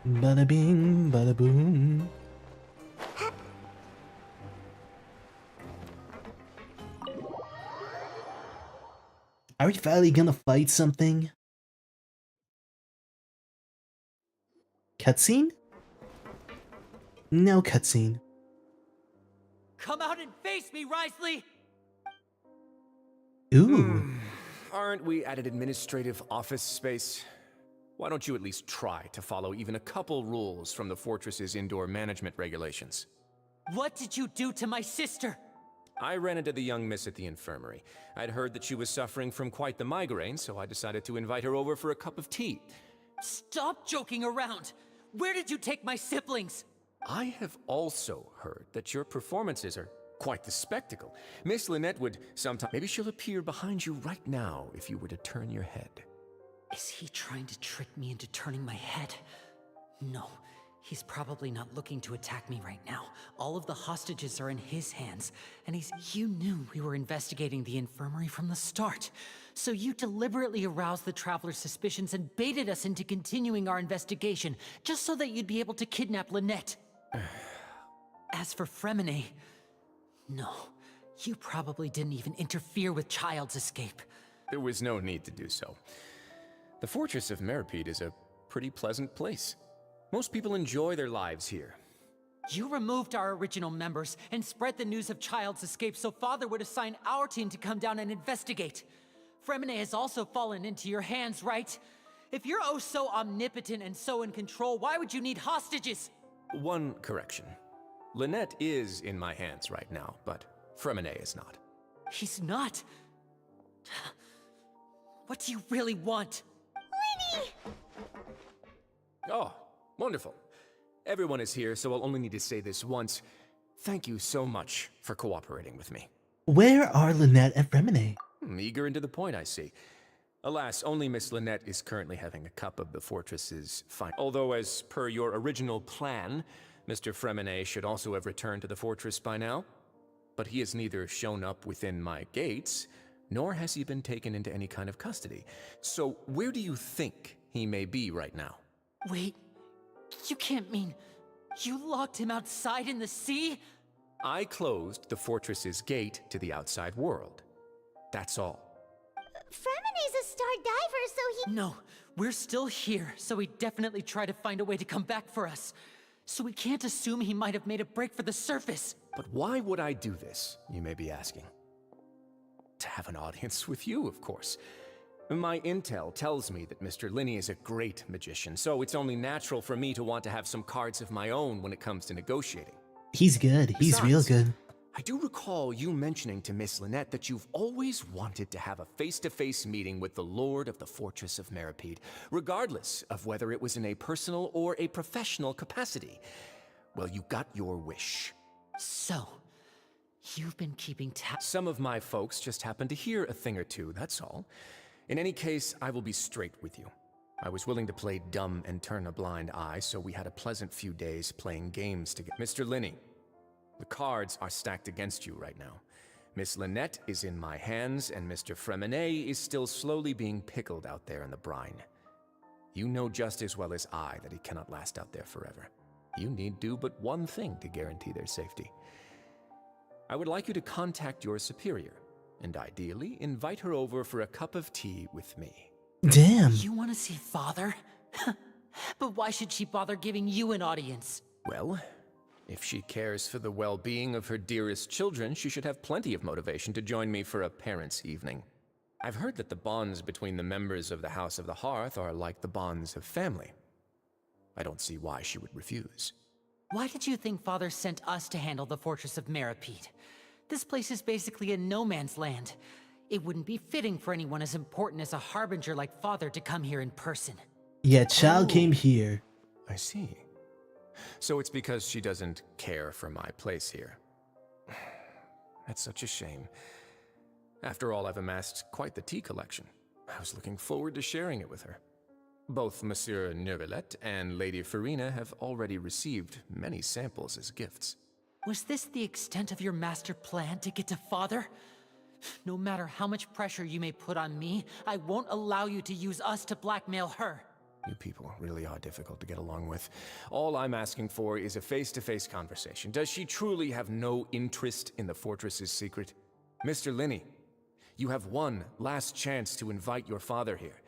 S1: Bada bing, bada boom. Are we finally gonna fight something? Cutscene? No cutscene.
S4: Come out and face me, Risley!
S1: Ooh.
S19: Aren't we at an administrative office space? Why don't you at least try to follow even a couple rules from the fortress's indoor management regulations?
S4: What did you do to my sister?
S19: I ran into the young miss at the infirmary. I'd heard that she was suffering from quite the migraine, so I decided to invite her over for a cup of tea.
S4: Stop joking around! Where did you take my siblings?
S19: I have also heard that your performances are quite the spectacle. Miss Lynette would sometime... Maybe she'll appear behind you right now if you were to turn your head.
S4: Is he trying to trick me into turning my head? No, he's probably not looking to attack me right now. All of the hostages are in his hands, and You knew we were investigating the infirmary from the start. So you deliberately aroused the Traveler's suspicions and baited us into continuing our investigation, just so that you'd be able to kidnap Lynette. As for Fremine, no, you probably didn't even interfere with Child's escape.
S19: There was no need to do so. The Fortress of Meripede is a pretty pleasant place. Most people enjoy their lives here.
S4: You removed our original members and spread the news of Child's escape so Father would assign our team to come down and investigate. Fremine has also fallen into your hands, right? If you're oh so omnipotent and so in control, why would you need hostages?
S19: One correction. Lynette is in my hands right now, but Fremine is not.
S4: He's not? What do you really want?
S3: Lenny!
S19: Oh, wonderful. Everyone is here, so I'll only need to say this once. Thank you so much for cooperating with me.
S1: Where are Lynette and Fremine?
S19: Eager and to the point, I see. Alas, only Miss Lynette is currently having a cup of the fortress's fine. Although, as per your original plan, Mr. Fremine should also have returned to the fortress by now. But he has neither shown up within my gates, nor has he been taken into any kind of custody. So, where do you think he may be right now?
S4: Wait, you can't mean you locked him outside in the sea?
S19: I closed the fortress's gate to the outside world. That's all.
S3: Fremine's a star diver, so he...
S4: No, we're still here, so he definitely tried to find a way to come back for us. So we can't assume he might have made a break for the surface.
S19: But why would I do this, you may be asking? To have an audience with you, of course. My intel tells me that Mr. Linney is a great magician, so it's only natural for me to want to have some cards of my own when it comes to negotiating.
S1: He's good. He's
S19: Besides,
S1: real good.
S19: I do recall you mentioning to Miss Lynette that you've always wanted to have a face-to-face meeting with the Lord of the Fortress of Meripede, regardless of whether it was in a personal or a professional capacity. Well, you got your wish.
S4: So, you've been keeping tabs.
S19: Some of my folks just happened to hear a thing or two, that's all. In any case, I will be straight with you. I was willing to play dumb and turn a blind eye, so we had a pleasant few days playing games together. Mr. Linney, the cards are stacked against you right now. Miss Lynette is in my hands, and Mr. Fremine is still slowly being pickled out there in the brine. You know just as well as I that he cannot last out there forever. You need do but one thing to guarantee their safety. I would like you to contact your superior, and ideally invite her over for a cup of tea with me.
S1: Damn.
S4: You want to see Father? But why should she bother giving you an audience?
S19: Well, if she cares for the well-being of her dearest children, she should have plenty of motivation to join me for a parents' evening. I've heard that the bonds between the members of the House of the Hearth are like the bonds of family. I don't see why she would refuse.
S4: Why did you think Father sent us to handle the Fortress of Meripede? This place is basically a no-man's land. It wouldn't be fitting for anyone as important as a harbinger like Father to come here in person.
S1: Yeah, Child came here.
S19: I see. So it's because she doesn't care for my place here. That's such a shame. After all, I've amassed quite the tea collection. I was looking forward to sharing it with her. both Monsieur Neuvillette and Lady Farina have already received many samples as gifts.
S4: Was this the extent of your master plan to get to Father? No matter how much pressure you may put on me, I won't allow you to use us to blackmail her.
S19: You people really are difficult to get along with. All I'm asking for is a face-to-face conversation. Does she truly have no interest in the fortress's secret? Mr. Linney, you have one last chance to invite your father here.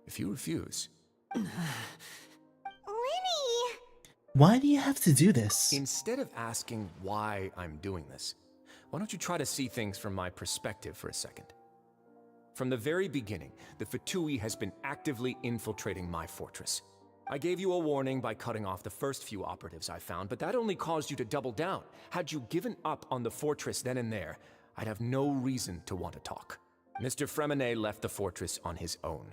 S19: If you refuse...
S3: Linny!
S1: Why do you have to do this?
S19: Instead of asking why I'm doing this, why don't you try to see things from my perspective for a second? From the very beginning, the Fatui has been actively infiltrating my fortress. I gave you a warning by cutting off the first few operatives I found, but that only caused you to double down. Had you given up on the fortress then and there, I'd have no reason to want to talk. Mr. Fremenet left the fortress on his own,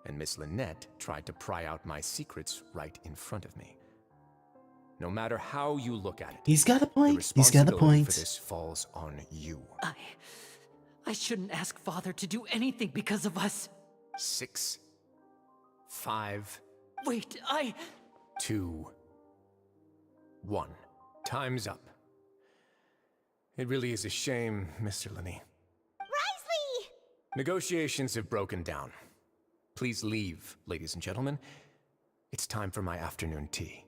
S19: and Miss Lynette tried to pry out my secrets right in front of me. No matter how you look at it,
S1: He's got a point.
S19: the
S1: He's got a
S19: responsibility
S1: point.
S19: for this falls on you.
S4: I shouldn't ask Father to do anything because of us.
S19: 6, 5,
S4: Wait,
S19: 2, 1. Time's up. It really is a shame, Mr. Linney.
S3: Risley!
S19: Negotiations have broken down. Please leave, ladies and gentlemen. It's time for my afternoon tea.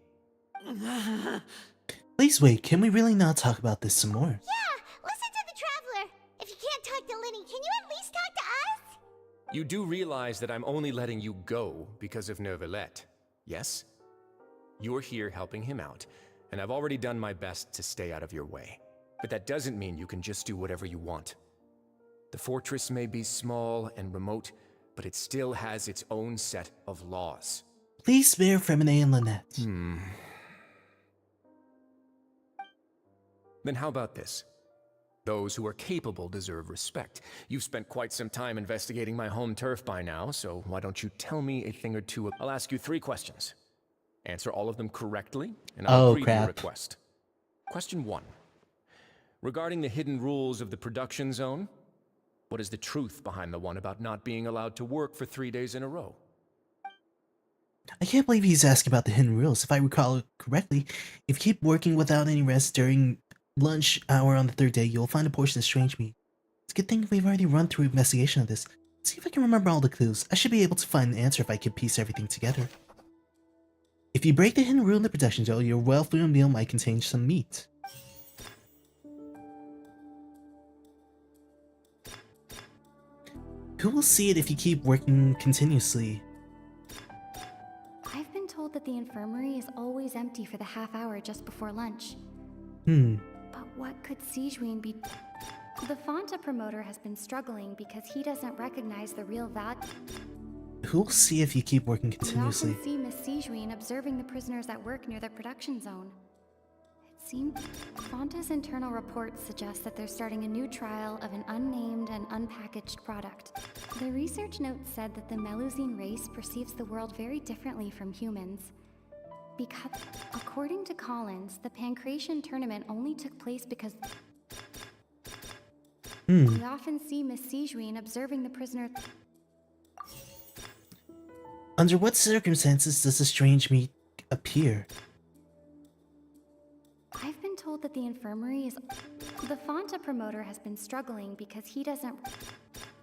S1: Please wait, can we really not talk about this some more?
S3: Yeah, listen to the Traveler. If you can't talk to Linny, can you at least talk to us?
S19: You do realize that I'm only letting you go because of Neuvillette, yes? You're here helping him out, and I've already done my best to stay out of your way. But that doesn't mean you can just do whatever you want. The fortress may be small and remote, but it still has its own set of laws.
S1: Please spare Fremenet and Lynette.
S19: Then how about this? Those who are capable deserve respect. You've spent quite some time investigating my home turf by now, so why don't you tell me a thing or two? I'll ask you 3 questions. Answer all of them correctly, and I'll agree to your request. Question 1. Regarding the hidden rules of the production zone, what is the truth behind the one about not being allowed to work for 3 days in a row?
S1: I can't believe he's asking about the hidden rules. If I recall correctly, if you keep working without any rest during lunch hour on the 3rd day, you'll find a portion of strange meat. It's a good thing we've already run through investigation of this. Let's see if I can remember all the clues. I should be able to find an answer if I can piece everything together. If you break the hidden rule in the production zone, your well-filled meal might contain some meat. Who will see it if you keep working continuously?
S20: I've been told that the infirmary is always empty for the half hour just before lunch. But what could Sijuin be? The Fonta promoter has been struggling because he doesn't recognize the real value.
S1: Who will see if you keep working
S20: We
S1: continuously?
S20: often see Miss Sijuin observing the prisoners at work near the production zone. It seems Fonta's internal reports suggest that they're starting a new trial of an unnamed and unpackaged product. The research note said that the Melusine race perceives the world very differently from humans. Because, according to Collins, the Pancration tournament only took place because we often see Miss Sijuin observing the prisoner.
S1: Under what circumstances does the strange meat appear?
S20: I've been told that the infirmary is... The Fonta promoter has been struggling because he doesn't...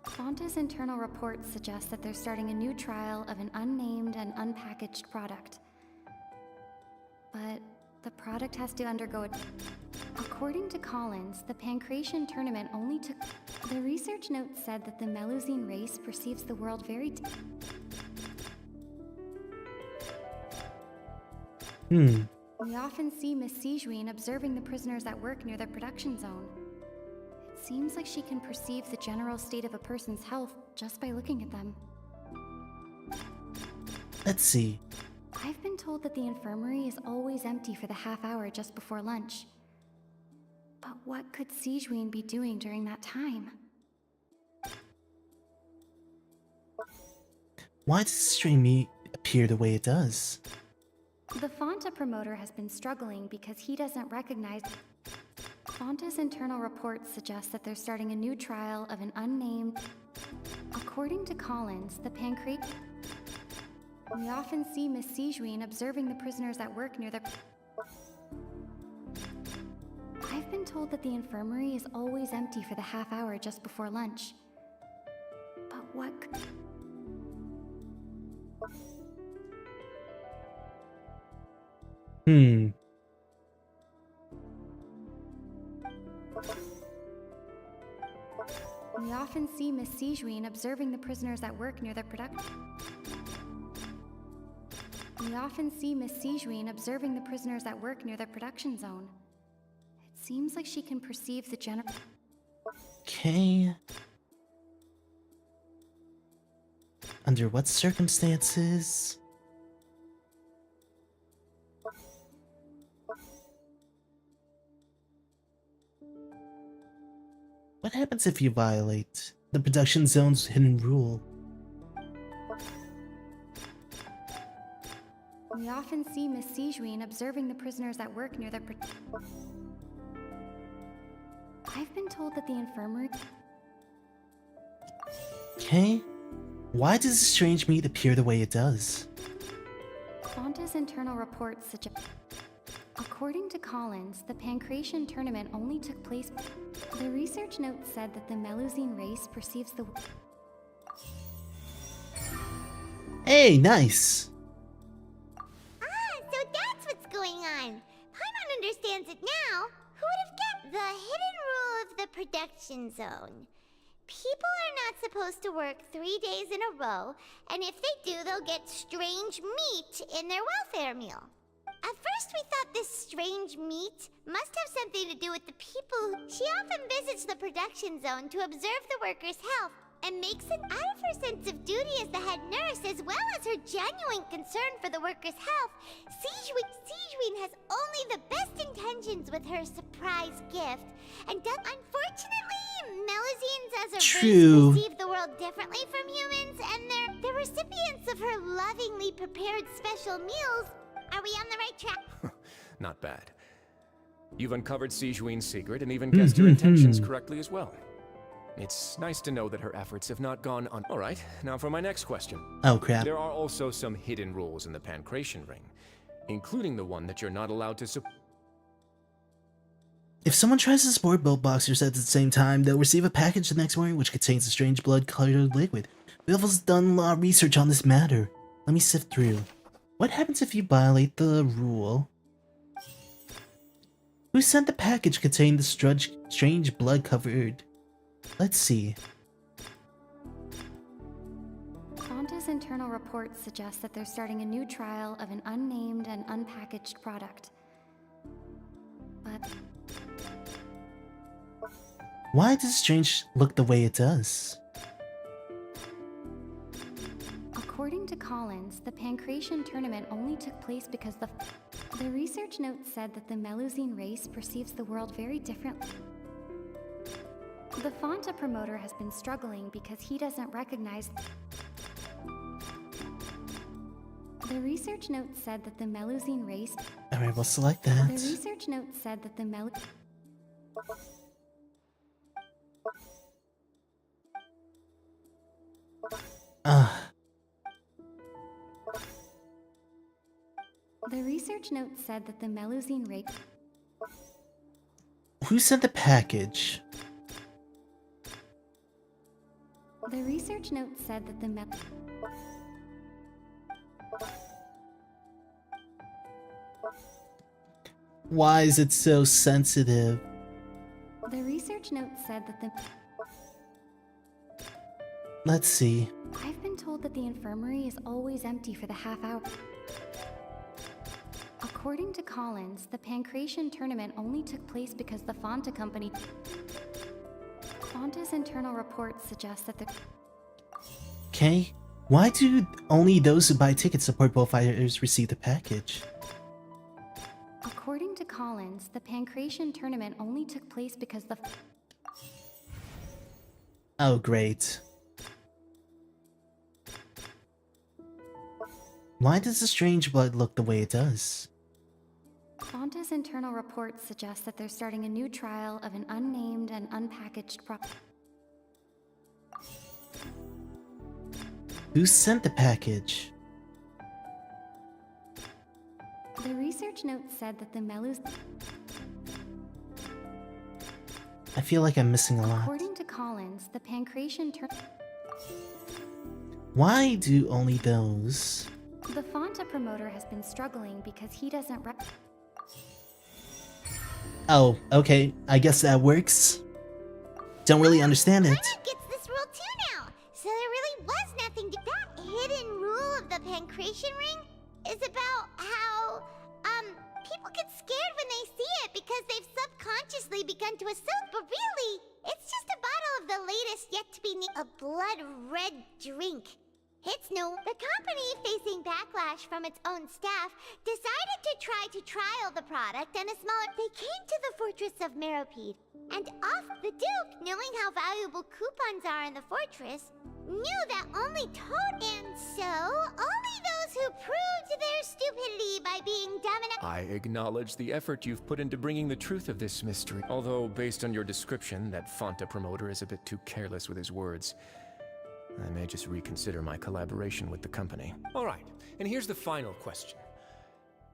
S20: Fonta's internal reports suggest that they're starting a new trial of an unnamed and unpackaged product. But the product has to undergo a... According to Collins, the Pancration tournament only took... The research note said that the Melusine race perceives the world very... We often see Miss Sijuin observing the prisoners at work near the production zone. It seems like she can perceive the general state of a person's health just by looking at them.
S1: Let's see.
S20: I've been told that the infirmary is always empty for the half hour just before lunch. But what could Sijuin be doing during that time?
S1: Why does the strange meat appear the way it does?
S20: The Fonta promoter has been struggling because he doesn't recognize... Fonta's internal reports suggest that they're starting a new trial of an unnamed... According to Collins, the We often see Miss Sijuin observing the prisoners at work near the... I've been told that the infirmary is always empty for the half hour just before lunch. But what could... We often see Miss Sijuin observing the prisoners at work near the production... We often see Miss Sijuin observing the prisoners at work near the production zone. It seems like she can perceive the general...
S1: Okay. Under what circumstances? What happens if you violate the production zone's hidden rule?
S20: We often see Miss Sijuin observing the prisoners at work near the... I've been told that the infirmary...
S1: Okay. Why does the strange meat appear the way it does?
S20: Fonta's internal reports suggest... According to Collins, the Pancration tournament only took place... The research note said that the Melusine race perceives the...
S1: Hey, nice!
S3: So that's what's going on. Paimon understands it now. Who would have guessed? The hidden rule of the production zone. People are not supposed to work 3 days in a row, and if they do, they'll get strange meat in their welfare meal. At first we thought this strange meat must have something to do with the people. She often visits the production zone to observe the workers' health and makes it out of her sense of duty as the head nurse, as well as her genuine concern for the workers' health. Sijuin has only the best intentions with her surprise gift, and unfortunately, Melusines as a
S1: True.
S3: race perceive the world differently from humans, and they're the recipients of her lovingly prepared special meals. Are we on the right track?
S19: Not bad. You've uncovered Sijuin's secret and even guessed her intentions correctly as well. It's nice to know that her efforts have not gone un- Alright, now for my next question.
S1: Oh crap.
S19: There are also some hidden rules in the Pancration Ring, including the one that you're not allowed to
S1: If someone tries to support both boxers at the same time, they'll receive a package the next morning which contains a strange blood-colored liquid. Bill's done a lot of research on this matter. Let me sift through. What happens if you violate the rule? Who sent the package containing the strange blood-covered... Let's see.
S20: Fonta's internal reports suggest that they're starting a new trial of an unnamed and unpackaged product. But...
S1: Why does strange look the way it does?
S20: According to Collins, the Pancration tournament only took place because the research note said that the Melusine race perceives the world very differently. The Fonta promoter has been struggling because he doesn't recognize... The research note said that the Melusine race...
S1: Alright, we'll select that.
S20: The research note said that the The research note said that the Melusine race...
S1: Who sent the package?
S20: The research note said that the
S1: Why is it so sensitive?
S20: The research note said that the...
S1: Let's see.
S20: I've been told that the infirmary is always empty for the half hour. According to Collins, the Pancration tournament only took place because the Fonta company... Fonta's internal reports suggest that the...
S1: Okay. Why do only those who buy tickets support both fighters receive the package?
S20: According to Collins, the Pancration tournament only took place because the...
S1: Oh, great. Why does the strange blood look the way it does?
S20: Fonta's internal reports suggest that they're starting a new trial of an unnamed and unpackaged
S1: Who sent the package?
S20: The research note said that the Melus.
S1: I feel like I'm missing a lot.
S20: According to Collins, the pancreation
S1: Why do only those?
S20: The Fonta promoter has been struggling because he doesn't
S1: Oh, okay. I guess that works. Don't really understand it.
S3: Paimon gets this rule too now, so there really was nothing to— That hidden rule of the pancreation ring is about how, people get scared when they see it because they've subconsciously begun to assume, but really, it's just a bottle of the latest yet-to-be a blood-red drink. It's new. The company, facing backlash from its own staff, decided to try to trial the product and a smaller— They came to the fortress of Meropide, and off the Duke, knowing how valuable coupons are in the fortress, knew that only and so only those who proved their stupidity by being dumb enough—
S19: I acknowledge the effort you've put into bringing the truth of this mystery. Although, based on your description, that Fonta promoter is a bit too careless with his words. I may just reconsider my collaboration with the company. All right, and here's the final question.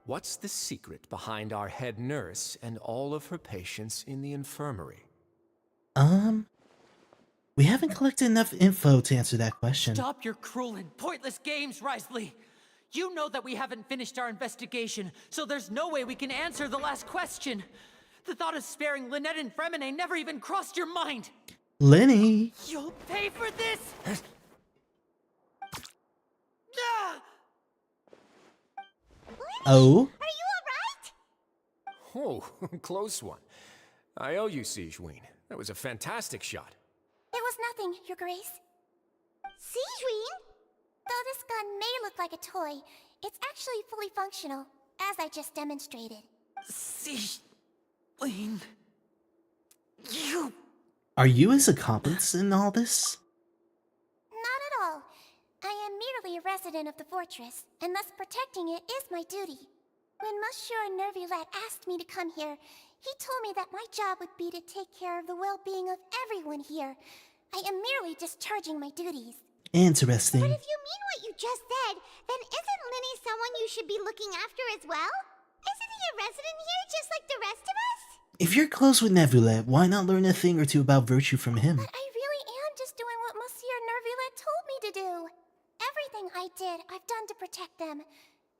S19: What's the secret behind our head nurse and all of her patients in the infirmary?
S1: We haven't collected enough info to answer that question.
S4: Stop your cruel and pointless games, Risley! You know that we haven't finished our investigation, so there's no way we can answer the last question. The thought of sparing Lynette and Fremine never even crossed your mind!
S1: Lenny!
S4: You'll pay for this!
S1: Oh?
S19: Oh, close one. I owe you, Sigewinne. That was a fantastic shot.
S3: It was nothing, Your Grace. Sigewinne? Though this gun may look like a toy, it's actually fully functional, as I just demonstrated.
S4: Sigewinne... You...
S1: Are you his accomplice in all this?
S3: Not at all. I am merely a resident of the fortress, and thus protecting it is my duty. When Monsieur Nervulette asked me to come here, he told me that my job would be to take care of the well-being of everyone here. I am merely discharging my duties.
S1: Interesting.
S3: But if you mean what you just said, then isn't Linny someone you should be looking after as well? Isn't he a resident here just like the rest of us?
S1: If you're close with Nervulette, why not learn a thing or two about virtue from him?
S3: But I really am just doing what Monsieur Nervulette told me to do. Everything I did, I've done to protect them.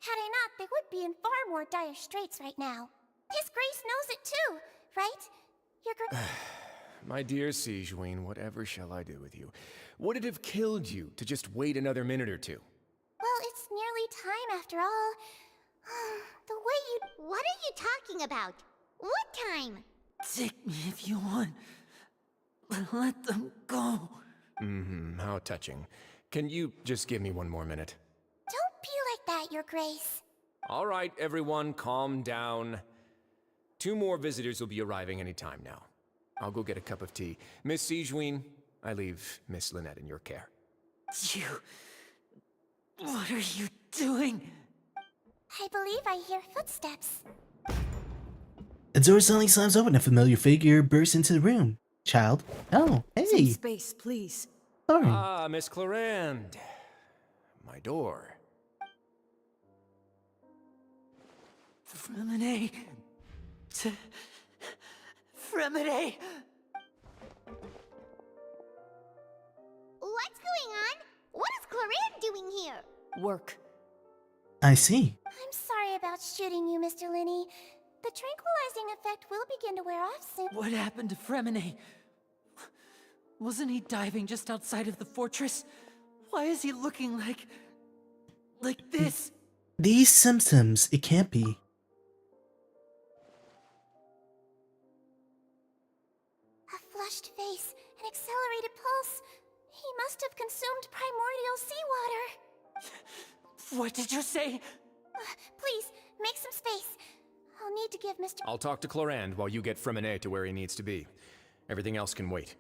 S3: Had I not, they would be in far more dire straits right now. His Grace knows it too, right? Your
S19: My dear Sigewinne, whatever shall I do with you? Would it have killed you to just wait another minute or two?
S3: Well, it's nearly time after all. The way you— What are you talking about? What time?
S4: Take me if you want. But let them go.
S19: How touching. Can you just give me one more minute?
S3: Don't be like that, Your Grace.
S19: All right, everyone, calm down. 2 more visitors will be arriving any time now. I'll go get a cup of tea. Miss Sigewinne, I leave Miss Lynette in your care.
S4: You... What are you doing?
S3: I believe I hear footsteps.
S1: A door suddenly slams open. A familiar figure bursts into the room. Child. Oh, hey.
S21: Some space, please.
S1: Sorry.
S19: Ah, Miss Clarande. My door.
S4: Fremine... Fremine...
S3: What's going on? What is Clarande doing here?
S21: Work.
S1: I see.
S3: I'm sorry about shooting you, Mr. Linny. The tranquilizing effect will begin to wear off soon.
S4: What happened to Fremine? Wasn't he diving just outside of the fortress? Why is he looking like this?
S1: These symptoms, it can't be.
S3: A flushed face, an accelerated pulse. He must have consumed primordial seawater.
S4: What did you say?
S3: Please, make some space. I'll need to give Mr.
S19: I'll talk to Clarande while you get Fremine to where he needs to be. Everything else can wait.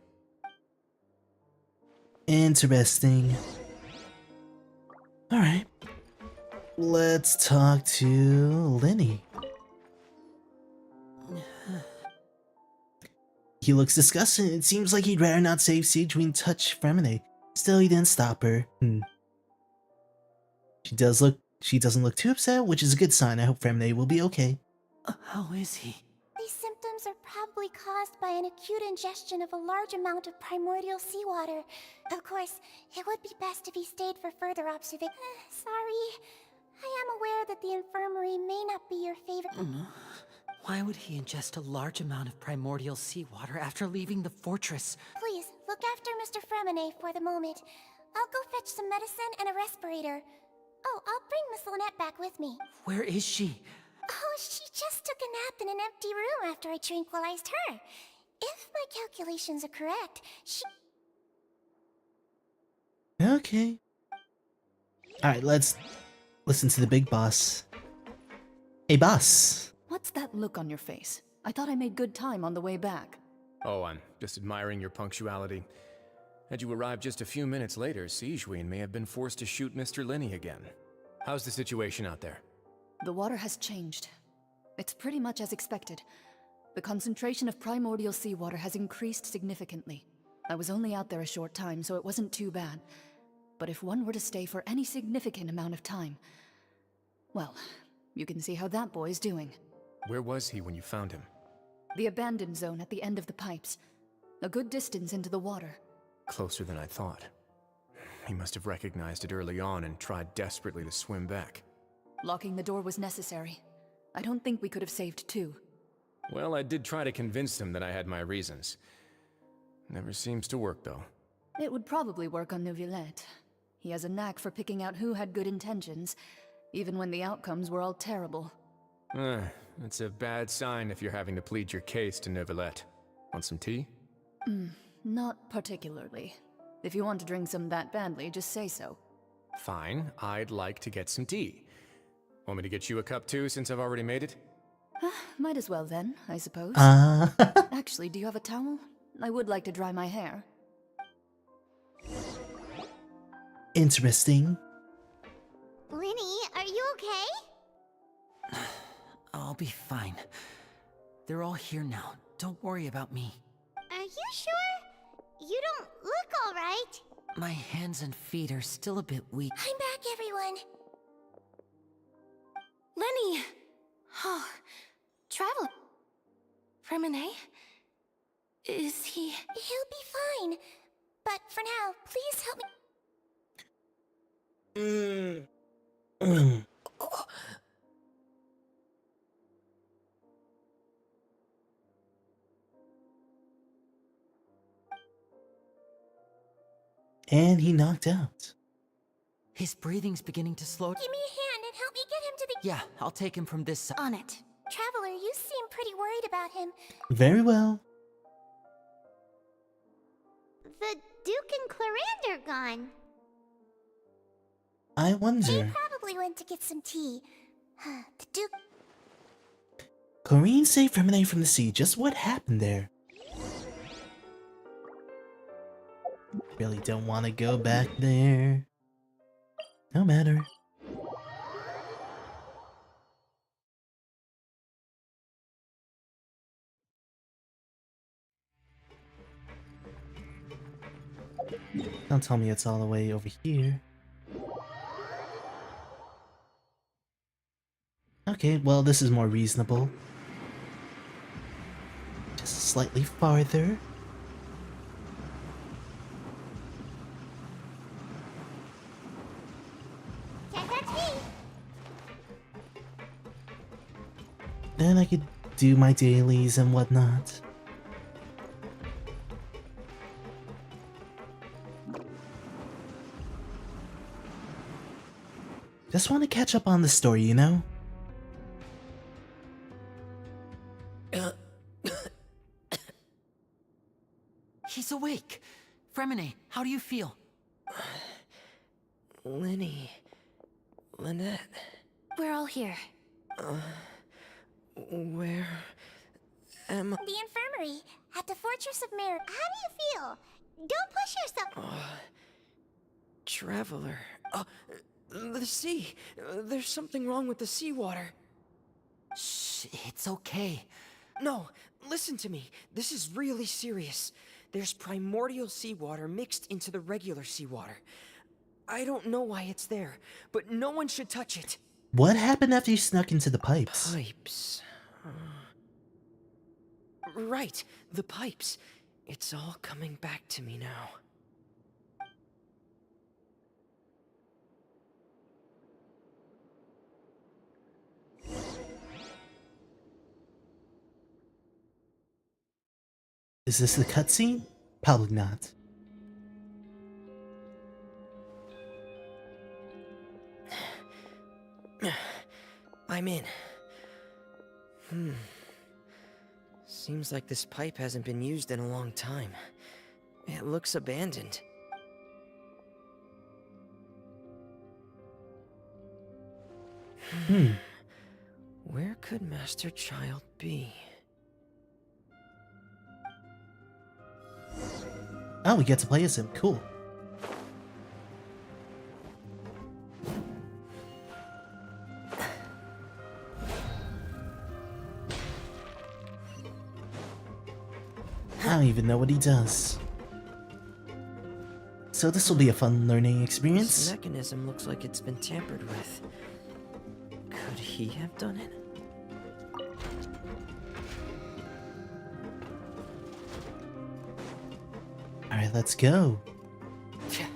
S1: Interesting. Alright. Let's talk to Linny. He looks disgusted. It seems like he'd rather not save Sigewinne touch Fremine. Still, he didn't stop her. She does look She doesn't look too upset, which is a good sign. I hope Fremne will be okay.
S4: How is he?
S3: These symptoms are probably caused by an acute ingestion of a large amount of primordial seawater. Of course, it would be best if he stayed for further observation. Sorry. I am aware that the infirmary may not be your favorite.
S4: Why would he ingest a large amount of primordial seawater after leaving the fortress?
S3: Please, look after Mr. Fremine for the moment. I'll go fetch some medicine and a respirator. Oh, I'll bring Miss Lynette back with me.
S4: Where is she?
S3: Oh, she just took a nap in an empty room after I tranquilized her. If my calculations are correct, she...
S1: Okay. Alright, let's listen to the big boss. Hey, boss.
S10: What's that look on your face? I thought I made good time on the way back.
S19: Oh, I'm just admiring your punctuality. Had you arrived just a few minutes later, Sigewinne may have been forced to shoot Mr. Lenny again. How's the situation out there?
S10: The water has changed. It's pretty much as expected. The concentration of primordial seawater has increased significantly. I was only out there a short time, so it wasn't too bad. But if one were to stay for any significant amount of time... well, you can see how that boy's doing.
S19: Where was he when you found him?
S10: The abandoned zone at the end of the pipes. A good distance into the water.
S19: Closer than I thought. He must have recognized it early on and tried desperately to swim back.
S10: Locking the door was necessary. I don't think we could have saved two.
S19: Well, I did try to convince him that I had my reasons. Never seems to work, though.
S10: It would probably work on Neuvillette. He has a knack for picking out who had good intentions, even when the outcomes were all terrible.
S19: That's a bad sign if you're having to plead your case to Neuvillette. Want some tea?
S10: Not particularly. If you want to drink some that badly, just say so.
S19: Fine, I'd like to get some tea. Want me to get you a cup too, since I've already made it?
S10: Might as well then, I suppose. Actually, do you have a towel? I would like to dry my hair.
S1: Interesting.
S3: Lenny, are you okay?
S4: I'll be fine. They're all here now. Don't worry about me.
S3: Are you sure? You don't look alright.
S4: My hands and feet are still a bit weak.
S3: I'm back, everyone.
S5: Lenny! Oh, travel. Fremine? Is he...
S3: He'll be fine. But for now, please help me.
S1: And he knocked out.
S4: His breathing's beginning to slow.
S3: Give me a hand and help me get him to the...
S4: Yeah, I'll take him from this side.
S5: On it.
S3: Traveler, you seem pretty worried about him.
S1: Very well.
S3: The Duke and Clarande are gone.
S1: I
S3: They
S1: wonder.
S3: probably went to get some tea. The Duke...
S1: Clarine saved Fremine from the sea. Just what happened there? Really don't want to go back there. No matter. Don't tell me it's all the way over here. Okay, well, this is more reasonable. Just slightly farther. Then I could do my dailies and whatnot. Just want to catch up on the story, you know?
S4: He's awake. Fremine, how do you feel?
S2: Lenny. Lynette.
S5: We're all here.
S2: Where am I?
S3: The infirmary at the Fortress of Mirror. How do you feel? Don't push yourself.
S2: Traveler. The sea. There's something wrong with the seawater.
S4: Shh, it's okay.
S2: No, listen to me. This is really serious. There's primordial seawater mixed into the regular seawater.
S11: I don't know why it's there, but no one should touch it.
S1: What happened after you snuck into the pipes?
S11: Pipes. Right, the pipes. It's all coming back to me now.
S1: Is this the cutscene? Probably not.
S11: I'm in. Seems like this pipe hasn't been used in a long time. It looks abandoned. Where could Master Child be?
S1: Oh, we get to play as him. Cool. I don't even know what he does. So this will be a fun learning experience.
S11: This mechanism looks like it's been tampered with. Could he have done it?
S1: Alright, let's go.
S11: Yeah.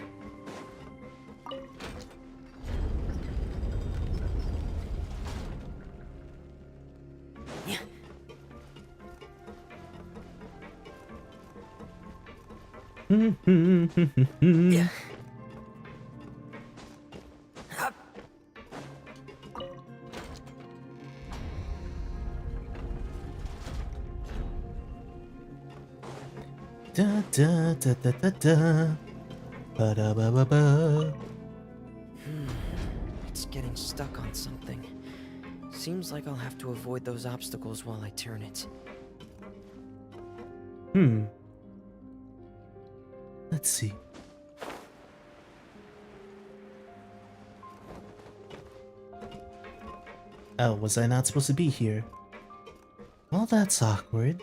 S1: Da da da da da da. Ba da ba ba ba.
S11: It's getting stuck on something. Seems like I'll have to avoid those obstacles while I turn it.
S1: Let's see. Oh, was I not supposed to be here? Well, that's awkward.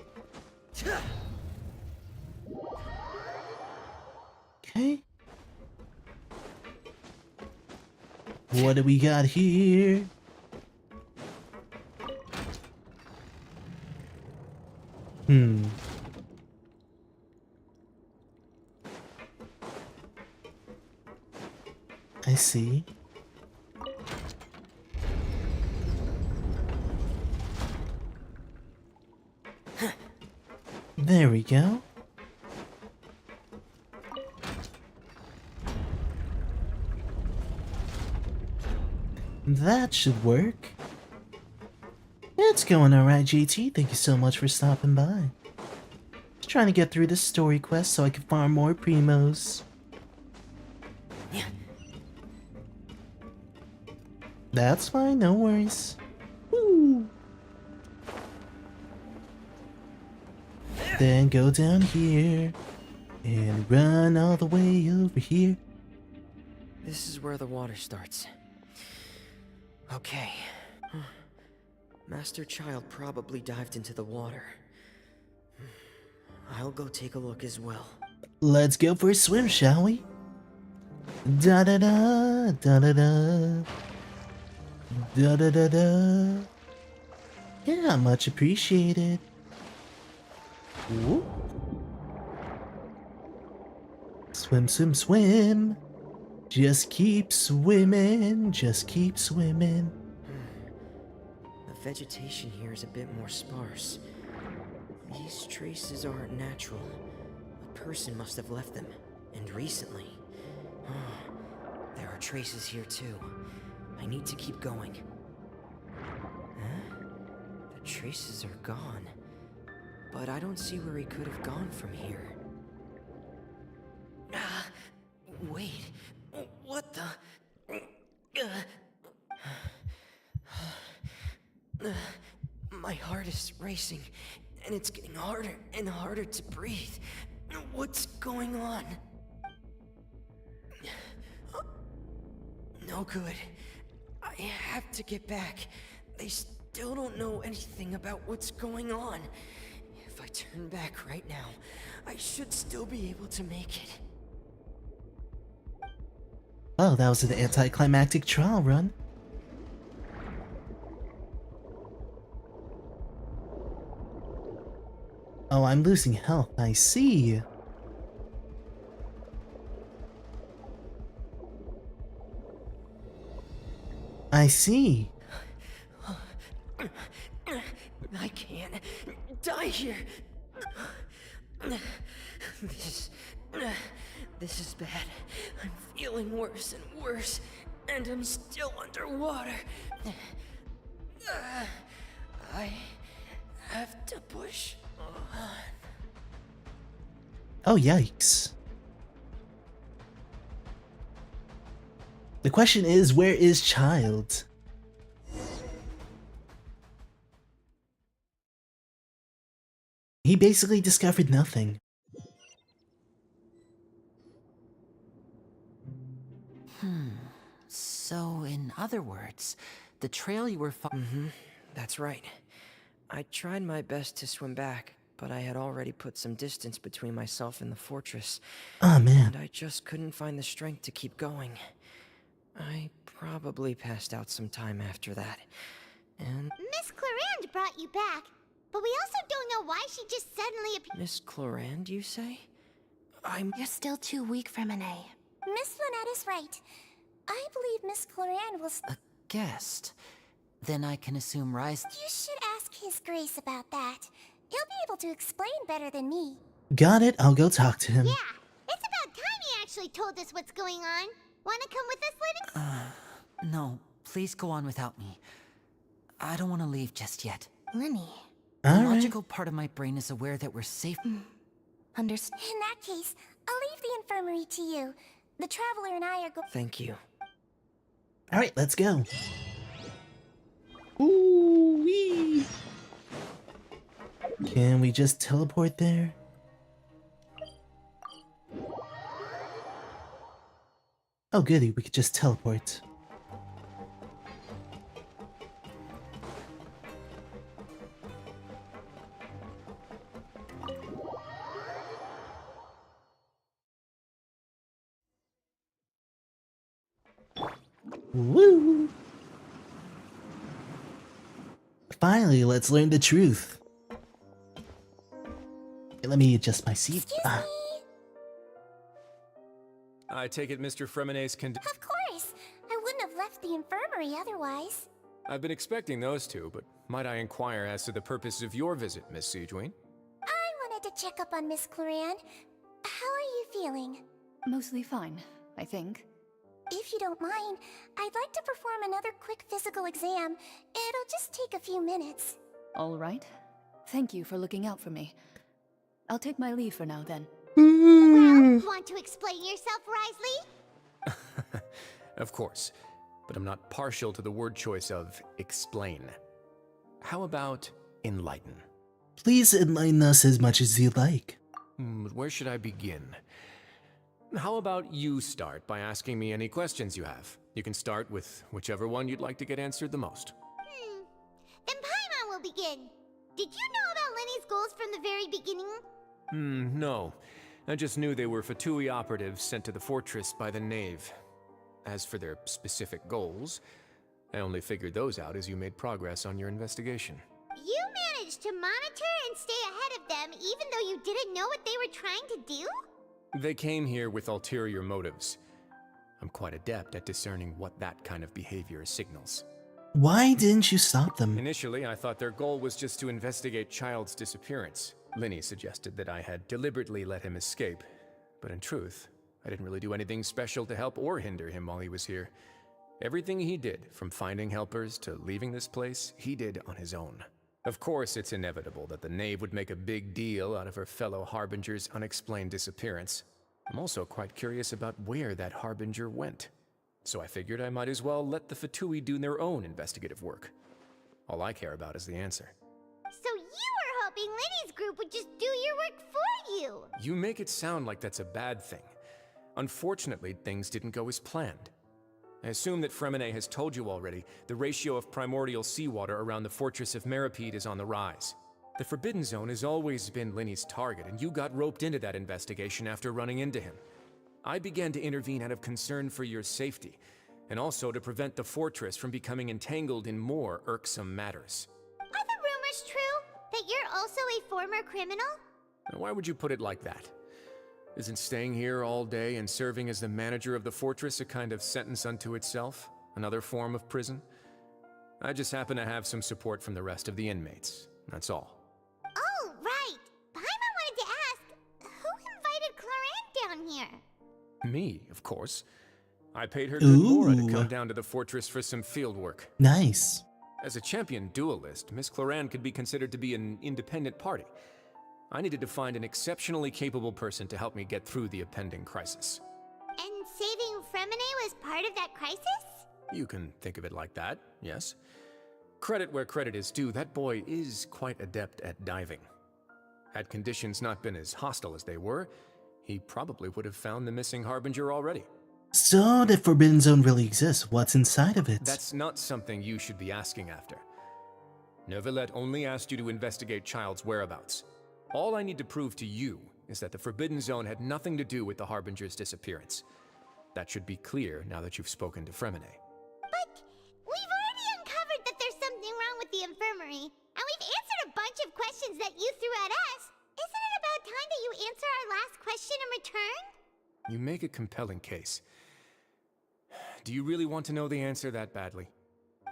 S1: Okay. What do we got here? I see. There we go. That should work. It's going alright, JT. Thank you so much for stopping by. Just trying to get through this story quest so I can farm more primos. That's fine, no worries. Woo. Then go down here and run all the way over here.
S11: This is where the water starts. Okay. Master Child probably dived into the water. I'll go take a look as well.
S1: Let's go for a swim, shall we? Da da da da da da. Da da da da. Yeah, much appreciated. Whoop. Swim, swim, swim. Just keep swimming, just keep swimming.
S11: The vegetation here is a bit more sparse. These traces aren't natural. A person must have left them, and recently. There are traces here too. I need to keep going. Huh? The traces are gone. But I don't see where he could have gone from here. Wait. What the? My heart is racing, and it's getting harder and harder to breathe. What's going on? No good. I have to get back. They still don't know anything about what's going on. If I turn back right now, I should still be able to make it.
S1: Oh, that was an anticlimactic trial run. Oh, I'm losing health. I see. I see.
S11: I can't die here. This is bad. I'm feeling worse and worse, and I'm still underwater. I have to push on.
S1: Oh, yikes. The question is, where is Child? He basically discovered nothing.
S4: So, in other words, the trail you were
S11: That's right. I tried my best to swim back, but I had already put some distance between myself and the fortress.
S1: Oh, man.
S11: And I just couldn't find the strength to keep going. I probably passed out some time after that. And
S3: Miss Clarande brought you back, but we also don't know why she just suddenly appeared.
S11: Miss Clarande, you say?
S5: You're still too weak for Monet.
S3: Miss Lynette is right. I believe Miss Clarande was...
S4: a guest. Then I can assume Rise.
S3: You should ask His Grace about that. He'll be able to explain better than me.
S1: Got it, I'll go talk to him.
S3: Yeah, it's about time he actually told us what's going on. Wanna come with us, Lenny?
S4: No, please go on without me. I don't want to leave just yet.
S5: Lenny.
S4: The logical part of my brain is aware that we're safe.
S5: Understand?
S3: In that case, I'll leave the infirmary to you. The Traveler and I are going...
S11: Thank you.
S1: Alright, let's go. Ooh-wee. Can we just teleport there? Oh goody, we could just teleport. Woo! Finally, let's learn the truth. Okay, let me adjust my seat.
S19: I take it Mr. Fremenet's
S3: Of course! I wouldn't have left the infirmary otherwise.
S19: I've been expecting those two, but might I inquire as to the purpose of your visit, Miss Siegewien?
S3: I wanted to check up on Miss Clarande. How are you feeling?
S10: Mostly fine, I think.
S3: If you don't mind, I'd like to perform another quick physical exam. It'll just take a few minutes.
S10: All right. Thank you for looking out for me. I'll take my leave for now, then.
S3: Well, want to explain yourself, Risley?
S19: Of course, but I'm not partial to the word choice of explain. How about enlighten?
S1: Please enlighten us as much as you'd like.
S19: Where should I begin? How about you start by asking me any questions you have? You can start with whichever one you'd like to get answered the most.
S3: Then Paimon will begin. Did you know about Lenny's goals from the very beginning?
S19: No. I just knew they were Fatui operatives sent to the fortress by the Knave. As for their specific goals, I only figured those out as you made progress on your investigation.
S3: You managed to monitor and stay ahead of them even though you didn't know what they were trying to do?
S19: They came here with ulterior motives. I'm quite adept at discerning what that kind of behavior signals.
S1: Why didn't you stop them?
S19: Initially, I thought their goal was just to investigate Child's disappearance. Linny suggested that I had deliberately let him escape, but in truth, I didn't really do anything special to help or hinder him while he was here. Everything he did, from finding helpers to leaving this place, he did on his own. Of course, it's inevitable that the Knave would make a big deal out of her fellow Harbinger's unexplained disappearance. I'm also quite curious about where that Harbinger went. So I figured I might as well let the Fatui do their own investigative work. All I care about is the answer.
S3: So you were hoping Lenny's group would just do your work for you!
S19: You make it sound like that's a bad thing. Unfortunately, things didn't go as planned. I assume that Fremenet has told you already, the ratio of primordial seawater around the fortress of Meripede is on the rise. The Forbidden Zone has always been Linny's target, and you got roped into that investigation after running into him. I began to intervene out of concern for your safety, and also to prevent the fortress from becoming entangled in more irksome matters.
S3: Are the rumors true? That you're also a former criminal?
S19: Now, why would you put it like that? Isn't staying here all day and serving as the manager of the fortress a kind of sentence unto itself? Another form of prison? I just happen to have some support from the rest of the inmates. That's all.
S3: Oh, right. Paimon wanted to ask, who invited Cloran down here?
S19: Me, of course. I paid her good Mora to
S1: Ooh.
S19: come down to the fortress for some field work.
S1: Nice.
S19: As a champion duelist, Miss Cloran could be considered to be an independent party. I needed to find an exceptionally capable person to help me get through the impending crisis.
S3: And saving Fremine was part of that crisis?
S19: You can think of it like that, yes. Credit where credit is due, that boy is quite adept at diving. Had conditions not been as hostile as they were, he probably would have found the missing Harbinger already.
S1: So the Forbidden Zone really exists. What's inside of it?
S19: That's not something you should be asking after. Neuvillette only asked you to investigate Child's whereabouts. All I need to prove to you is that the Forbidden Zone had nothing to do with the Harbinger's disappearance. That should be clear now that you've spoken to Fremine.
S3: But we've already uncovered that there's something wrong with the infirmary, and we've answered a bunch of questions that you threw at us. Isn't it about time that you answer our last question in return?
S19: You make a compelling case. Do you really want to know the answer that badly?
S3: Yeah,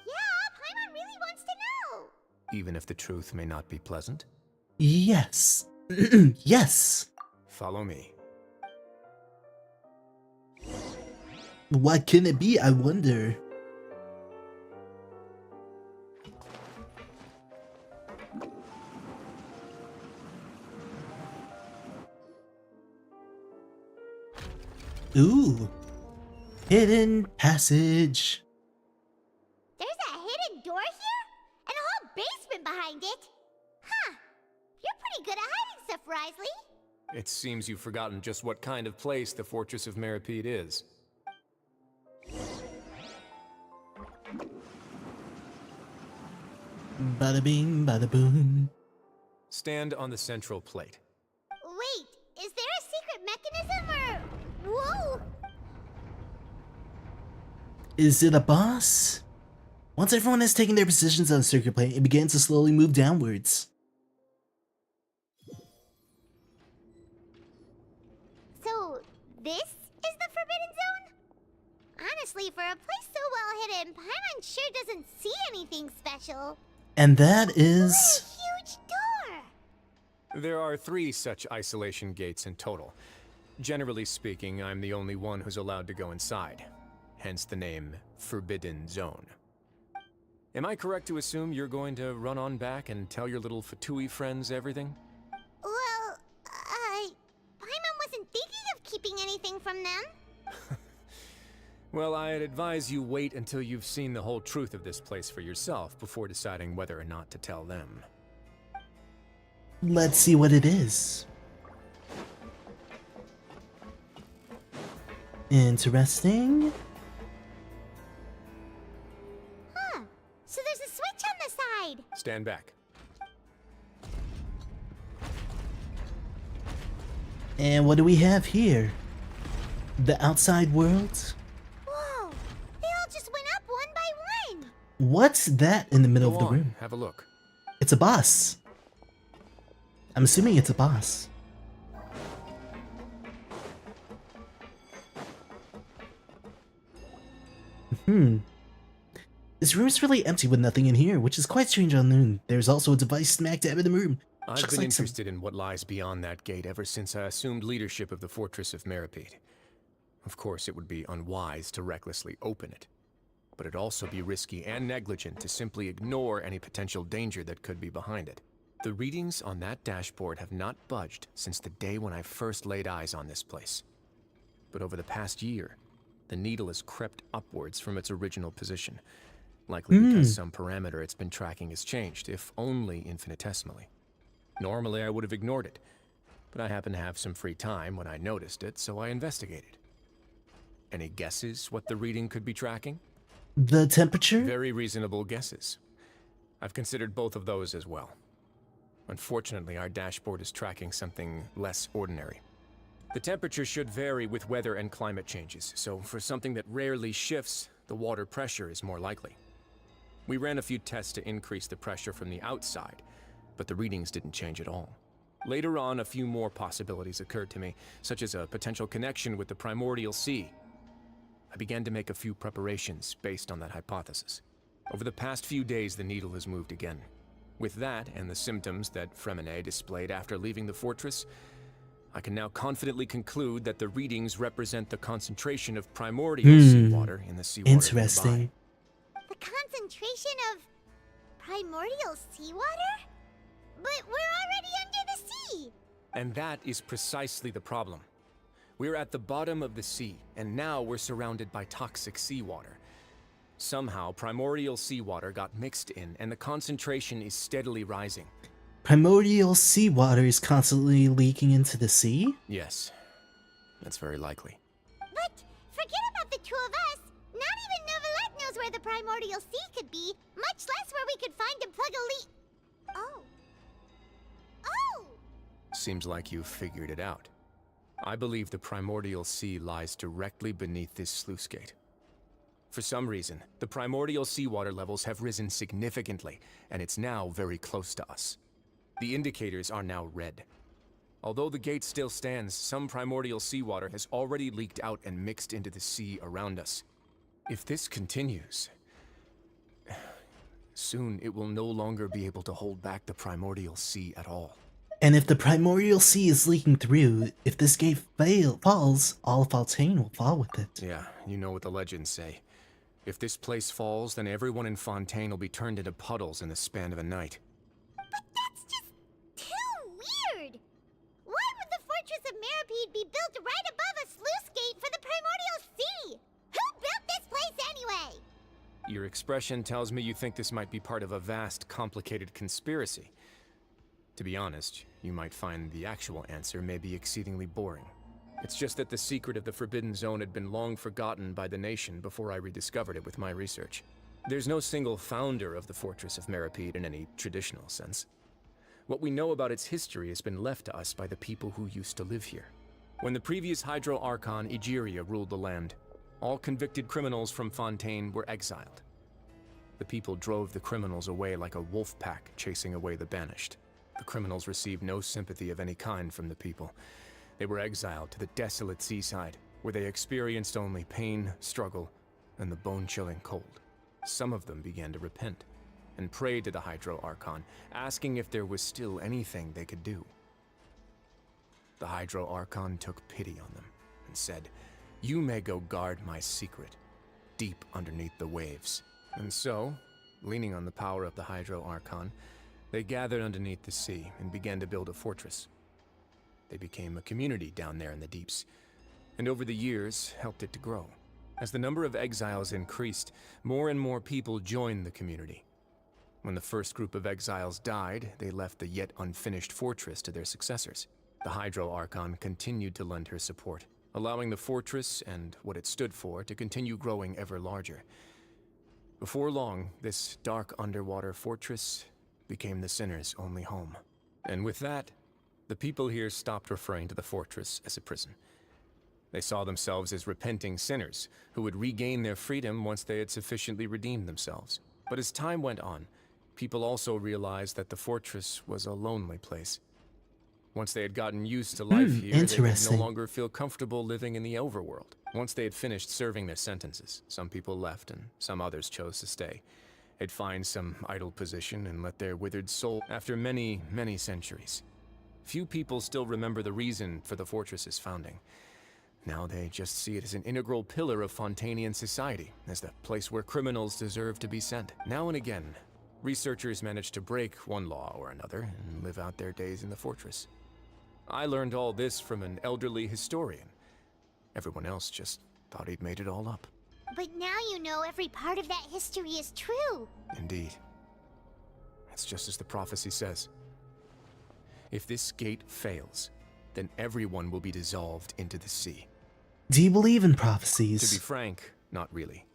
S3: Paimon really wants to know.
S19: Even if the truth may not be pleasant?
S1: Yes. Yes.
S19: Follow me.
S1: What can it be, I wonder? Ooh. Hidden passage.
S3: There's a hidden door here? And a whole basement behind it? Huh. You're pretty good at hiding stuff, Risley.
S19: It seems you've forgotten just what kind of place the Fortress of Meripede is.
S1: Bada bing, bada boom.
S19: Stand on the central plate.
S3: Wait, is there a secret mechanism or... Whoa!
S1: Is it a boss? Once everyone has taken their positions on the circuit plate, it begins to slowly move downwards.
S3: So, this is the Forbidden Zone? Honestly, for a place so well hidden, Paimon sure doesn't see anything special.
S1: And that is...
S3: Huge door!
S19: There are 3 such isolation gates in total. Generally speaking, I'm the only one who's allowed to go inside. Hence the name Forbidden Zone. Am I correct to assume you're going to run on back and tell your little Fatui friends everything?
S3: Well, Paimon wasn't thinking of keeping anything from them.
S19: Well, I'd advise you wait until you've seen the whole truth of this place for yourself before deciding whether or not to tell them.
S1: Let's see what it is. Interesting.
S3: Huh. So there's a switch on the side.
S19: Stand back.
S1: And what do we have here? The outside world?
S3: Whoa! They all just went up one by one.
S1: What's that in the middle
S19: Go
S1: of the
S19: on,
S1: room?
S19: have a look.
S1: It's a boss. I'm assuming it's a boss. This room is really empty with nothing in here, which is quite strange on noon. There's also a device smack dab in the room.
S19: I've
S1: Looks
S19: been
S1: like some-
S19: interested in what lies beyond that gate ever since I assumed leadership of the Fortress of Meripede. Of course, it would be unwise to recklessly open it, but it'd also be risky and negligent to simply ignore any potential danger that could be behind it. The readings on that dashboard have not budged since the day when I first laid eyes on this place. But over the past year, the needle has crept upwards from its original position, likely because some parameter it's been tracking has changed, if only infinitesimally. Normally, I would have ignored it, but I happened to have some free time when I noticed it, so I investigated. Any guesses what the reading could be tracking?
S1: The temperature?
S19: Very reasonable guesses. I've considered both of those as well. Unfortunately, our dashboard is tracking something less ordinary. The temperature should vary with weather and climate changes, so for something that rarely shifts, the water pressure is more likely. We ran a few tests to increase the pressure from the outside, but the readings didn't change at all. Later on, a few more possibilities occurred to me, such as a potential connection with the primordial sea. I began to make a few preparations based on that hypothesis. Over the past few days, the needle has moved again. With that, and the symptoms that Fremine displayed after leaving the fortress, I can now confidently conclude that the readings represent the concentration of primordial seawater in the seawater
S1: Interesting.
S19: nearby.
S3: The concentration of primordial seawater? But we're already under the sea!
S19: And that is precisely the problem. We're at the bottom of the sea, and now we're surrounded by toxic seawater. Somehow, primordial seawater got mixed in, and the concentration is steadily rising.
S1: Primordial seawater is constantly leaking into the sea?
S19: Yes, that's very likely.
S3: But forget about the two of us! Not even Novelette knows where the primordial sea could be, much less where we could find and plug a leak. Oh. Oh!
S19: Seems like you've figured it out. I believe the primordial sea lies directly beneath this sluice gate. For some reason, the primordial seawater levels have risen significantly, and it's now very close to us. The indicators are now red. Although the gate still stands, some primordial seawater has already leaked out and mixed into the sea around us. If this continues, soon it will no longer be able to hold back the primordial sea at all.
S1: And if the primordial sea is leaking through, if this gate falls, all of Fontaine will fall with it.
S19: Yeah, you know what the legends say. If this place falls, then everyone in Fontaine will be turned into puddles in the span of a night.
S3: But that's just too weird! Why would the Fortress of Meripede be built right above a sluice gate for the primordial sea? Who built this place anyway?
S19: Your expression tells me you think this might be part of a vast, complicated conspiracy. To be honest, you might find the actual answer may be exceedingly boring. It's just that the secret of the Forbidden Zone had been long forgotten by the nation before I rediscovered it with my research. There's no single founder of the Fortress of Meripede in any traditional sense. What we know about its history has been left to us by the people who used to live here. When the previous Hydro Archon Egeria ruled the land, all convicted criminals from Fontaine were exiled. The people drove the criminals away like a wolf pack chasing away the banished. The criminals received no sympathy of any kind from the people. They were exiled to the desolate seaside, where they experienced only pain, struggle, and the bone-chilling cold. Some of them began to repent, and prayed to the Hydro Archon, asking if there was still anything they could do. The Hydro Archon took pity on them, and said, "You may go guard my secret, deep underneath the waves." And so, leaning on the power of the Hydro Archon, they gathered underneath the sea and began to build a fortress. They became a community down there in the deeps, and over the years helped it to grow. As the number of exiles increased, more and more people joined the community. When the first group of exiles died, they left the yet unfinished fortress to their successors. The Hydro Archon continued to lend her support, allowing the fortress and what it stood for to continue growing ever larger. Before long, this dark underwater fortress became the sinner's only home. And with that, the people here stopped referring to the fortress as a prison. They saw themselves as repenting sinners who would regain their freedom once they had sufficiently redeemed themselves. But as time went on, people also realized that the fortress was a lonely place. Once they had gotten used to life here, they could no longer feel comfortable living in the overworld. Once they had finished serving their sentences, some people left and some others chose to stay. They'd find some idle position and let their withered soul after many, many centuries. Few people still remember the reason for the fortress's founding. Now they just see it as an integral pillar of Fontainian society, as the place where criminals deserve to be sent. Now and again, researchers manage to break one law or another and live out their days in the fortress. I learned all this from an elderly historian. Everyone else just thought he'd made it all up.
S3: But now you know every part of that history is true.
S19: Indeed. It's just as the prophecy says. If this gate fails, then everyone will be dissolved into the sea.
S1: Do you believe in prophecies?
S19: To be frank, not really.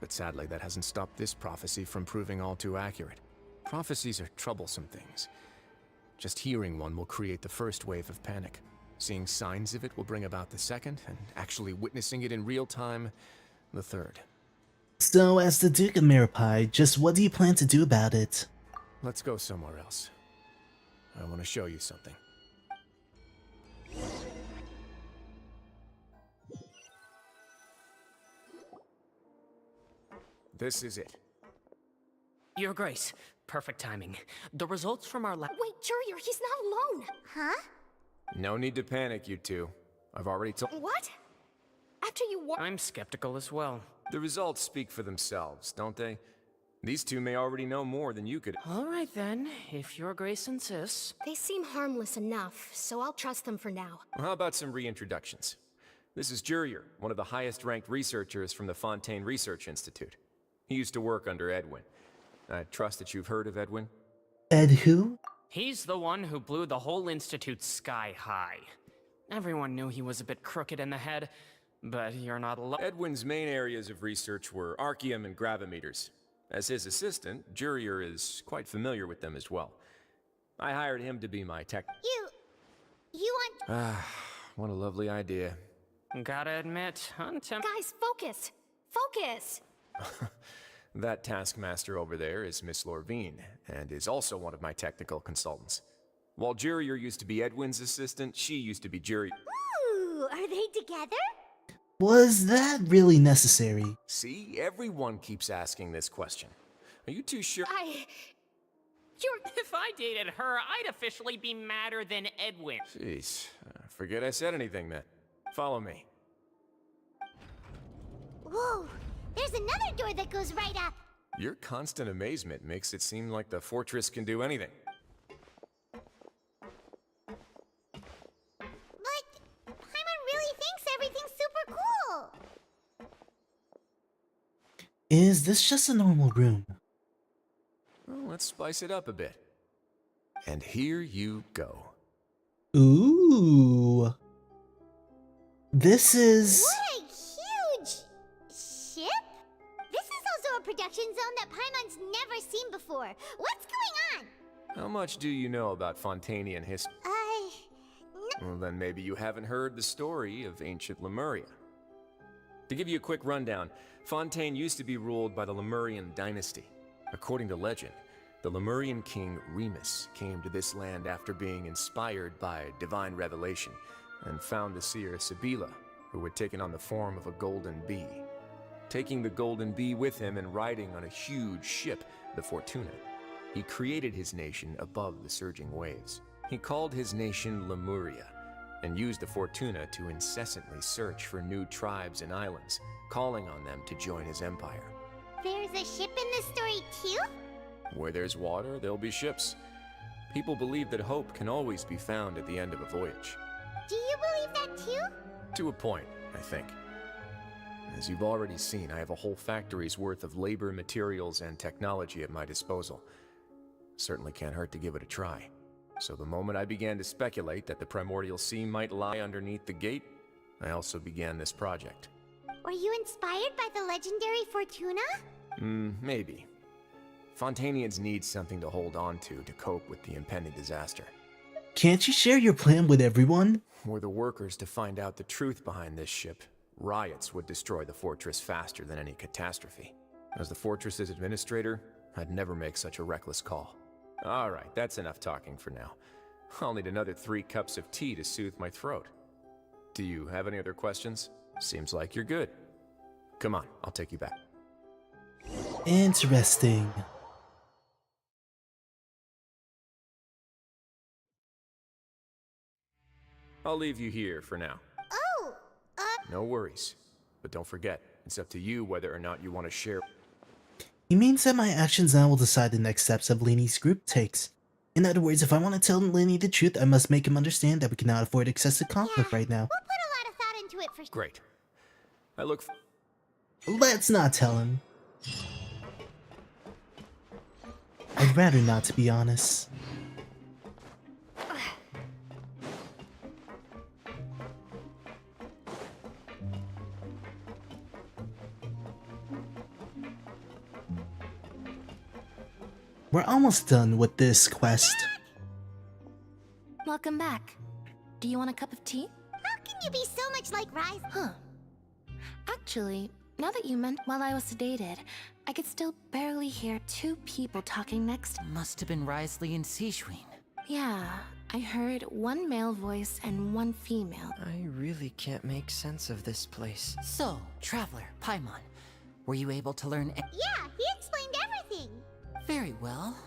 S19: But sadly, that hasn't stopped this prophecy from proving all too accurate. Prophecies are troublesome things. Just hearing one will create the first wave of panic. Seeing signs of it will bring about the second, and actually witnessing it in real time, the third.
S1: So, as the Duke of Mirapai, just what do you plan to do about it?
S19: Let's go somewhere else. I want to show you something. This is it.
S18: Your Grace, perfect timing. The results from our lab.
S17: Wait, Jurier, he's not alone!
S3: Huh?
S19: No need to panic, you two. I've already told.
S17: What? After you
S18: I'm skeptical as well.
S19: The results speak for themselves, don't they? These two may already know more than you could.
S18: Alright then, if Your Grace insists.
S17: They seem harmless enough, so I'll trust them for now.
S19: How about some reintroductions? This is Jurier, one of the highest ranked researchers from the Fontaine Research Institute. He used to work under Edwin. I trust that you've heard of Edwin?
S1: Ed who?
S18: He's the one who blew the whole institute sky high. Everyone knew he was a bit crooked in the head, but you're not alone.
S19: Edwin's main areas of research were archeum and gravimeters. As his assistant, Jurier is quite familiar with them as well. I hired him to be my tech.
S3: You want...
S19: Ah, what a lovely idea.
S18: Gotta admit,
S17: Guys, focus! Focus!
S19: That taskmaster over there is Miss Lorvine, and is also one of my technical consultants. While Jurier used to be Edwin's assistant, she used to be Jurier.
S3: Ooh, are they together?
S1: Was that really necessary?
S19: See, everyone keeps asking this question. Are you too sure?
S18: If I dated her, I'd officially be madder than Edwin.
S19: Jeez, forget I said anything then. Follow me.
S3: Whoa, there's another door that goes right up.
S19: Your constant amazement makes it seem like the fortress can do anything.
S3: But Paimon really thinks everything's super cool.
S1: Is this just a normal room?
S19: Well, let's spice it up a bit. And here you go.
S1: Ooh. This is...
S3: What a huge ship? This is also a production zone that Paimon's never seen before. What's going on?
S19: How much do you know about Fontainian history? Well, then maybe you haven't heard the story of ancient Lemuria. To give you a quick rundown, Fontaine used to be ruled by the Lemurian dynasty. According to legend, the Lemurian king Remus came to this land after being inspired by divine revelation and found the seer Sibila, who had taken on the form of a golden bee. Taking the golden bee with him and riding on a huge ship, the Fortuna, he created his nation above the surging waves. He called his nation Lemuria and used the Fortuna to incessantly search for new tribes and islands, calling on them to join his empire.
S3: There's a ship in this story too?
S19: Where there's water, there'll be ships. People believe that hope can always be found at the end of a voyage.
S3: Do you believe that too?
S19: To a point, I think. As you've already seen, I have a whole factory's worth of labor, materials, and technology at my disposal. Certainly can't hurt to give it a try. So the moment I began to speculate that the primordial sea might lie underneath the gate, I also began this project.
S3: Were you inspired by the legendary Fortuna?
S19: Maybe. Fontainians need something to hold on to cope with the impending disaster.
S1: Can't you share your plan with everyone?
S19: Were the workers to find out the truth behind this ship, riots would destroy the fortress faster than any catastrophe. As the fortress's administrator, I'd never make such a reckless call. Alright, that's enough talking for now. I'll need another 3 cups of tea to soothe my throat. Do you have any other questions? Seems like you're good. Come on, I'll take you back.
S1: Interesting.
S19: I'll leave you here for now.
S3: Oh,
S19: No worries. But don't forget, it's up to you whether or not you want to share.
S1: He means that my actions now will decide the next steps of Lenny's group takes. In other words, if I want to tell Lenny the truth, I must make him understand that we cannot afford excessive conflict right now.
S3: we'll put a lot of thought into it for
S19: Great. I look
S1: Let's not tell him. I'd rather not, to be honest. We're almost done with this quest.
S5: Welcome back. Do you want a cup of tea?
S3: How can you be so much like Rise?
S5: Huh. Actually, now that you meant while I was sedated, I could still barely hear two people talking next.
S4: Must have been Risley and Sijwin.
S5: Yeah, I heard one male voice and one female.
S11: I really can't make sense of this place.
S4: So, Traveler, Paimon, were you able to learn?
S3: Yeah, he explained everything.
S4: Very well.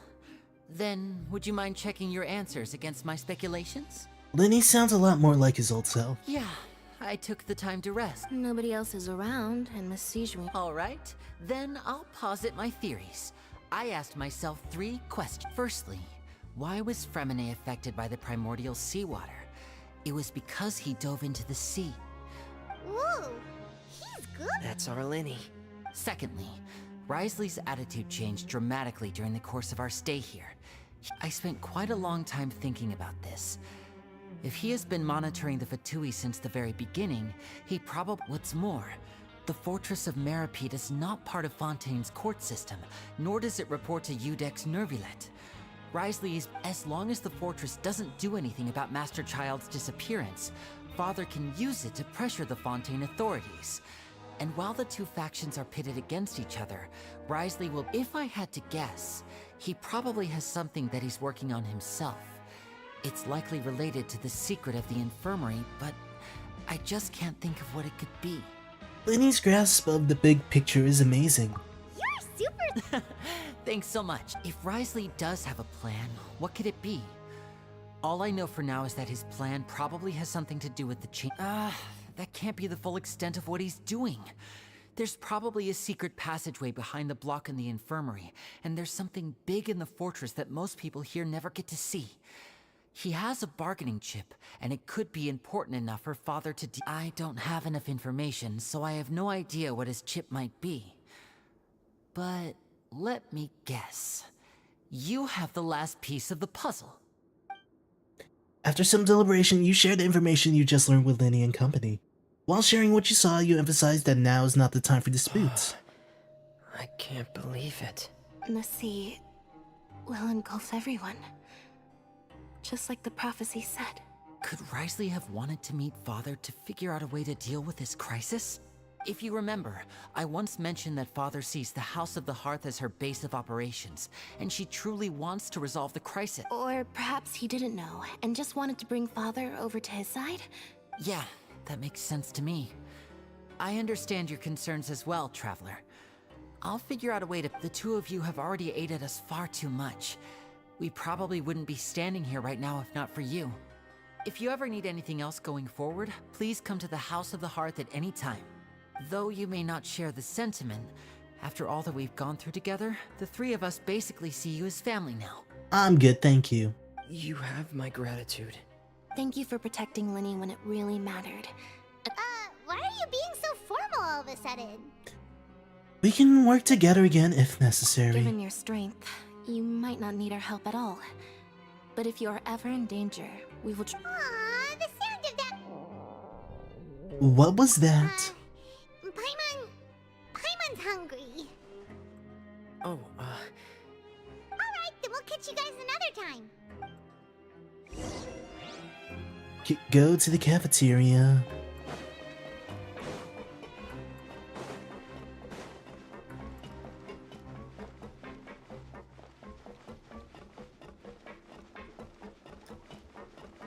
S4: Then, would you mind checking your answers against my speculations?
S1: Lenny sounds a lot more like his old self.
S4: Yeah, I took the time to rest.
S5: Nobody else is around, and Miss Sijwin.
S4: All right, then I'll posit my theories. I asked myself 3 questions. Firstly, why was Fremine affected by the primordial seawater? It was because he dove into the sea.
S3: Whoa, he's good.
S11: That's our Lenny.
S4: Secondly, Risley's attitude changed dramatically during the course of our stay here. I spent quite a long time thinking about this. If he has been monitoring the Fatui since the very beginning, he probably... What's more, the Fortress of Meripede is not part of Fontaine's court system, nor does it report to Udex Nervulet. Risley is... As long as the fortress doesn't do anything about Master Child's disappearance, Father can use it to pressure the Fontaine authorities. And while the two factions are pitted against each other, Risley will... If I had to guess, he probably has something that he's working on himself. It's likely related to the secret of the infirmary, but I just can't think of what it could be.
S1: Lenny's grasp of the big picture is amazing.
S3: You're super...
S4: Thanks so much. If Risley does have a plan, what could it be? All I know for now is that his plan probably has something to do with the change. That can't be the full extent of what he's doing. There's probably a secret passageway behind the block in the infirmary, and there's something big in the fortress that most people here never get to see. He has a bargaining chip, and it could be important enough for Father to I don't have enough information, so I have no idea what his chip might be. But let me guess. You have the last piece of the puzzle.
S1: After some deliberation, you share the information you just learned with Lenny and company. While sharing what you saw, you emphasize that now is not the time for disputes.
S11: I can't believe it.
S5: The sea will engulf everyone. Just like the prophecy said.
S4: Could Risley have wanted to meet Father to figure out a way to deal with this crisis? If you remember, I once mentioned that Father sees the House of the Hearth as her base of operations, and she truly wants to resolve the crisis.
S5: Or perhaps he didn't know, and just wanted to bring Father over to his side?
S4: Yeah, that makes sense to me. I understand your concerns as well, Traveler. I'll figure out a way to... The two of you have already aided us far too much. We probably wouldn't be standing here right now if not for you. If you ever need anything else going forward, please come to the House of the Hearth at any time. Though you may not share the sentiment, after all that we've gone through together, the 3 of us basically see you as family now.
S1: I'm good, thank you.
S11: You have my gratitude.
S5: Thank you for protecting Lenny when it really mattered.
S3: Why are you being so formal all of a sudden?
S1: We can work together again if necessary.
S5: Given your strength, you might not need our help at all. But if you are ever in danger, we will...
S3: Aww, the sound of that...
S1: What was that?
S3: Paimon's hungry.
S11: Oh,
S3: Alright, then we'll catch you guys another time.
S1: Go to the cafeteria.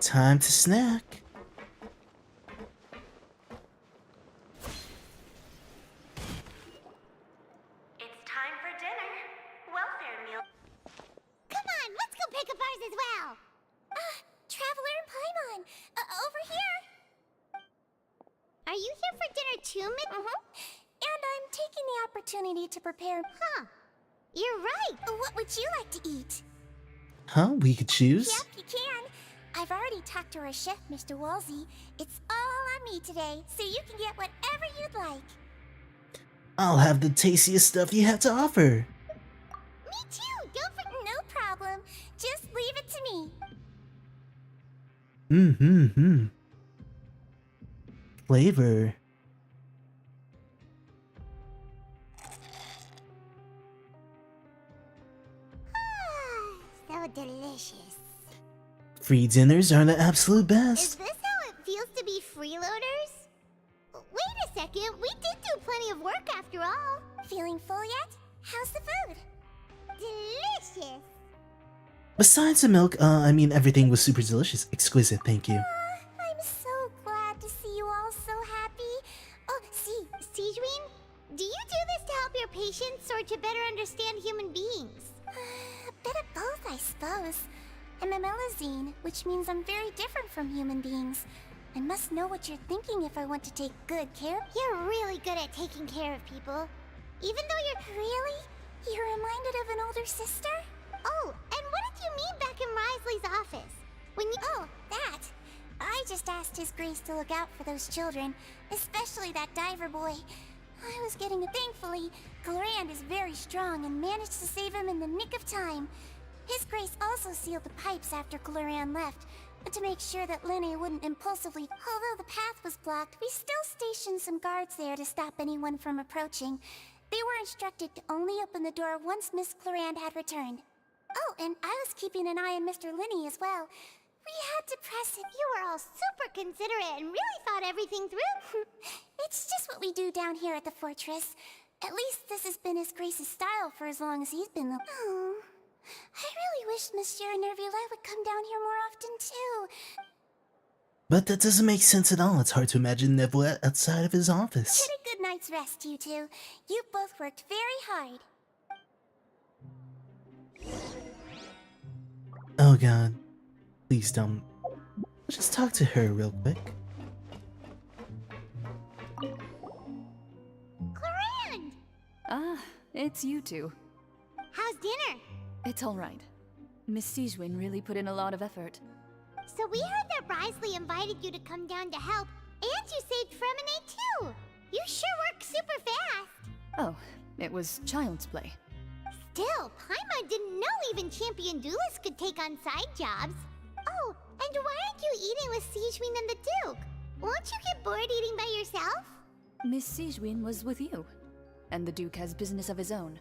S1: Time to snack.
S3: It's time for dinner. Welfare meal. Come on, let's go pick up ours as well. Traveler and Paimon, over here. Are you here for dinner too, And I'm taking the opportunity to prepare... Huh. You're right. What would you like to eat?
S1: Huh? We could choose?
S3: Yep, you can. I've already talked to our chef, Mr. Wolsey. It's all on me today, so you can get whatever you'd like.
S1: I'll have the tastiest stuff you have to offer.
S3: Me too. Don't forget. No problem. Just leave it to me.
S1: Flavor.
S3: So delicious.
S1: Free dinners are the absolute
S3: Is
S1: best.
S3: this second. We did do plenty of work after all. Feeling full yet? How's the food? Delicious.
S1: Besides the milk, I mean, everything was super delicious. Exquisite, thank you.
S3: I'm so glad to see you all so happy. Oh, Sigewin, do you do this to help your patients or to better understand human beings? A bit of both, I suppose. I'm a Melazine, which means I'm very different from human beings. I must know what you're thinking if I want to take good care of you. You're really good at taking care of people. Even though you're... Really? You're reminded of an older sister? Oh, and what did you mean back in Risley's office? When you... Oh, that. I just asked His Grace to look out for those children, especially that diver boy. I was getting it. Thankfully, Glorand is very strong and managed to save him in the nick of time. His Grace also sealed the pipes after Glorand left, to make sure that Linne wouldn't impulsively... Although the path was blocked, we still stationed some guards there to stop anyone from approaching. They were instructed to only open the door once Miss Glorand had returned. Oh, and I was keeping an eye on Mr. Linne as well. We had to press it. You were all super considerate and really thought everything through. It's just what we do down here at the fortress. At least this has been His Grace's style for as long as he's been the... Oh, I really wish Monsieur Nervula would come down here more often too.
S1: But that doesn't make sense at all. It's hard to imagine Neuvillette outside of his office.
S3: Get a good night's rest, you two. You both worked very hard.
S1: Oh god. Please don't. Just talk to her real quick.
S3: Glorand!
S10: Ah, it's you two.
S3: How's dinner?
S10: It's alright. Miss Sigewin really put in a lot of effort.
S3: So we heard that Risley invited you to come down to help, and you saved Fremine too! You sure work super fast!
S10: Oh, it was child's play.
S3: Still, Paimon didn't know even champion duelists could take on side jobs. Oh, and why aren't you eating with Sigewin and the Duke? Won't you get bored eating by yourself?
S10: Miss Sigewin was with you, and the Duke has business of his own.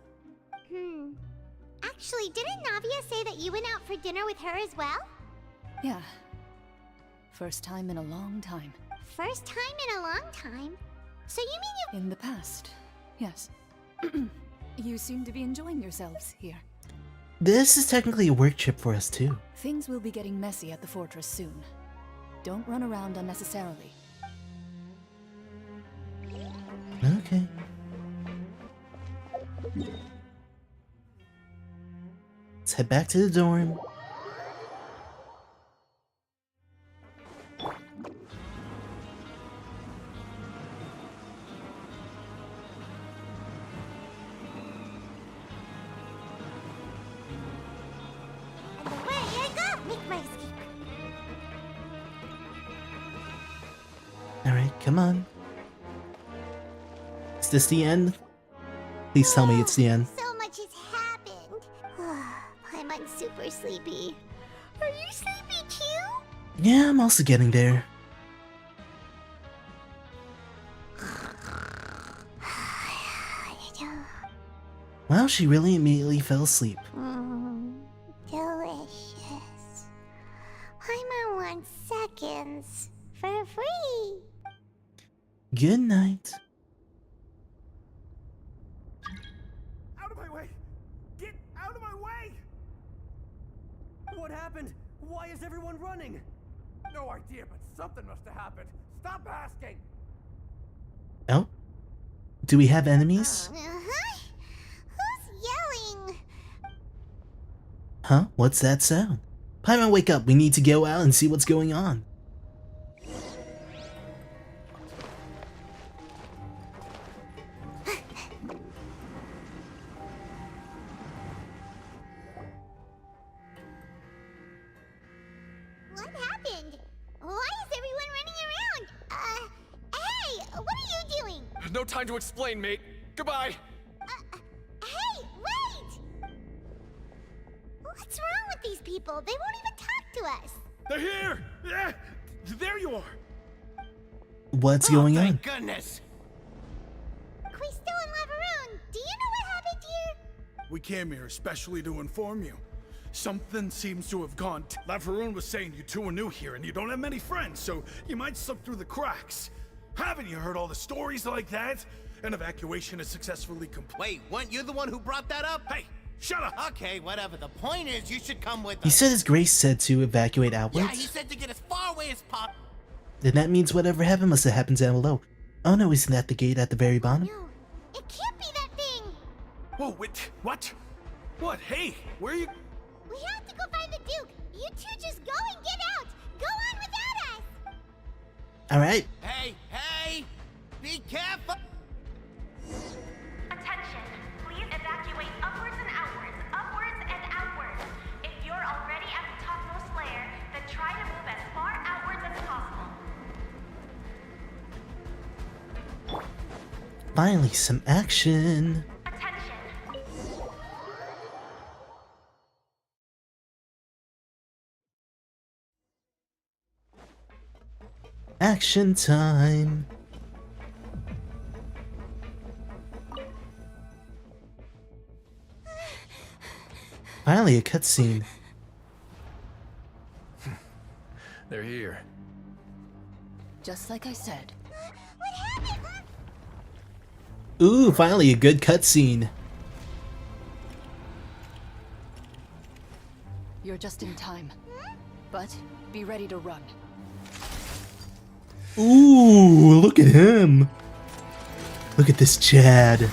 S3: Actually, didn't Navia say that you went out for dinner with her as well?
S10: Yeah. First time in a long time.
S3: First time in a long time? So you mean you...
S10: In the past, yes. You seem to be enjoying yourselves here.
S1: This is technically a work trip for us too.
S10: Things will be getting messy at the fortress soon. Don't run around unnecessarily.
S1: Okay. Let's head back to the dorm. Alright, come on. Is this the end? Please tell me it's the end.
S3: So much has happened. I'm super sleepy. Are you sleepy too?
S1: Yeah, I'm also getting there. Well, she really immediately fell asleep.
S3: Delicious. Paimon wants seconds for free.
S1: Good night.
S6: Out of my way! Get out of my way!
S2: What happened? Why is everyone running?
S6: No idea, but something must have happened. Stop asking!
S1: Oh? Do we have enemies?
S3: Who's yelling?
S1: Huh? What's that sound? Paimon, wake up. We need to go out and see what's going on.
S3: What happened? Why is everyone running around? Hey, what are you doing?
S6: No time to explain, mate. Goodbye!
S3: Hey, wait! What's wrong with these people? They won't even talk to us.
S14: They're here! Yeah! There you are!
S1: What's going on?
S15: Thank goodness!
S3: Quisto and Laveroon, do you know what happened here?
S14: We came here especially to inform you. Something seems to have gone. Laveroon was saying you two are new here and you don't have many friends, so you might slip through the cracks. Haven't you heard all the stories like that? An evacuation is successfully complete.
S15: Wait, weren't you the one who brought that up?
S14: Hey, shut up!
S15: Okay, whatever. The point is, you should come with
S1: He
S15: us.
S1: said his grace said to evacuate
S15: Yeah,
S1: outwards.
S15: he said to get as far away as possible.
S1: Then that means whatever happened must have happened down below. Oh no, isn't that the gate at the very bottom?
S3: It can't be that thing!
S14: Whoa, wait, what? What? Hey, where are you?
S3: We have to go find the Duke! You two just go and get out! Go on without us!
S1: Alright.
S15: Hey, hey! Be careful!
S7: Attention! Please evacuate upwards and outwards, upwards and outwards. If you're already at the topmost layer, then try to move as far outwards as possible.
S1: Finally, some action.
S7: Attention!
S1: Action time. Finally, a cutscene.
S19: They're here.
S10: Just like I said.
S1: Ooh, finally a good cutscene.
S10: You're just in time. But be ready to run.
S1: Ooh, look at him. Look at this Chad.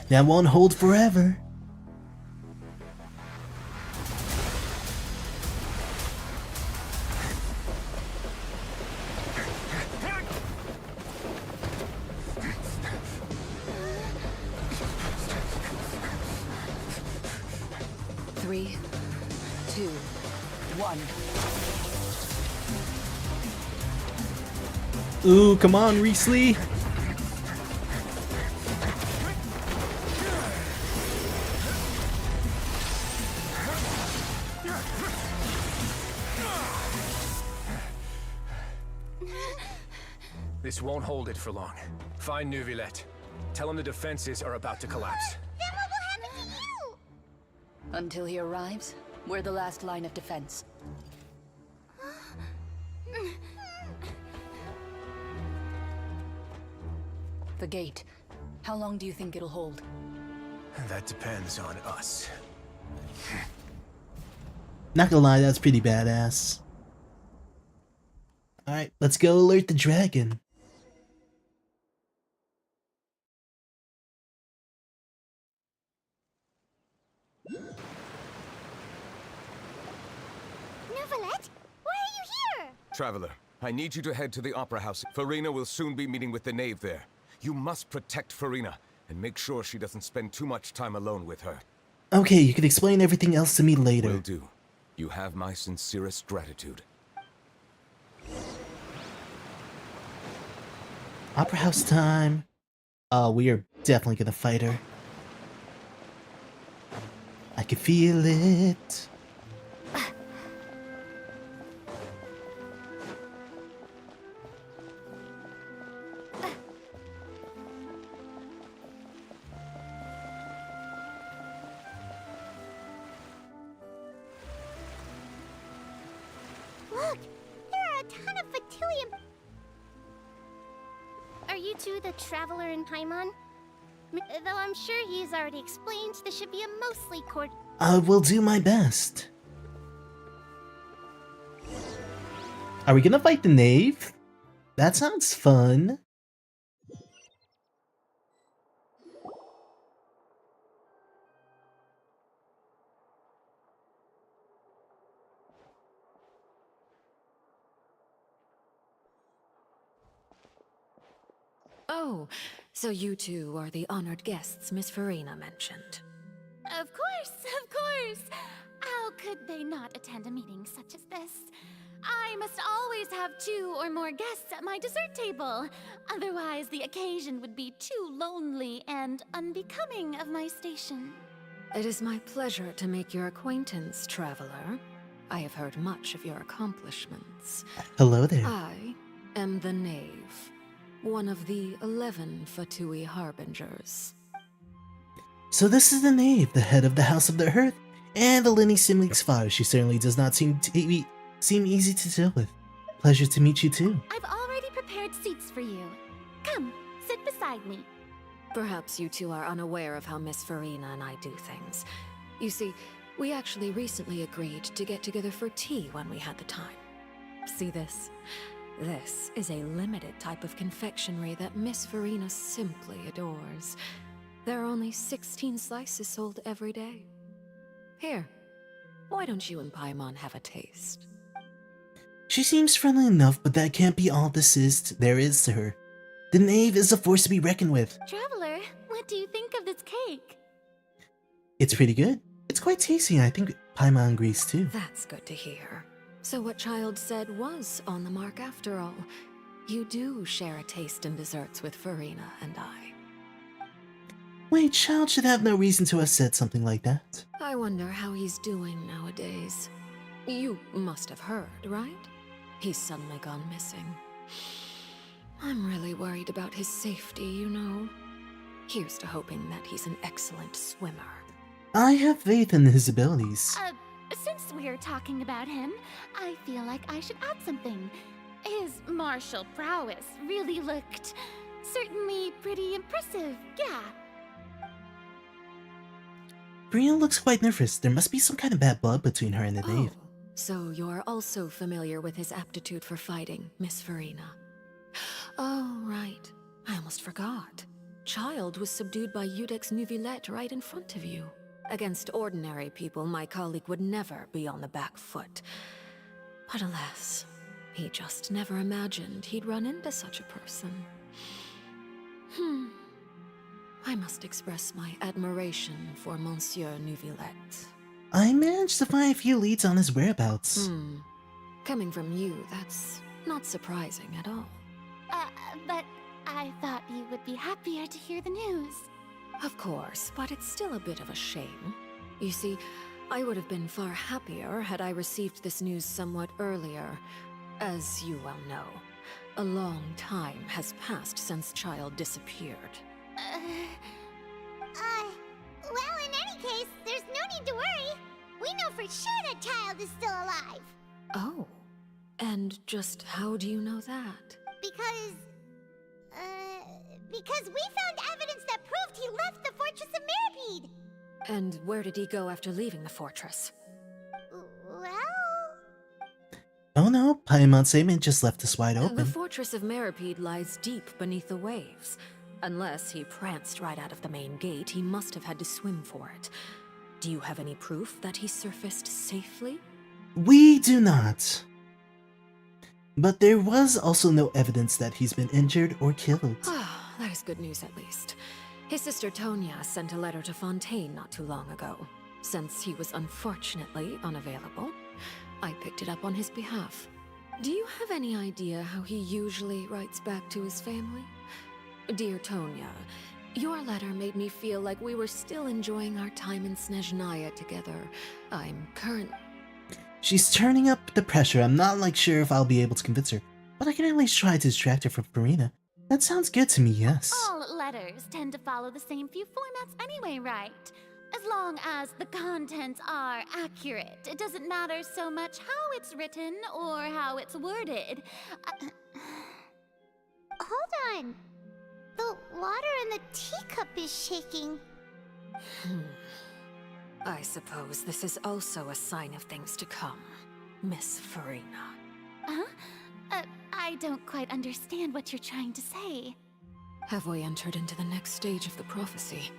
S1: That won't hold forever.
S10: Three, two, one.
S1: Ooh, come on, Riesly.
S19: This won't hold it for long. Find Neuvillette. Tell him the defenses are about to collapse.
S3: Then what will happen to you?
S10: Until he arrives, we're the last line of defense. The gate. How long do you think it'll hold?
S19: That depends on us.
S1: Not gonna lie, that's pretty badass. Alright, let's go alert the dragon.
S3: Neuvillette? Why are you here?
S22: Traveler, I need you to head to the Opera House. Farina will soon be meeting with the knave there. You must protect Farina, and make sure she doesn't spend too much time alone with her.
S1: Okay, you can explain everything else to me later.
S22: Will do. You have my sincerest gratitude.
S1: Opera House time. Oh, we are definitely gonna fight her. I can feel it.
S3: Look! There are a ton of Fatilium. Are you two the traveler in Paimon? Though I'm sure he's already explained, this should be a mostly
S1: I will do my best. Are we gonna fight the knave? That sounds fun.
S23: Oh, so you two are the honored guests Miss Farina mentioned.
S24: Of course, of course! How could they not attend a meeting such as this? I must always have 2 or more guests at my dessert table. Otherwise, the occasion would be too lonely and unbecoming of my station.
S23: It is my pleasure to make your acquaintance, traveler. I have heard much of your accomplishments.
S1: Hello there.
S23: I am the Knave, one of the 11 Fatui Harbingers.
S1: So this is the Knave, the head of the House of the Earth, and the Linny Simlink's father. She certainly does not seem easy to deal with. Pleasure to meet you too.
S24: I've already prepared seats for you. Come, sit beside me.
S23: Perhaps you two are unaware of how Miss Farina and I do things. You see, we actually recently agreed to get together for tea when we had the time. See this? This is a limited type of confectionery that Miss Farina simply adores. There are only 16 slices sold every day. Here, why don't you and Paimon have a taste?
S1: She seems friendly enough, but that can't be all there is to her. The Knave is a force to be reckoned with.
S24: Traveler, what do you think of this cake?
S1: It's pretty good. It's quite tasty, and I think Paimon agrees too.
S23: That's good to hear. So what Child said was on the mark after all. You do share a taste in desserts with Farina and I.
S1: Wait, Child should have no reason to have said something like that.
S23: I wonder how he's doing nowadays. You must have heard, right? He's suddenly gone missing. I'm really worried about his safety, you know. Here's to hoping that he's an excellent swimmer.
S1: I have faith in his abilities.
S24: Since we're talking about him, I feel like I should add something. His martial prowess really looked certainly pretty impressive, yeah.
S1: Brienne looks quite nervous. There must be some kind of bad blood between her and the Knave.
S23: So you're also familiar with his aptitude for fighting, Miss Farina. Oh, right. I almost forgot. Child was subdued by Udex Nuvillette right in front of you. Against ordinary people, my colleague would never be on the back foot. But alas, he just never imagined he'd run into such a person. I must express my admiration for Monsieur Nuvillette.
S1: I managed to find a few leads on his whereabouts.
S23: Coming from you, that's not surprising at all.
S24: But I thought you would be happier to hear the news.
S23: Of course, but it's still a bit of a shame. You see, I would have been far happier had I received this news somewhat earlier. As you well know, a long time has passed since Child disappeared.
S3: Well, in any case, there's no need to worry. We know for sure that Child is still alive.
S23: Oh, and just how do you know that?
S3: Because we found evidence that proved he left the Fortress of Meripede.
S23: And where did he go after leaving the fortress?
S3: Well...
S1: Oh no, Paimon's statement just left us wide open.
S23: The Fortress of Meripede lies deep beneath the waves. Unless he pranced right out of the main gate, he must have had to swim for it. Do you have any proof that he surfaced safely?
S1: We do not. But there was also no evidence that he's been injured or killed.
S23: That is good news at least. His sister Tonya sent a letter to Fontaine not too long ago. Since he was unfortunately unavailable, I picked it up on his behalf. Do you have any idea how he usually writes back to his family? Dear Tonya, your letter made me feel like we were still enjoying our time in Snezhnaya together.
S1: She's turning up the pressure. I'm not sure if I'll be able to convince her, but I can at least try to distract her from Farina. That sounds good to me, yes.
S24: All letters tend to follow the same few formats anyway, right? As long as the contents are accurate, it doesn't matter so much how it's written or how it's worded.
S3: Hold on. The water in the teacup is shaking.
S23: I suppose this is also a sign of things to come, Miss Farina.
S24: I don't quite understand what you're trying to say.
S23: Have we entered into the next stage of the prophecy?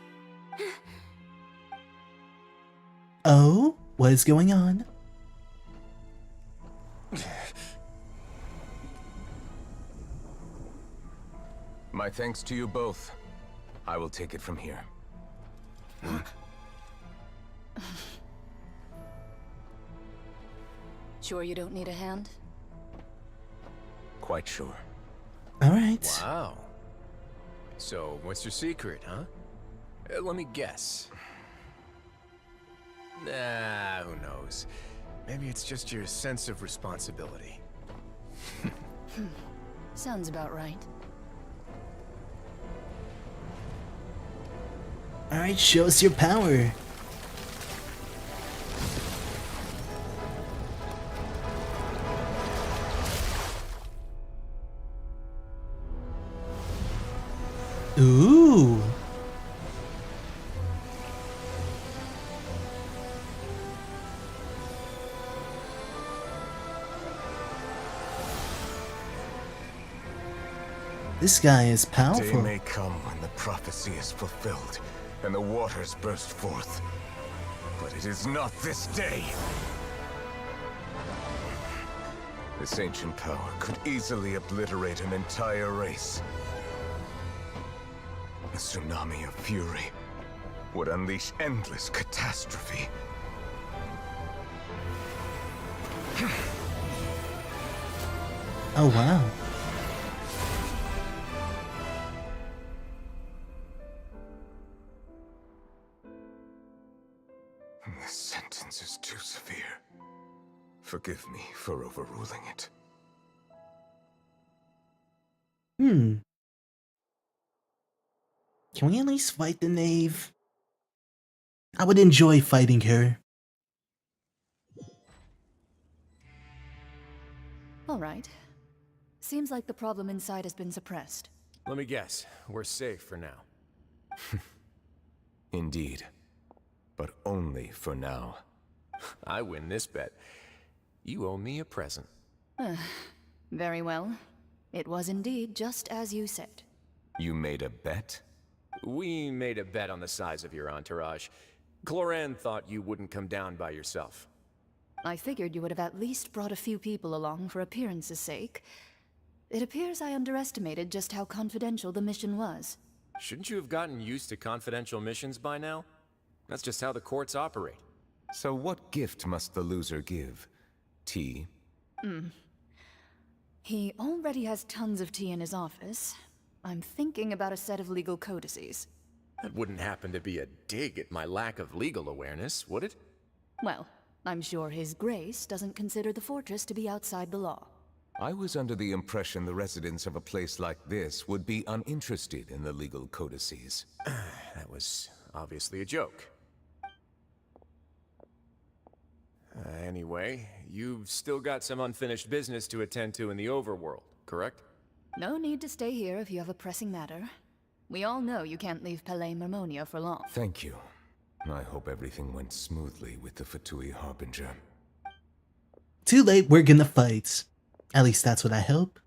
S1: Oh? What is going on?
S22: My thanks to you both. I will take it from here.
S10: Sure you don't need a hand?
S22: Quite sure.
S1: Alright.
S19: Wow. So, what's your secret, huh? Let me guess. Nah, who knows? Maybe it's just your sense of responsibility.
S10: Sounds about right.
S1: Alright, show us your power. Ooh. This guy is
S22: The day
S1: powerful.
S22: may come when the prophecy is fulfilled and the waters burst forth. But it is not this day. This ancient power could easily obliterate an entire race. A tsunami of fury would unleash endless catastrophe.
S1: Oh wow.
S22: This sentence is too severe. Forgive me for overruling it.
S1: Can we at least fight the knave? I would enjoy fighting her.
S10: All right. Seems like the problem inside has been suppressed.
S19: Let me guess, we're safe for now.
S22: Indeed. But only for now.
S19: I win this bet. You owe me a present.
S10: Very well. It was indeed just as you said.
S22: You made a bet?
S19: We made a bet on the size of your entourage. Cloran thought you wouldn't come down by yourself.
S10: I figured you would have at least brought a few people along for appearance's sake. It appears I underestimated just how confidential the mission was.
S19: Shouldn't you have gotten used to confidential missions by now? That's just how the courts operate.
S22: So what gift must the loser give? Tea?
S10: He already has tons of tea in his office. I'm thinking about a set of legal codices.
S19: That wouldn't happen to be a dig at my lack of legal awareness, would it?
S10: Well, I'm sure His Grace doesn't consider the fortress to be outside the law.
S22: I was under the impression the residents of a place like this would be uninterested in the legal codices.
S19: That was obviously a joke. Anyway, you've still got some unfinished business to attend to in the overworld, correct?
S10: No need to stay here if you have a pressing matter. We all know you can't leave Palais Marmonia for long.
S22: Thank you. I hope everything went smoothly with the Fatui Harbinger.
S1: Too late, we're gonna fight. At least that's what I hope.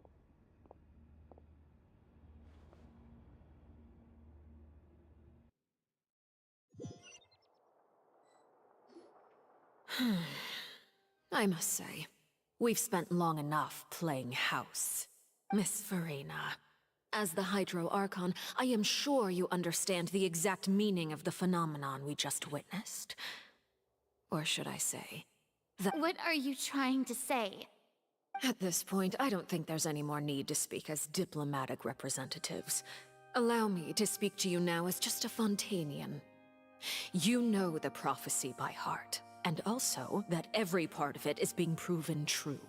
S23: I must say, we've spent long enough playing house. Miss Farina, as the Hydro Archon, I am sure you understand the exact meaning of the phenomenon we just witnessed. Or should I say,
S24: What are you trying to say?
S23: At this point, I don't think there's any more need to speak as diplomatic representatives. Allow me to speak to you now as just a Fontanian. You know the prophecy by heart, and also that every part of it is being proven true.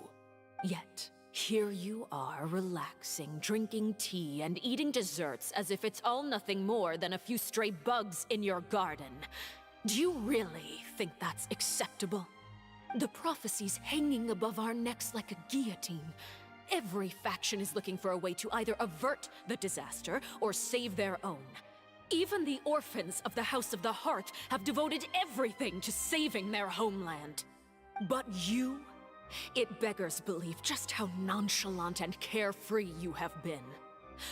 S23: Yet, here you are, relaxing, drinking tea, and eating desserts as if it's all nothing more than a few stray bugs in your garden. Do you really think that's acceptable? The prophecy's hanging above our necks like a guillotine. Every faction is looking for a way to either avert the disaster or save their own. Even the orphans of the House of the Hearth have devoted everything to saving their homeland. But you? It beggars belief just how nonchalant and carefree you have been.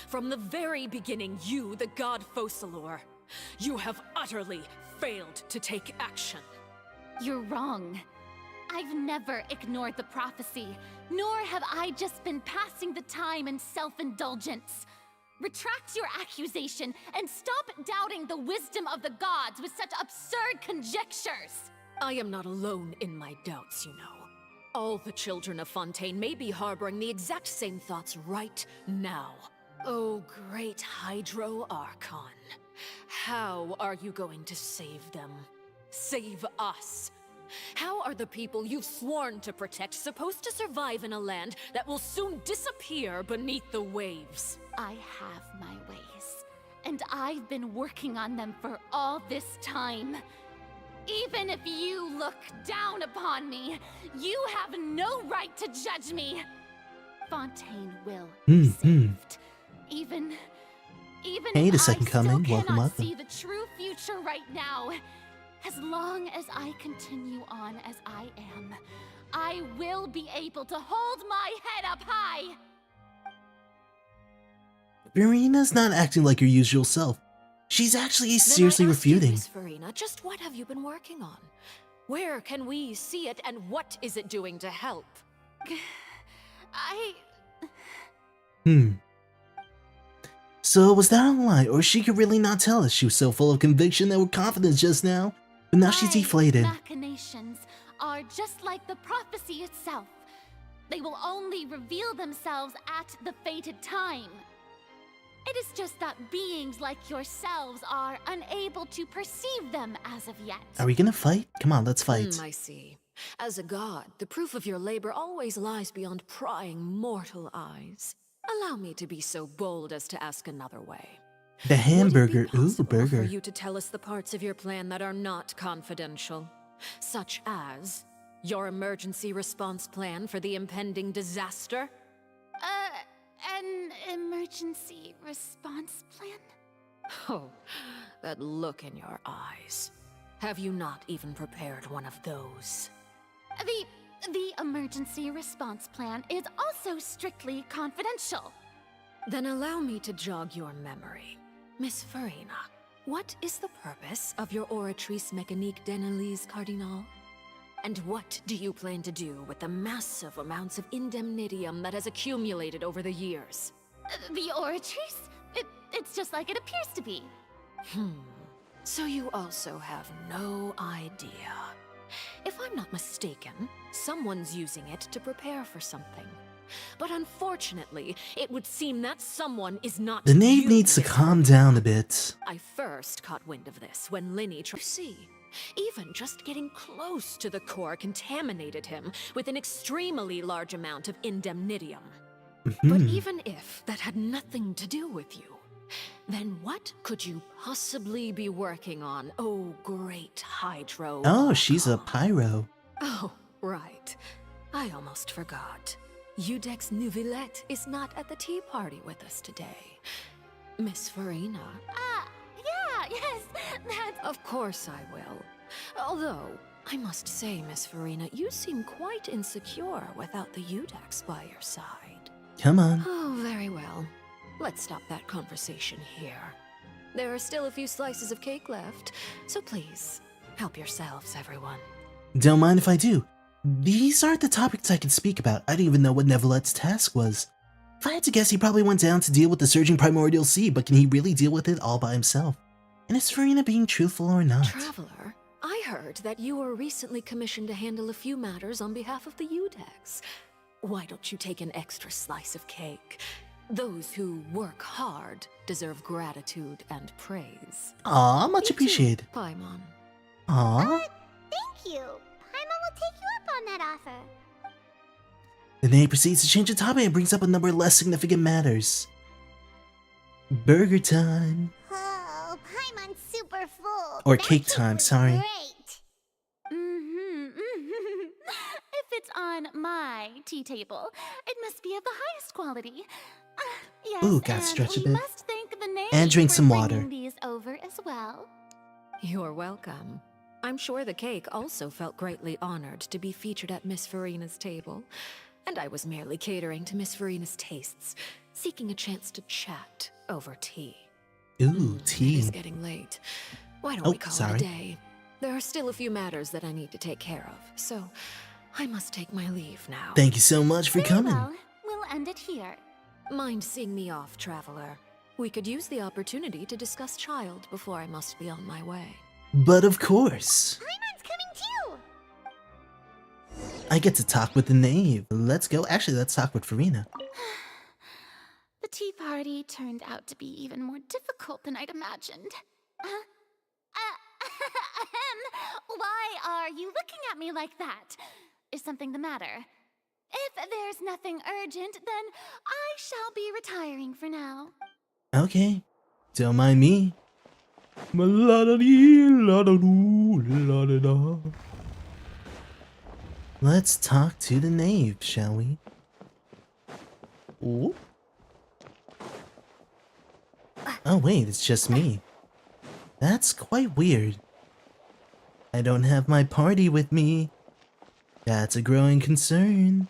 S23: From the very beginning, you, the god Focalor, you have utterly failed to take action.
S24: You're wrong. I've never ignored the prophecy, nor have I just been passing the time in self-indulgence. Retract your accusation and stop doubting the wisdom of the gods with such absurd conjectures.
S23: I am not alone in my doubts, you know. All the children of Fontaine may be harboring the exact same thoughts right now. Oh, great Hydro Archon. How are you going to save them? save us. How are the people you've sworn to protect supposed to survive in a land that will soon disappear beneath the waves?
S24: I have my ways, and I've been working on them for all this time. Even if you look down upon me, you have no right to judge me. Fontaine will be saved. Even
S1: Hey, the
S24: if
S1: second
S24: I still
S1: coming. Welcome,
S24: cannot
S1: welcome.
S24: see the true future right now. As long as I continue on as I am, I will be able to hold my head up high.
S1: Furina's not acting like her usual self. She's actually seriously
S23: then I ask you,
S1: refuting.
S23: Miss Farina, just what have you been working on? Where can we see it, and what is it doing to help?
S1: So was that a lie, or she could really not tell us? She was so full of conviction and with confidence just now, but now she's deflated.
S24: Machinations are just like the prophecy itself. They will only reveal themselves at the fated time. It is just that beings like yourselves are unable to perceive them as of yet.
S1: Are we gonna fight? Come on, let's fight.
S23: I see. As a god, the proof of your labor always lies beyond prying mortal eyes. Allow me to be so bold as to ask another way.
S1: The hamburger. Ooh,
S23: For
S1: burger.
S23: you to tell us the parts of your plan that are not confidential, such as your emergency response plan for the impending disaster?
S24: An emergency response plan?
S23: Oh, that look in your eyes. Have you not even prepared one of those?
S24: The emergency response plan is also strictly confidential.
S23: Then allow me to jog your memory. Miss Farina, what is the purpose of your Oratrice Mécanique d'Analyse Cardinal? And what do you plan to do with the massive amounts of indemnitium that has accumulated over the years?
S24: The Oratrice? It's just like it appears to be.
S23: So you also have no idea. If I'm not mistaken, someone's using it to prepare for something. But unfortunately, it would seem that someone is not
S1: The knave
S23: you,
S1: needs to
S23: Miss
S1: calm
S23: Farina.
S1: down a bit.
S23: I first caught wind of this when Linny tried to see. Even just getting close to the core contaminated him with an extremely large amount of indemnitium. But even if that had nothing to do with you, then what could you possibly be working on, oh great Hydro?
S1: Oh, she's a pyro.
S23: Oh, right. I almost forgot. Udex Nouvillette is not at the tea party with us today. Miss Farina.
S24: Yes, that's...
S23: Of course I will. Although, I must say, Miss Farina, you seem quite insecure without the Udex by your side.
S1: Come on.
S23: Oh, very well. Let's stop that conversation here. There are still a few slices of cake left, so please, help yourselves, everyone.
S1: Don't mind if I do. These aren't the topics I can speak about. I didn't even know what Nevelette's task was. If I had to guess, he probably went down to deal with the surging primordial sea, but can he really deal with it all by himself? And is Farina being truthful or not?
S23: Traveler, I heard that you were recently commissioned to handle a few matters on behalf of the Udex. Why don't you take an extra slice of cake? Those who work hard deserve gratitude and praise.
S1: Aw, much appreciated.
S23: Paimon.
S1: Aw.
S3: Thank you. Paimon will take you up on that offer.
S1: The knave proceeds to change the topic and brings up a number of less significant matters. Burger time.
S3: Oh, Paimon's super full.
S1: Or
S3: That
S1: cake time,
S3: was
S1: sorry.
S3: Great.
S24: If it's on my tea table, it must be of the highest quality. Yes,
S1: Ooh, gotta
S24: and
S1: stretch a
S24: we
S1: bit.
S24: must thank the knave
S1: And drink
S24: for
S1: some
S24: bringing
S1: water.
S24: these over as well.
S23: You're welcome. I'm sure the cake also felt greatly honored to be featured at Miss Farina's table. And I was merely catering to Miss Farina's tastes, seeking a chance to chat over tea.
S1: Ooh,
S23: It
S1: tea.
S23: is getting late. Why don't
S1: Oh,
S23: we call
S1: sorry.
S23: it a day? There are still a few matters that I need to take care of, so I must take my leave now.
S1: Thank you so much for coming.
S24: Well, we'll end it here.
S23: Mind seeing me off, Traveler? We could use the opportunity to discuss Child before I must be on my way.
S1: But of course,
S3: Paimon's coming too.
S1: I get to talk with the knave. Let's go. Actually, let's talk with Farina.
S24: The tea party turned out to be even more difficult than I'd imagined. Why are you looking at me like that? Is something the matter? If there's nothing urgent, then I shall be retiring for now.
S1: Okay, don't mind me. La-da-dee-la-da-doo-la-da-da. Let's talk to the knave, shall we? Ooh. Oh wait, it's just me. That's quite weird. I don't have my party with me. That's a growing concern.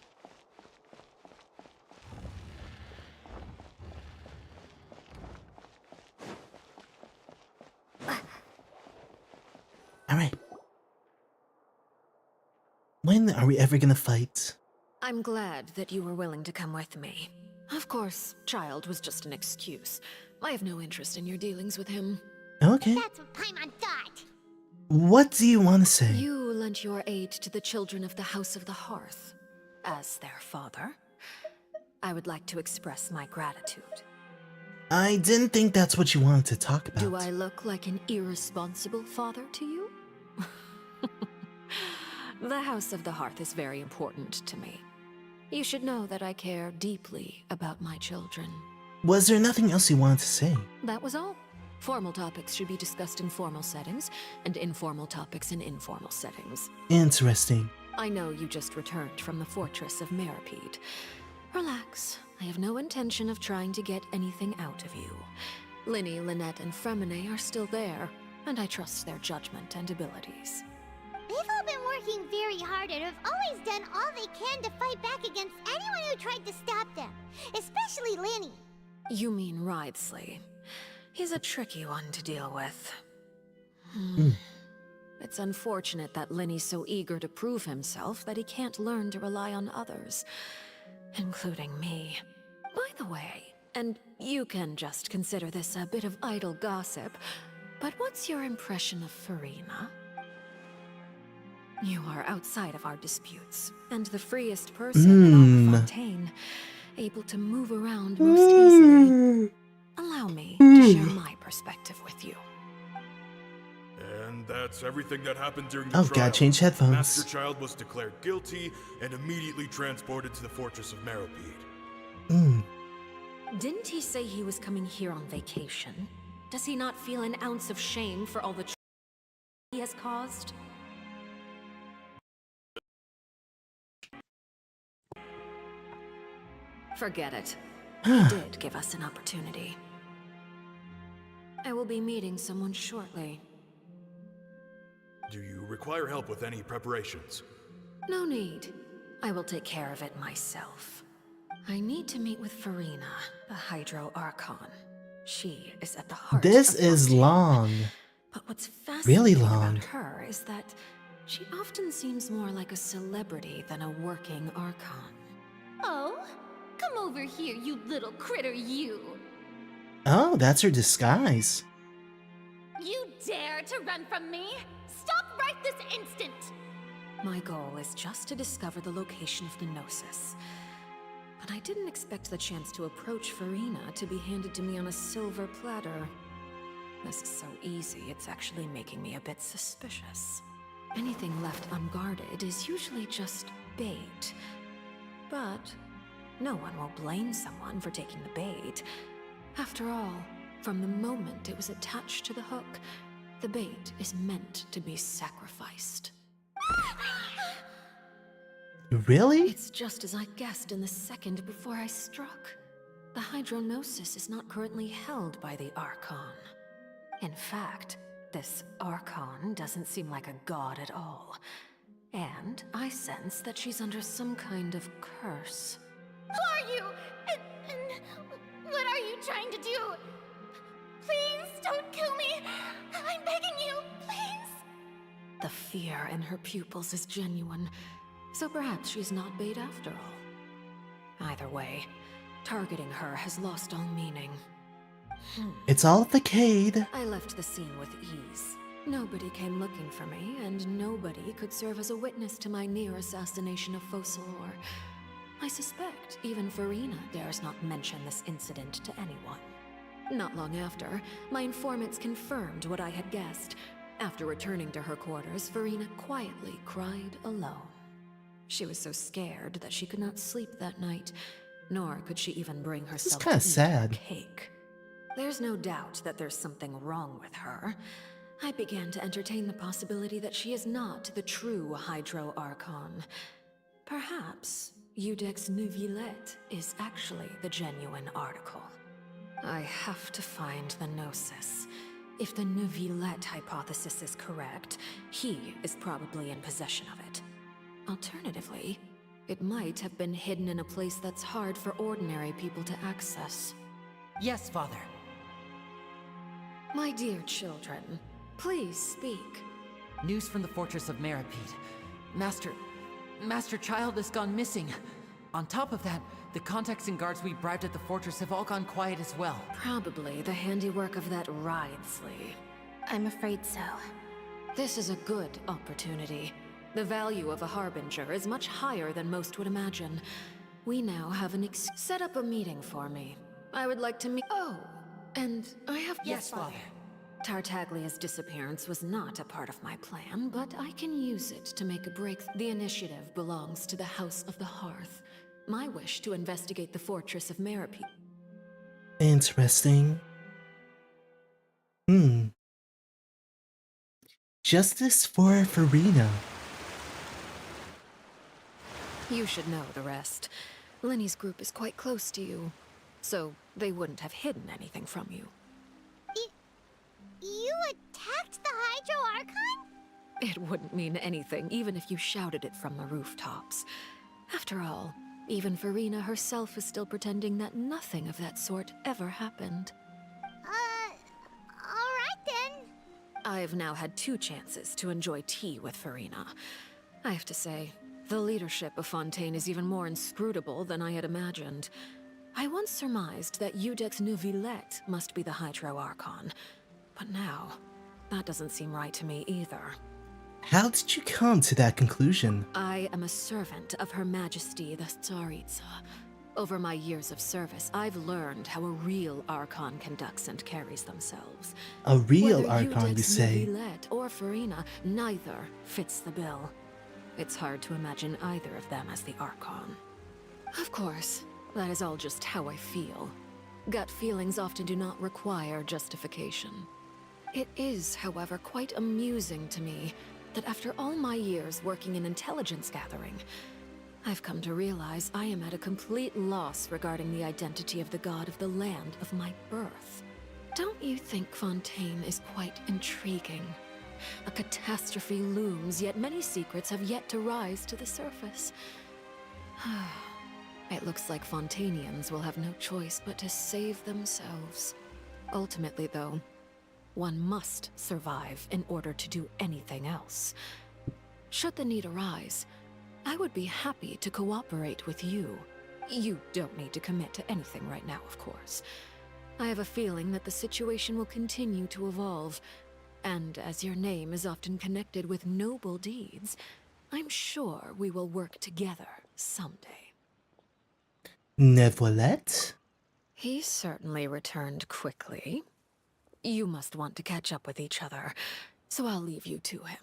S1: Alright. When are we ever gonna fight?
S23: I'm glad that you were willing to come with me. Of course, child was just an excuse. I have no interest in your dealings with him.
S1: Okay.
S3: That's what Paimon thought.
S1: What do you want to say?
S23: You lent your aid to the children of the House of the Hearth. As their father, I would like to express my gratitude.
S1: I didn't think that's what you wanted to talk about.
S23: Do I look like an irresponsible father to you? The House of the Hearth is very important to me. You should know that I care deeply about my children.
S1: Was there nothing else you wanted to say?
S23: That was all. Formal topics should be discussed in formal settings, and informal topics in informal settings.
S1: Interesting.
S23: I know you just returned from the fortress of Meripede. Relax. I have no intention of trying to get anything out of you. Linny, Lynette, and Fremine are still there, and I trust their judgment and abilities.
S3: They've all been working very hard and have always done all they can to fight back against anyone who tried to stop them. Especially Linny.
S23: You mean Wriothesley. He's a tricky one to deal with. It's unfortunate that Linny's so eager to prove himself that he can't learn to rely on others, including me. By the way, and you can just consider this a bit of idle gossip, but what's your impression of Furina? You are outside of our disputes, and the freest person in Fontaine, able to move around most easily. Allow me to share my perspective with you.
S8: And that's everything that happened during the
S1: Oh,
S8: trial.
S1: gotta change headphones.
S8: Master Child was declared guilty and immediately transported to the Fortress of Meripede.
S23: Didn't he say he was coming here on vacation? Does he not feel an ounce of shame for all the he has caused? Forget it. He did give us an opportunity. I will be meeting someone shortly.
S8: Do you require help with any preparations?
S23: No need. I will take care of it myself. I need to meet with Furina, the Hydro Archon. She is at the heart
S1: This
S23: of
S1: is
S23: Fontaine.
S1: long.
S23: But what's
S1: Really
S23: fascinating
S1: long.
S23: about her is that she often seems more like a celebrity than a working Archon.
S24: Oh? Come over here, you little critter, you!
S1: Oh, that's her disguise.
S24: You dare to run from me? Stop right this instant!
S23: My goal is just to discover the location of the Gnosis. But I didn't expect the chance to approach Furina to be handed to me on a silver platter. This is so easy, it's actually making me a bit suspicious. Anything left unguarded is usually just bait. But no one will blame someone for taking the bait. After all, from the moment it was attached to the hook, the bait is meant to be sacrificed.
S1: Really?
S23: It's just as I guessed in the second before I struck. The Hydronosis is not currently held by the Archon. In fact, this Archon doesn't seem like a god at all. And I sense that she's under some kind of curse.
S24: Who are you? And what are you trying to do? Please don't kill me! I'm begging you, please!
S23: The fear in her pupils is genuine, so perhaps she's not bait after all. Either way, targeting her has lost all meaning.
S1: It's all the Cade.
S23: I left the scene with ease. Nobody came looking for me, and nobody could serve as a witness to my near assassination of Focalor. I suspect even Furina dares not mention this incident to anyone. Not long after, my informants confirmed what I had guessed. After returning to her quarters, Farina quietly cried alone. She was so scared that she could not sleep that night, nor could she even bring herself to
S1: kinda
S23: eat
S1: sad.
S23: her cake. There's no doubt that there's something wrong with her. I began to entertain the possibility that she is not the true Hydro Archon. Perhaps Eudex Neuvillette is actually the genuine article. I have to find the Gnosis. If the Neuvillette hypothesis is correct, he is probably in possession of it. Alternatively, it might have been hidden in a place that's hard for ordinary people to access.
S4: Yes, Father.
S23: My dear children, please speak.
S4: News from the Fortress of Meripede. Master Child has gone missing. On top of that, the contacts and guards we bribed at the fortress have all gone quiet as well.
S23: Probably the handiwork of that Ridesley.
S5: I'm afraid so.
S23: This is a good opportunity. The value of a Harbinger is much higher than most would imagine. We now have an set up a meeting for me. I would like to meet— Oh, and I have—
S4: Yes, Father.
S23: Tartaglia's disappearance was not a part of my plan, but I can use it to make a break. The initiative belongs to the House of the Hearth. My wish to investigate the Fortress of Meripede.
S1: Interesting. Justice for Farina.
S23: You should know the rest. Lenny's group is quite close to you, so they wouldn't have hidden anything from you.
S3: You attacked the Hydro Archon?
S23: It wouldn't mean anything, even if you shouted it from the rooftops. After all, even Farina herself is still pretending that nothing of that sort ever happened.
S3: Alright then.
S23: I've now had 2 chances to enjoy tea with Farina. I have to say, the leadership of Fontaine is even more inscrutable than I had imagined. I once surmised that Eudex Neuvillette must be the Hydro Archon, but now, that doesn't seem right to me either.
S1: How did you come to that conclusion?
S23: I am a servant of Her Majesty the Tsaritsa. Over my years of service, I've learned how a real Archon conducts and carries themselves.
S1: A real
S23: Whether
S1: Archon, you
S23: Eudex
S1: say?
S23: Neuvillette or Farina, neither fits the bill. It's hard to imagine either of them as the Archon. Of course, that is all just how I feel. Gut feelings often do not require justification. It is, however, quite amusing to me that after all my years working in intelligence gathering, I've come to realize I am at a complete loss regarding the identity of the god of the land of my birth. Don't you think Fontaine is quite intriguing? A catastrophe looms, yet many secrets have yet to rise to the surface. It looks like Fontainians will have no choice but to save themselves. Ultimately, though, one must survive in order to do anything else. Should the need arise, I would be happy to cooperate with you. You don't need to commit to anything right now, of course. I have a feeling that the situation will continue to evolve, and as your name is often connected with noble deeds, I'm sure we will work together someday.
S1: Neuvillette?
S23: He certainly returned quickly. You must want to catch up with each other, so I'll leave you to him.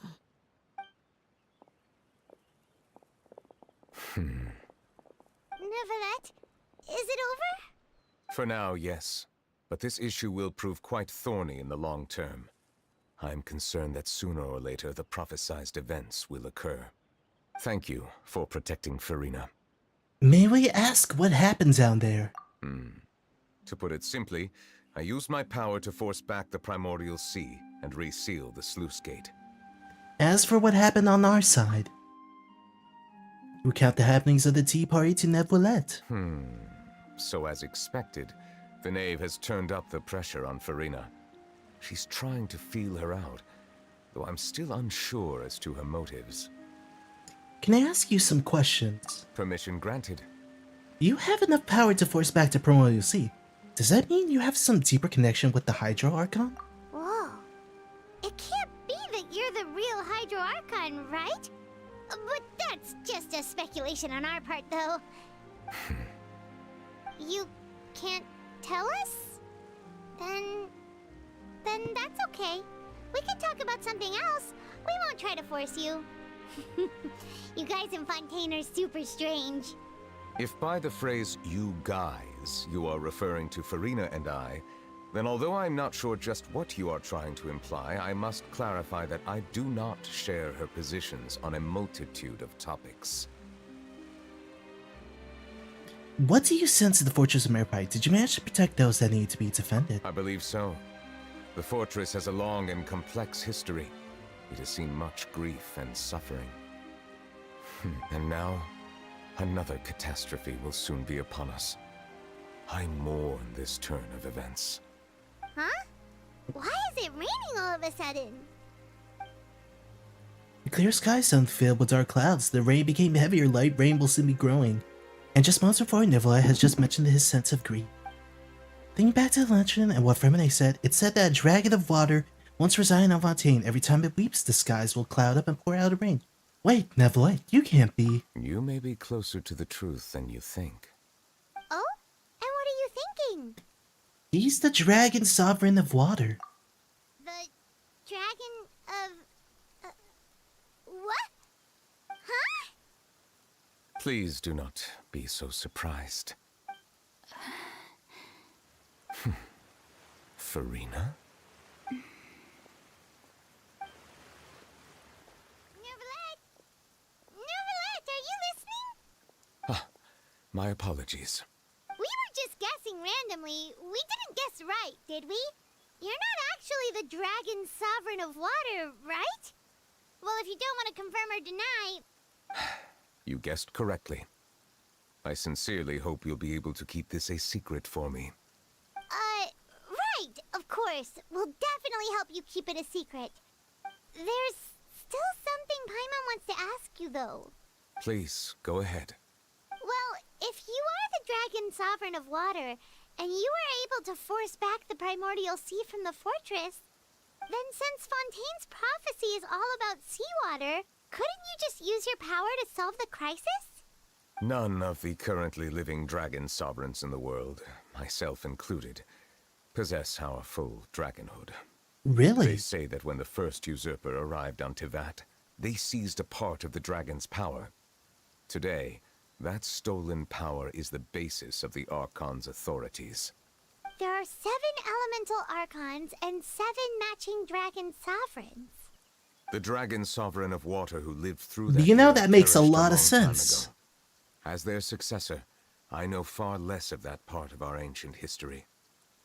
S3: Neuvillette, is it over?
S22: For now, yes. But this issue will prove quite thorny in the long term. I'm concerned that sooner or later the prophesized events will occur. Thank you for protecting Farina.
S1: May we ask what happened down there?
S22: To put it simply, I used my power to force back the Primordial Sea and reseal the sluice gate.
S1: As for what happened on our side, recount the happenings of the tea party to Neuvillette.
S22: So as expected, the knave has turned up the pressure on Farina. She's trying to feel her out, though I'm still unsure as to her motives.
S1: Can I ask you some questions?
S22: Permission granted.
S1: You have enough power to force back the Primordial Sea. Does that mean you have some deeper connection with the Hydro Archon?
S3: Whoa. It can't be that you're the real Hydro Archon, right? But that's just a speculation on our part, though. You can't tell us? Then that's okay. We can talk about something else. We won't try to force you. You guys in Fontaine are super strange.
S22: If by the phrase, you guys, you are referring to Farina and I, then although I'm not sure just what you are trying to imply, I must clarify that I do not share her positions on a multitude of topics.
S1: What do you sense in the Fortress of Merpite? Did you manage to protect those that need to be defended?
S22: I believe so. The fortress has a long and complex history. It has seen much grief and suffering. And now, another catastrophe will soon be upon us. I mourn this turn of events.
S3: Huh? Why is it raining all of a sudden?
S1: The clear skies sound filled with dark clouds. The rain became heavier. Light rain will soon be growing. And just moments before, Nivola has just mentioned his sense of grief. Thinking back to the luncheon and what Fremine said, it said that a dragon of water once resided on Fontaine. Every time it weeps, the skies will cloud up and pour out a rain. Wait, Nivola, you can't be.
S22: You may be closer to the truth than you think.
S3: Oh? And what are you thinking?
S1: He's the dragon sovereign of water.
S3: The dragon of... what? Huh?
S22: Please do not be so surprised. Farina?
S3: Neverlet, are you listening?
S22: Ah, my apologies.
S3: We were just guessing randomly. We didn't guess right, did we? You're not actually the dragon sovereign of water, right? Well, if you don't want to confirm or deny...
S22: You guessed correctly. I sincerely hope you'll be able to keep this a secret for me.
S3: Right, of course. We'll definitely help you keep it a secret. There's still something Paimon wants to ask you, though.
S22: Please, go ahead.
S3: Well, if you are the dragon sovereign of water, and you were able to force back the primordial sea from the fortress, then since Fontaine's prophecy is all about seawater, couldn't you just use your power to solve the crisis?
S22: None of the currently living dragon sovereigns in the world, myself included, possess our full dragonhood.
S1: Really?
S22: They say that when the first usurper arrived on Tivat, they seized a part of the dragon's power. Today, that stolen power is the basis of the Archon's authorities.
S3: There are 7 elemental archons and 7 matching dragon sovereigns.
S22: The dragon sovereign of water who lived through that
S1: You know,
S22: war
S1: that makes a
S22: perished
S1: lot of
S22: long time
S1: sense.
S22: ago. As their successor, I know far less of that part of our ancient history.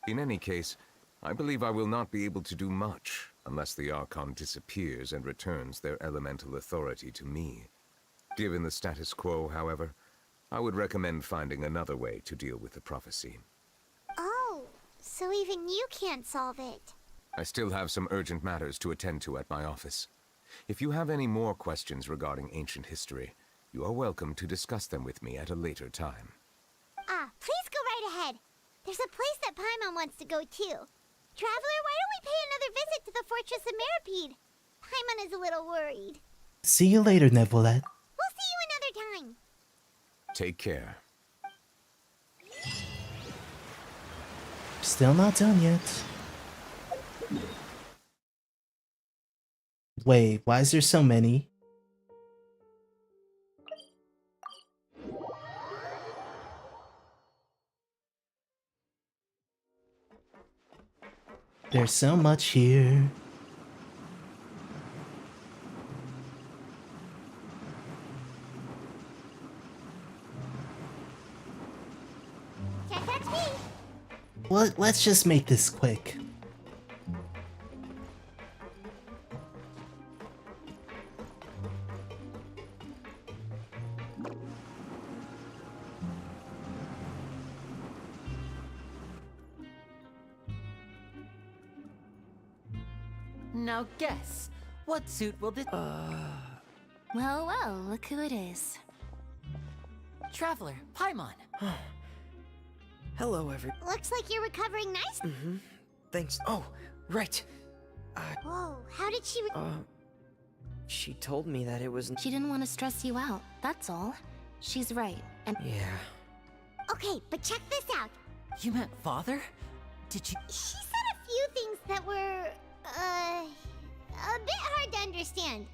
S22: In any case, I believe I will not be able to do much unless the Archon disappears and returns their elemental authority to me. Given the status quo, however, I would recommend finding another way to deal with the prophecy.
S3: Oh, so even you can't solve it.
S22: I still have some urgent matters to attend to at my office. If you have any more questions regarding ancient history, you are welcome to discuss them with me at a later time.
S3: Please go right ahead. There's a place that Paimon wants to go too. Traveler, why don't we pay another visit to the Fortress of Meripede? Paimon is a little worried.
S1: See you later, Nivolet.
S3: We'll see you another time.
S22: Take care.
S1: Still not done yet. Wait, why is there so many? There's so much here.
S3: Can't touch me.
S1: Well, let's just make this quick.
S4: Now guess, what suit will this...
S5: Well, well, look who it is.
S4: Traveler, Paimon.
S11: Hello,
S3: Looks like you're recovering nicely.
S11: Thanks. Oh, right.
S3: Whoa, how did she...
S11: She told me that it was...
S5: She didn't want to stress you out, that's all. She's right, and...
S11: Yeah.
S3: Okay, but check this out.
S4: You meant father? Did you...
S3: She said a few things that were, understand.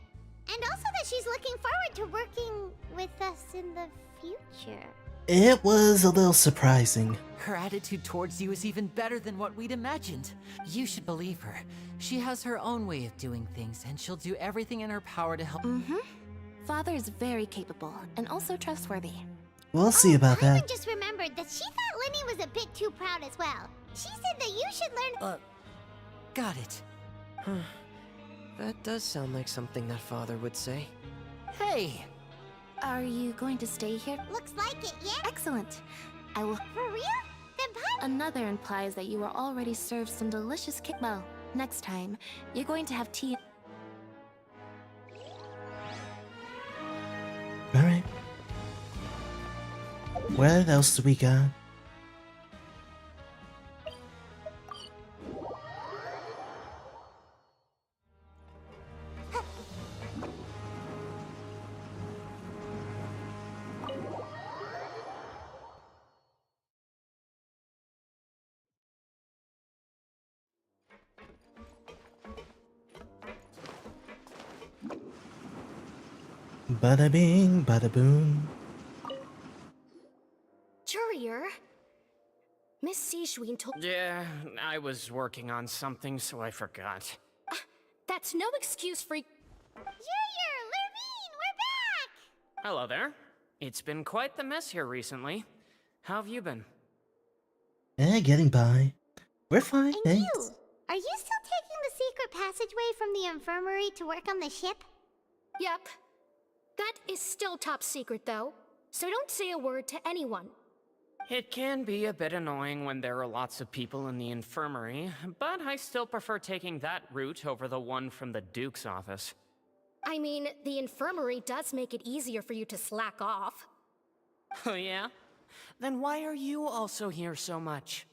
S3: And also that she's looking forward to working with us in the future.
S1: It was a little surprising.
S4: Her attitude towards you is even better than what we'd imagined. You should believe her. She has her own way of doing things, and she'll do everything in her power to help.
S5: Father is very capable and also trustworthy.
S1: We'll see about
S3: Paimon
S1: that.
S3: just remembered that she thought Lenny was a bit too proud as well. She said that you should learn.
S4: Got it.
S11: That does sound like something that father would say.
S4: Hey!
S5: Are you going to stay here?
S3: Looks like it, yeah?
S5: Excellent. I will.
S3: For real? Then Paimon.
S5: Another implies that you were already served some delicious cake. Well, next time, you're going to have tea.
S1: Alright. What else do we got? Bada bing, bada boom.
S17: Courier? Miss Sijween told.
S18: Yeah, I was working on something, so I forgot.
S17: That's no excuse for.
S3: Junior, Lurvine, we're back!
S18: Hello there. It's been quite the mess here recently. How have you been?
S1: Getting by. We're fine,
S3: And
S1: thanks.
S3: you, are you still taking the secret passageway from the infirmary to work on the ship?
S17: Yep. That is still top secret, though. So don't say a word to anyone.
S18: It can be a bit annoying when there are lots of people in the infirmary, but I still prefer taking that route over the one from the Duke's office.
S17: I mean, the infirmary does make it easier for you to slack off.
S18: Oh yeah? Then why are you also here so much?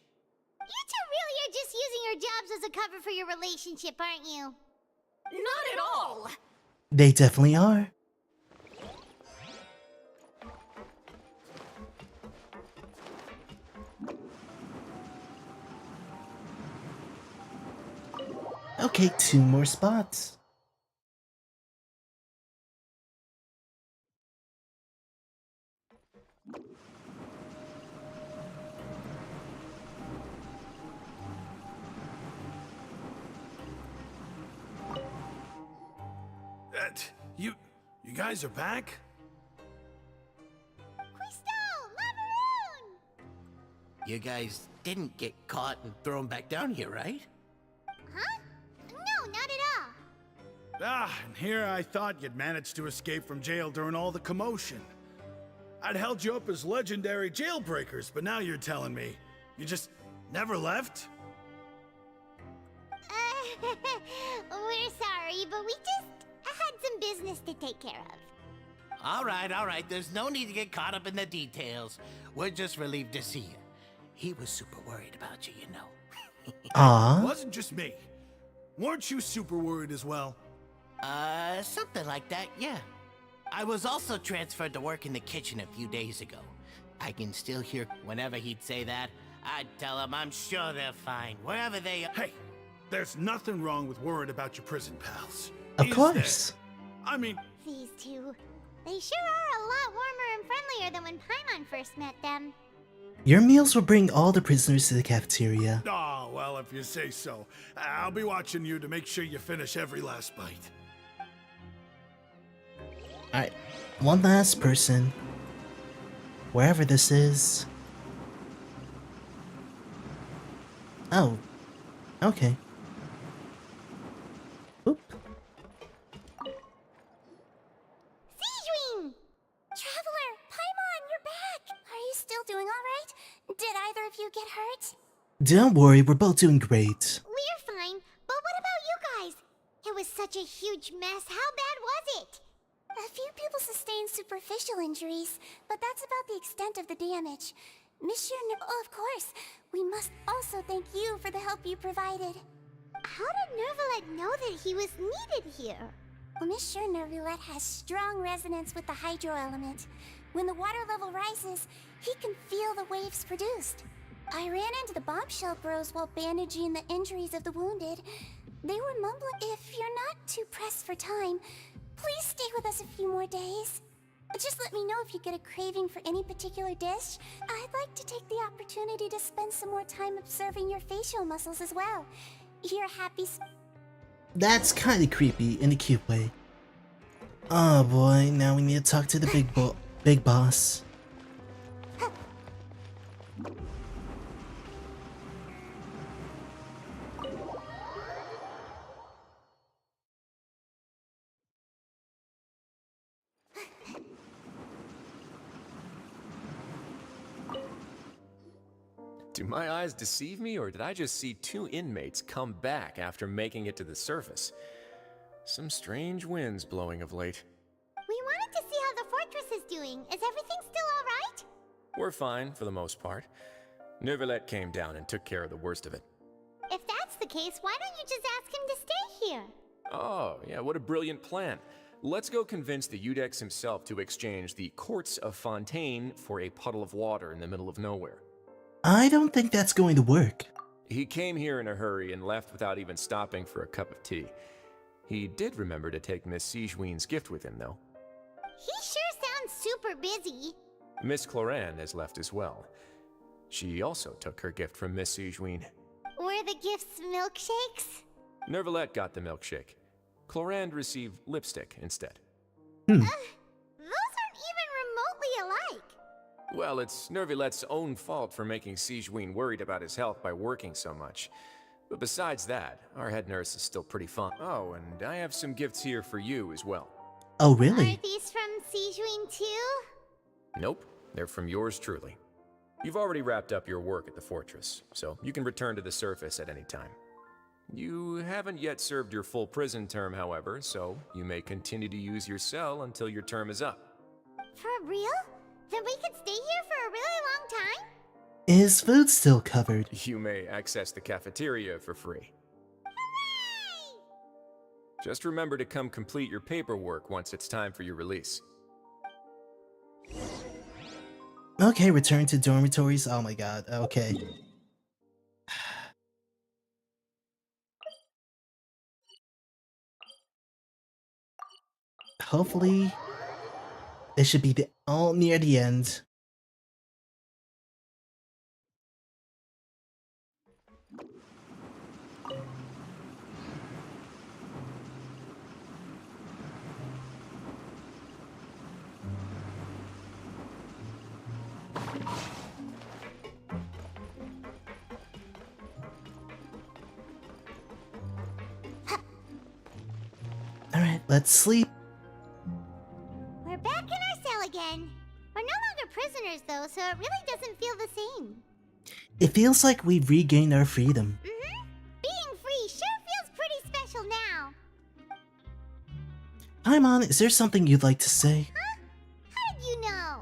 S3: You two really are just using your jobs as a cover for your relationship, aren't you?
S17: Not at all!
S1: They definitely are. Okay, 2 more spots.
S8: You guys are back?
S15: You guys didn't get caught and thrown back down here, right?
S3: Huh? No, not at all.
S8: And here I thought you'd managed to escape from jail during all the commotion. I'd held you up as legendary jailbreakers, but now you're telling me you just never left?
S3: We're sorry, but we just had some business to take care of.
S15: All right. There's no need to get caught up in the details. We're just relieved to see you. He was super worried about you, you know.
S1: Aww.
S8: It wasn't just me. Weren't you super worried as well?
S15: Something like that, yeah. I was also transferred to work in the kitchen a few days ago. I can still hear whenever he'd say that. I'd tell him I'm sure they're fine, wherever they are.
S8: Hey, there's nothing wrong with worried about your prison pals.
S1: Of
S8: Is
S1: course.
S8: there? I mean...
S3: These two, they sure are a lot warmer and friendlier than when Paimon first met them.
S1: Your meals will bring all the prisoners to the cafeteria.
S8: Oh, well, if you say so. I'll be watching you to make sure you finish every last bite.
S1: Alright, one last person. Wherever this is. Oh, okay. Oop.
S3: Sijween!
S9: Traveler, Paimon, you're back! Are you still doing alright? Did either of you get hurt?
S1: Don't worry, we're both doing great.
S3: We're fine, but what about you guys? It was such a huge mess. How bad was it?
S9: A few people sustained superficial injuries, but that's about the extent of the damage. Monsieur of course, we must also thank you for the help you provided.
S3: How did Nervalet know that he was needed here?
S9: Well, Monsieur Nervalet has strong resonance with the hydro element. When the water level rises, he can feel the waves produced. I ran into the bombshell bros while bandaging the injuries of the wounded. They were mumbling. If you're not too pressed for time, please stay with us a few more days. Just let me know if you get a craving for any particular dish. I'd like to take the opportunity to spend some more time observing your facial muscles as well. Your happy...
S1: That's kinda creepy in a cute way. Oh boy, now we need to talk to the big boss.
S19: Do my eyes deceive me, or did I just see two inmates come back after making it to the surface? Some strange winds blowing of late.
S3: We wanted to see how the fortress is doing. Is everything still alright?
S19: We're fine, for the most part. Neuvillette came down and took care of the worst of it.
S3: If that's the case, why don't you just ask him to stay here?
S19: Oh, yeah, what a brilliant plan. Let's go convince the Udex himself to exchange the Courts of Fontaine for a puddle of water in the middle of nowhere.
S1: I don't think that's going to work.
S19: He came here in a hurry and left without even stopping for a cup of tea. He did remember to take Miss Sigewinne's gift with him, though.
S3: He sure sounds super busy.
S19: Miss Cloran has left as well. She also took her gift from Miss Sigewinne.
S3: Were the gifts milkshakes?
S19: Neuvillette got the milkshake. Cloran received lipstick instead.
S3: Those aren't even remotely alike.
S19: Well, it's Neuvillette's own fault for making Sigewinne worried about his health by working so much. But besides that, our head nurse is still pretty fun. Oh, and I have some gifts here for you as well.
S1: Oh, really?
S3: Are these from Sigewinne too?
S19: Nope, they're from yours truly. You've already wrapped up your work at the fortress, so you can return to the surface at any time. You haven't yet served your full prison term, however, so you may continue to use your cell until your term is up.
S3: For real? Then we could stay here for a really long time?
S1: Is food still covered?
S19: You may access the cafeteria for free.
S3: Hooray!
S19: Just remember to come complete your paperwork once it's time for your release.
S1: Okay, return to dormitories. Oh my god, okay. Hopefully, it should be all near the end. Alright, let's sleep.
S3: We're back in our cell again. We're no longer prisoners though, so it really doesn't feel the same.
S1: It feels like we've regained our freedom.
S3: Being free sure feels pretty special now.
S1: Paimon, is there something you'd like to say?
S3: Huh? How did you know?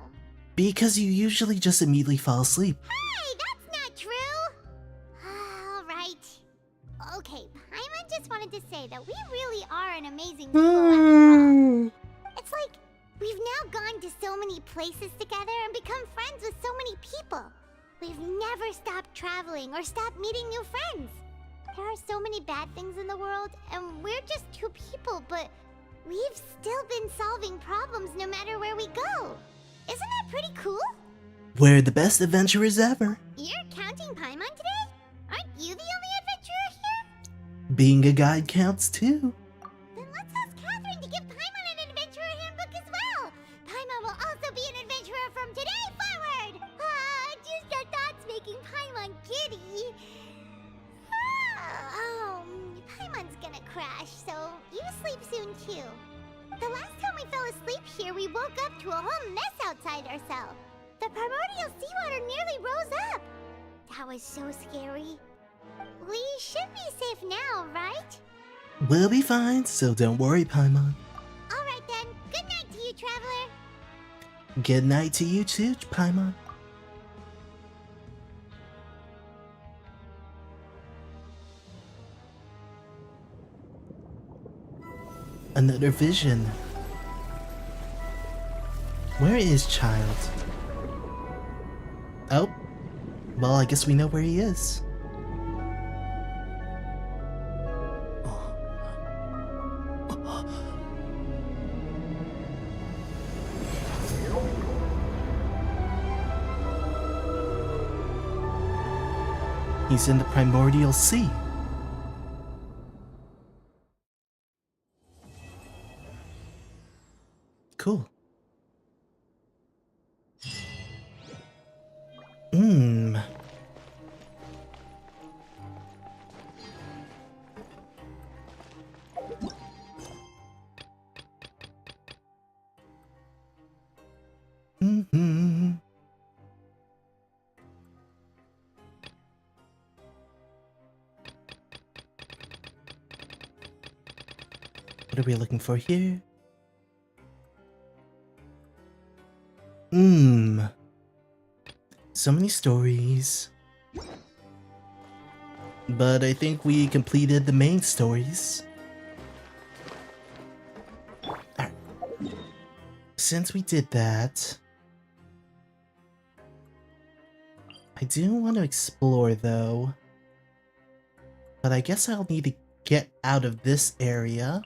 S1: Because you usually just immediately fall asleep.
S3: Hey, that's not true! Alright. Okay, Paimon just wanted to say that we really are an amazing duo after all. It's like, we've now gone to so many places together and become friends with so many people. We've never stopped traveling or stopped meeting new friends. There are so many bad things in the world, and we're just two people, but we've still been solving problems no matter where we go. Isn't that pretty cool?
S1: We're the best adventurers ever.
S3: You're counting Paimon today? Aren't you the only adventurer here?
S1: Being a guide counts too.
S3: Then let's ask Catherine to give Paimon an adventurer handbook as well. Paimon will also be an adventurer from today forward. Just your thoughts making Paimon giddy. Paimon's gonna crash, so you sleep soon too. The last time we fell asleep here, we woke up to a whole mess outside our cell. The primordial seawater nearly rose up. That was so scary. We should be safe now, right?
S1: We'll be fine, so don't worry, Paimon.
S3: Alright then, good night to you, Traveler.
S1: Good night to you too, Paimon. Another vision. Where is Child? Oh. Well, I guess we know where he is. He's in the primordial sea. Cool. Hmm. Mm-hmm. What are we looking for here? So many stories. But I think we completed the main stories. Alright. Since we did that, I do want to explore though. But I guess I'll need to get out of this area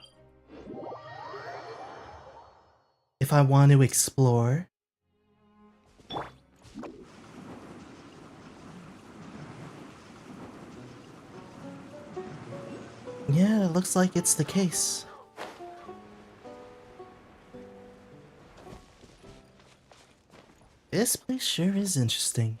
S1: if I want to explore. Yeah, it looks like it's the case. This place sure is interesting.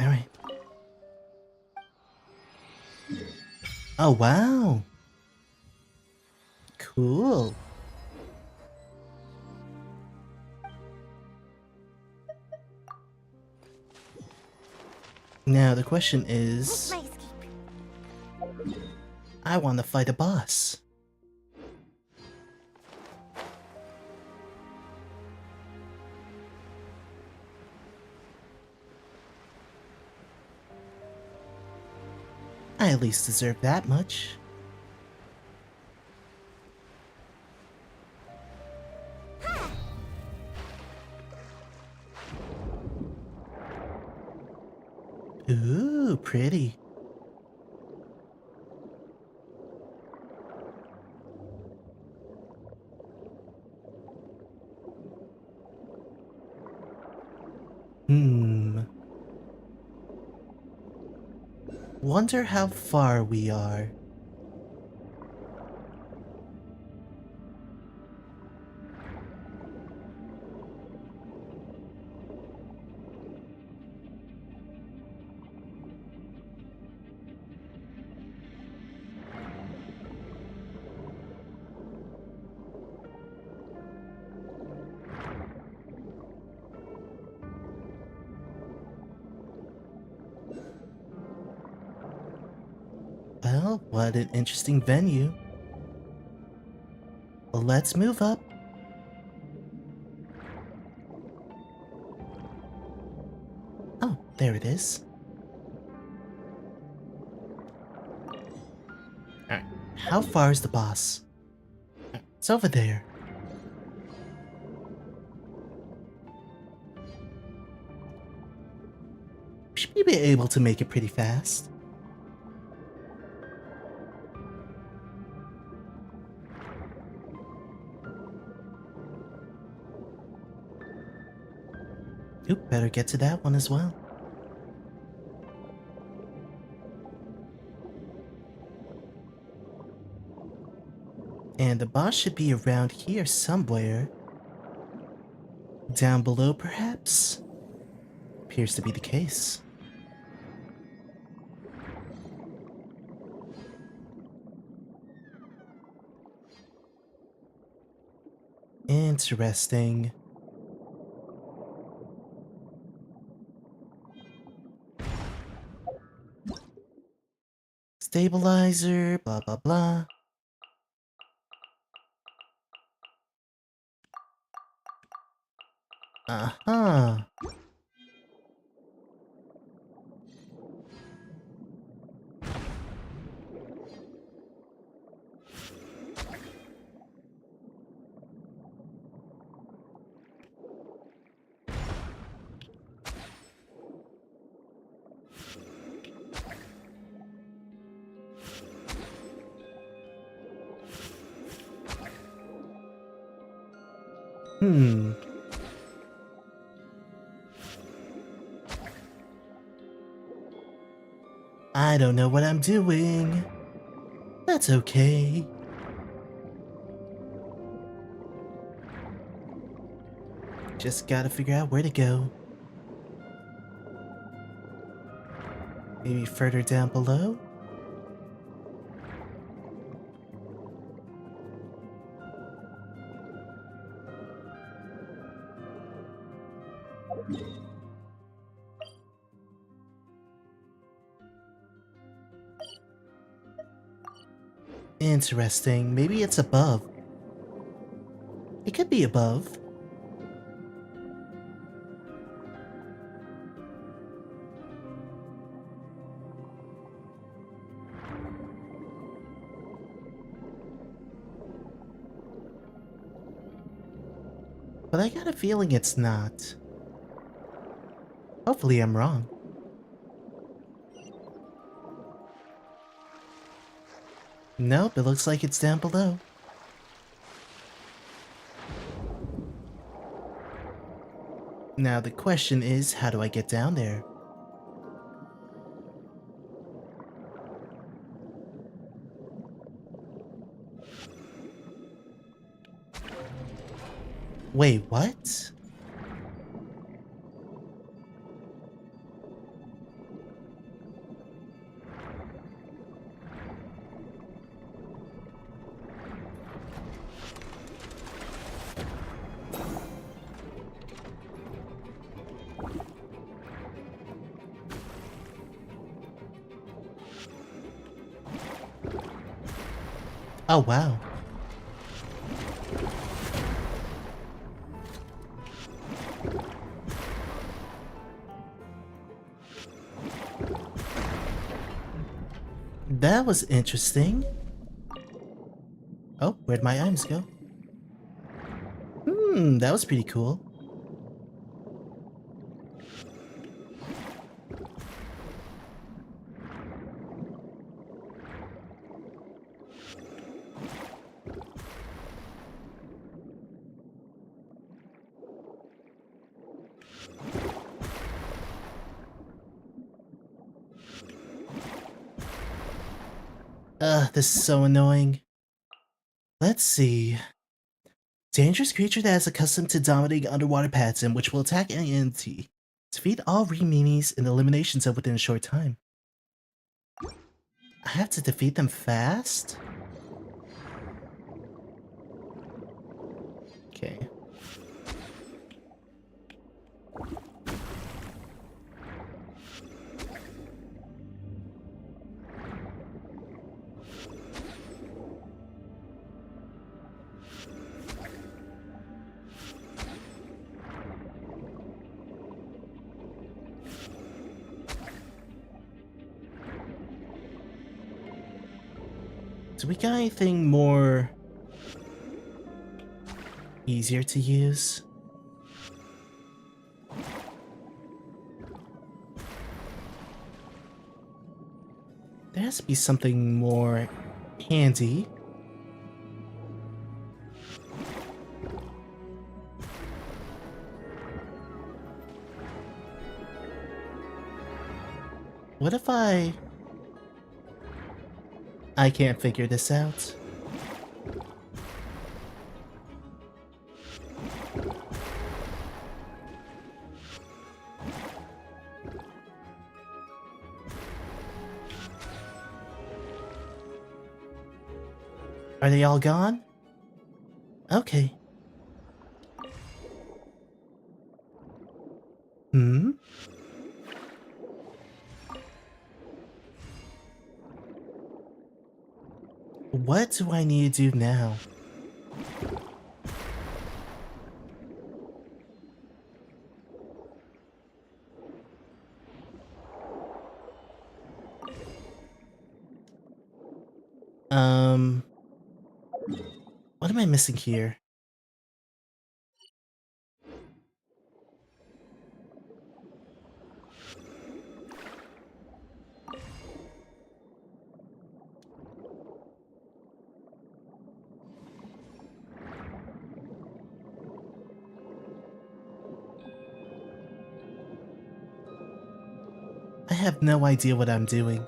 S1: Alright. Oh, wow. Cool. Now the question is, I want to fight a boss. I at least deserve that much. Ooh, pretty. Wonder how far we are. Well, what an interesting venue. Let's move up. Oh, there it is. Alright, how far is the boss? It's over there. Should we be able to make it pretty fast? Oop, better get to that one as well. And the boss should be around here somewhere. Down below, perhaps? Appears to be the case. Interesting. Stabilizer, blah blah blah. Uh-huh. I don't know what I'm doing. That's okay. Just gotta figure out where to go. Maybe further down below? Interesting. Maybe it's above. It could be above. But I got a feeling it's not. Hopefully I'm wrong. Nope, it looks like it's down below. Now the question is, how do I get down there? Wait, what? Oh, wow. That was interesting. Oh, where'd my items go? That was pretty cool. Ugh, this is so annoying. Let's see. Dangerous creature that is accustomed to dominating underwater pattern, which will attack any entity. Defeat all Re-Minis in the elimination zone within a short time. I have to defeat them fast? Okay. Do we got anything more easier to use? There has to be something more handy. What if I can't figure this out. Are they all gone? Okay. What do I need to do now? What am I missing here? I have no idea what I'm doing.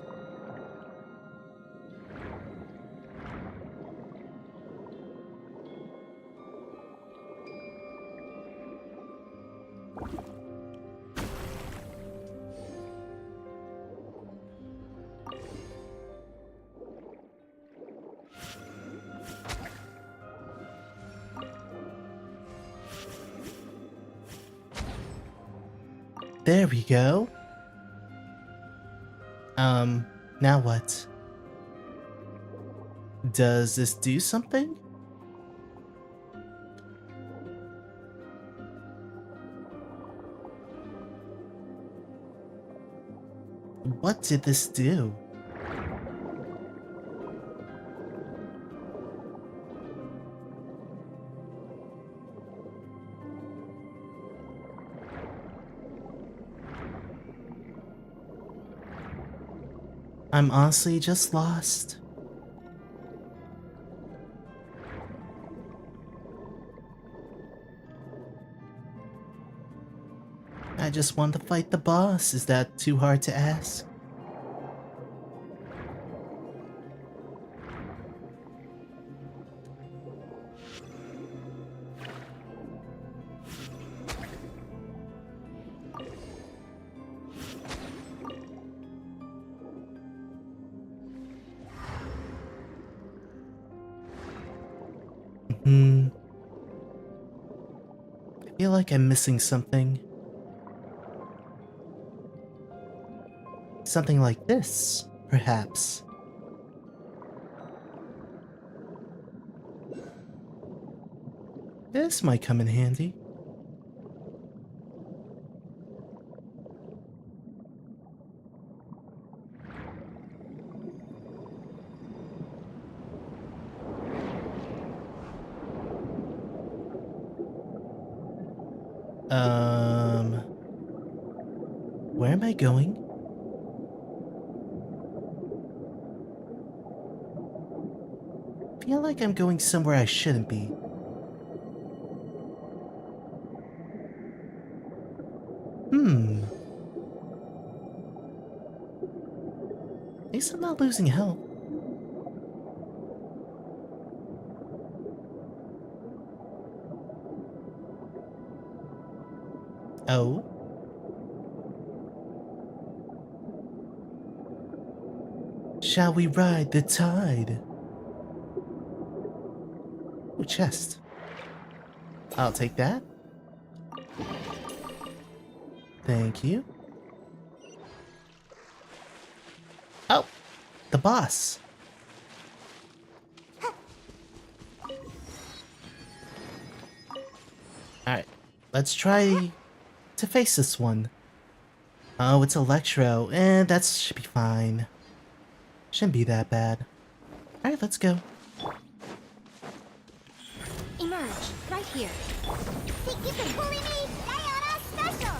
S1: There we go. Now what? Does this do something? What did this do? I'm honestly just lost. I just want to fight the boss. Is that too hard to ask? I feel like I'm missing something. Something like this, perhaps. This might come in handy. Where am I going? I feel like I'm going somewhere I shouldn't be. At least I'm not losing health. Oh? Shall we ride the tide? Ooh, chest. I'll take that. Thank you. Oh! The boss! Alright, let's try to face this one. Oh, it's Electro, and that should be fine. Shouldn't be that bad. Alright, let's go.
S3: Emerge, right here. Think you can bully me? Diana Special!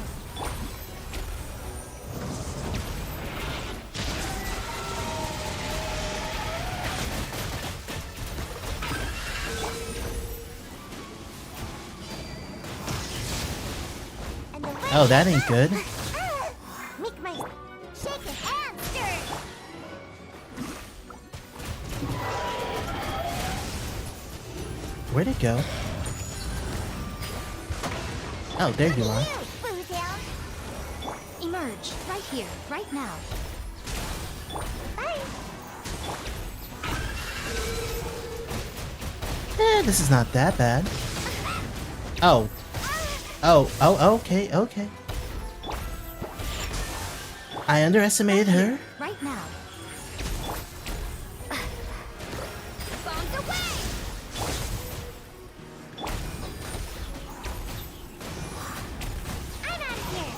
S1: Oh, that ain't good.
S3: Make my shaking and stir.
S1: Where'd it go? Oh, there you are.
S3: Emerge, right here, right now. Bye.
S1: This is not that bad. Oh. Oh, okay, okay. I underestimated her.
S3: Right now. Bombs away! I'm out of here.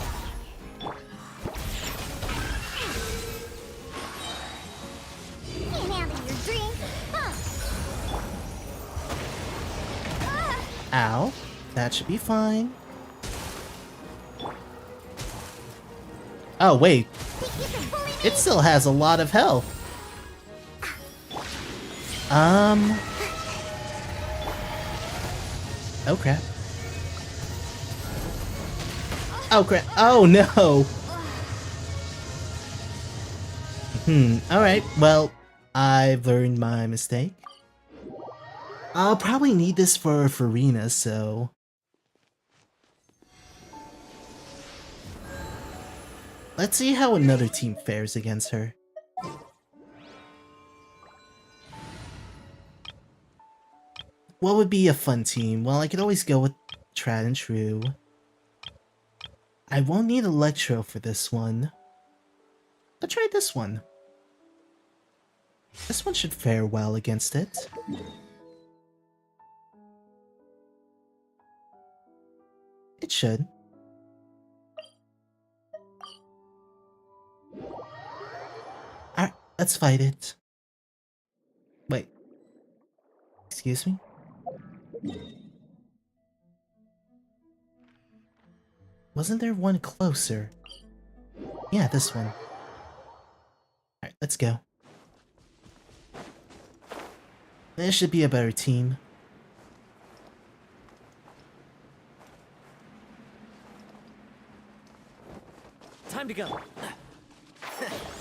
S3: Can't handle your drink, huh?
S1: Ow. That should be fine. Oh, wait. It still has a lot of health. Oh, crap. Oh, crap. Oh, no. Alright, well, I've learned my mistake. I'll probably need this for Farina, so... Let's see how another team fares against her. What would be a fun team? Well, I could always go with Trad and True. I won't need Electro for this one. Let's try this one. This one should fare well against it. It should. Alright, let's fight it. Wait. Excuse me? Wasn't there one closer? Yeah, this one. Alright, let's go. This should be a better team.
S11: Time to go.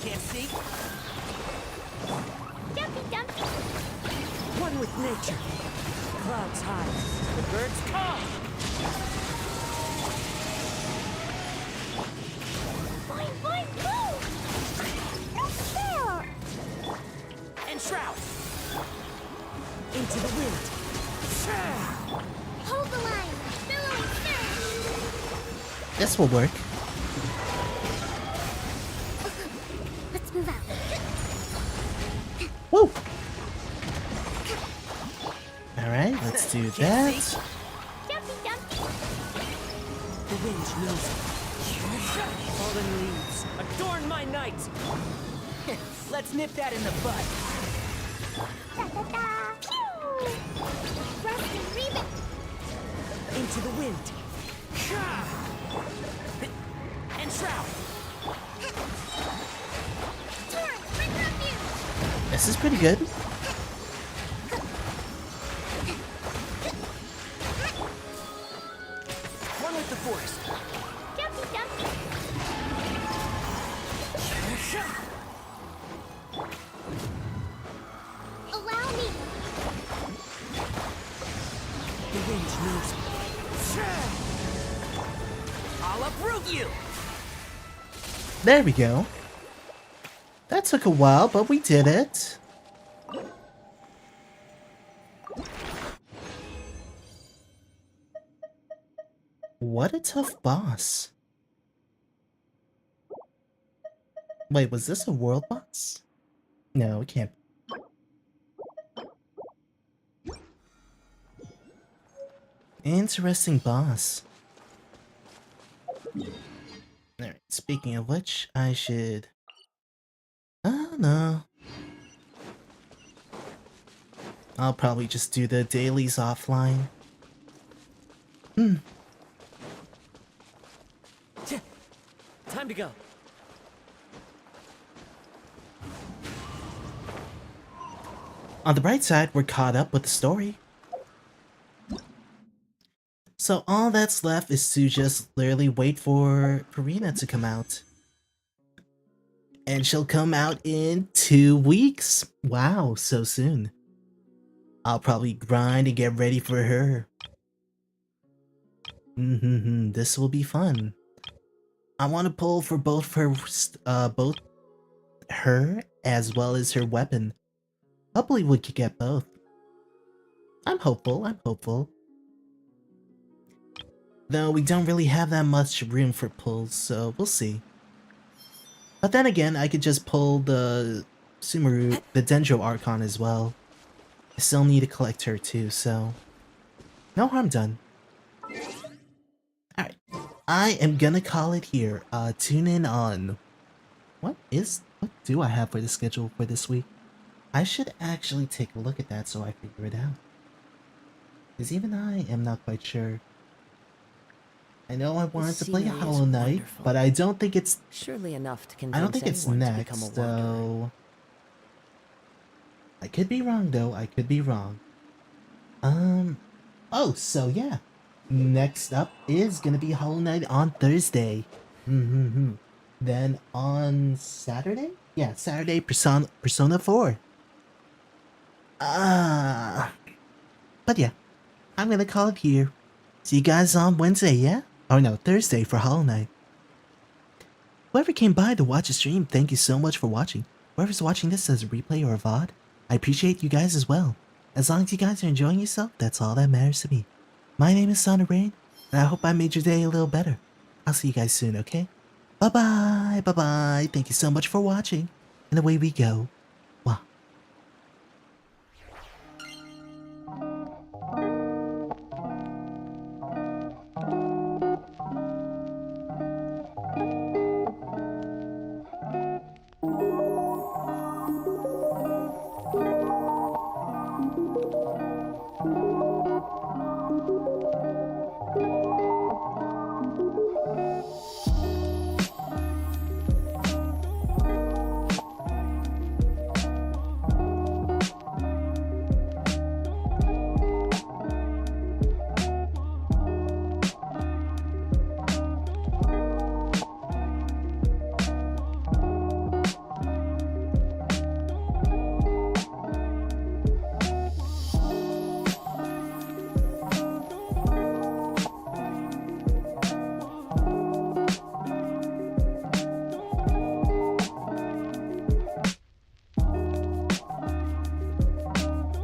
S11: Can't see?
S3: Dumpy Dumpy!
S11: One with nature. Clouds high. The birds call.
S3: Boing, boing, boo! No fair!
S11: And shroud. Into the wind.
S3: Hold the line! Billowing surge!
S1: This will work.
S3: Let's move out.
S1: Woo! Alright, let's do that.
S3: Dumpy Dumpy!
S11: The wind knows it. Fallen leaves, adorn my night! Let's nip that in the bud.
S3: Da-da-da! Pew! Rust and ribbon!
S11: Into the wind. And shroud.
S3: Torn! Bring refuge!
S1: This is pretty good.
S11: One with the force.
S3: Dumpy Dumpy! Allow me!
S11: The wind knows it. I'll uproot you!
S1: There we go. That took a while, but we did it. What a tough boss. Wait, was this a world boss? No, it can't. Interesting boss. Alright, speaking of which, I should... Oh no. I'll probably just do the dailies offline.
S11: Time to go.
S1: On the bright side, we're caught up with the story. So all that's left is to just literally wait for Farina to come out. And she'll come out in 2 weeks. Wow, so soon. I'll probably grind and get ready for her. This will be fun. I want to pull for both her as well as her weapon. Hopefully we could get both. I'm hopeful. Though we don't really have that much room for pulls, so we'll see. But then again, I could just pull the Sumeru, the Dendro Archon as well. I still need to collect her too, so... no harm done. Alright, I am gonna call it here. Tune in on... What do I have for the schedule for this week? I should actually take a look at that so I figure it out. Because even I am not quite sure. I know I wanted to play Hollow Knight, but I don't think it's...
S23: Surely enough to
S1: I don't think it's next, though. I could be wrong, though. I could be wrong. Oh, so yeah. Next up is gonna be Hollow Knight on Thursday. Then on Saturday? Yeah, Saturday Persona 4. But yeah, I'm gonna call it here. See you guys on Wednesday, yeah? Oh no, Thursday for Hollow Knight. Whoever came by to watch the stream, thank you so much for watching. Whoever's watching this as a replay or a VOD, I appreciate you guys as well. As long as you guys are enjoying yourself, that's all that matters to me. My name is Sono Rayn, and I hope I made your day a little better. I'll see you guys soon, okay? Bye-bye, bye-bye. Thank you so much for watching. And away we go.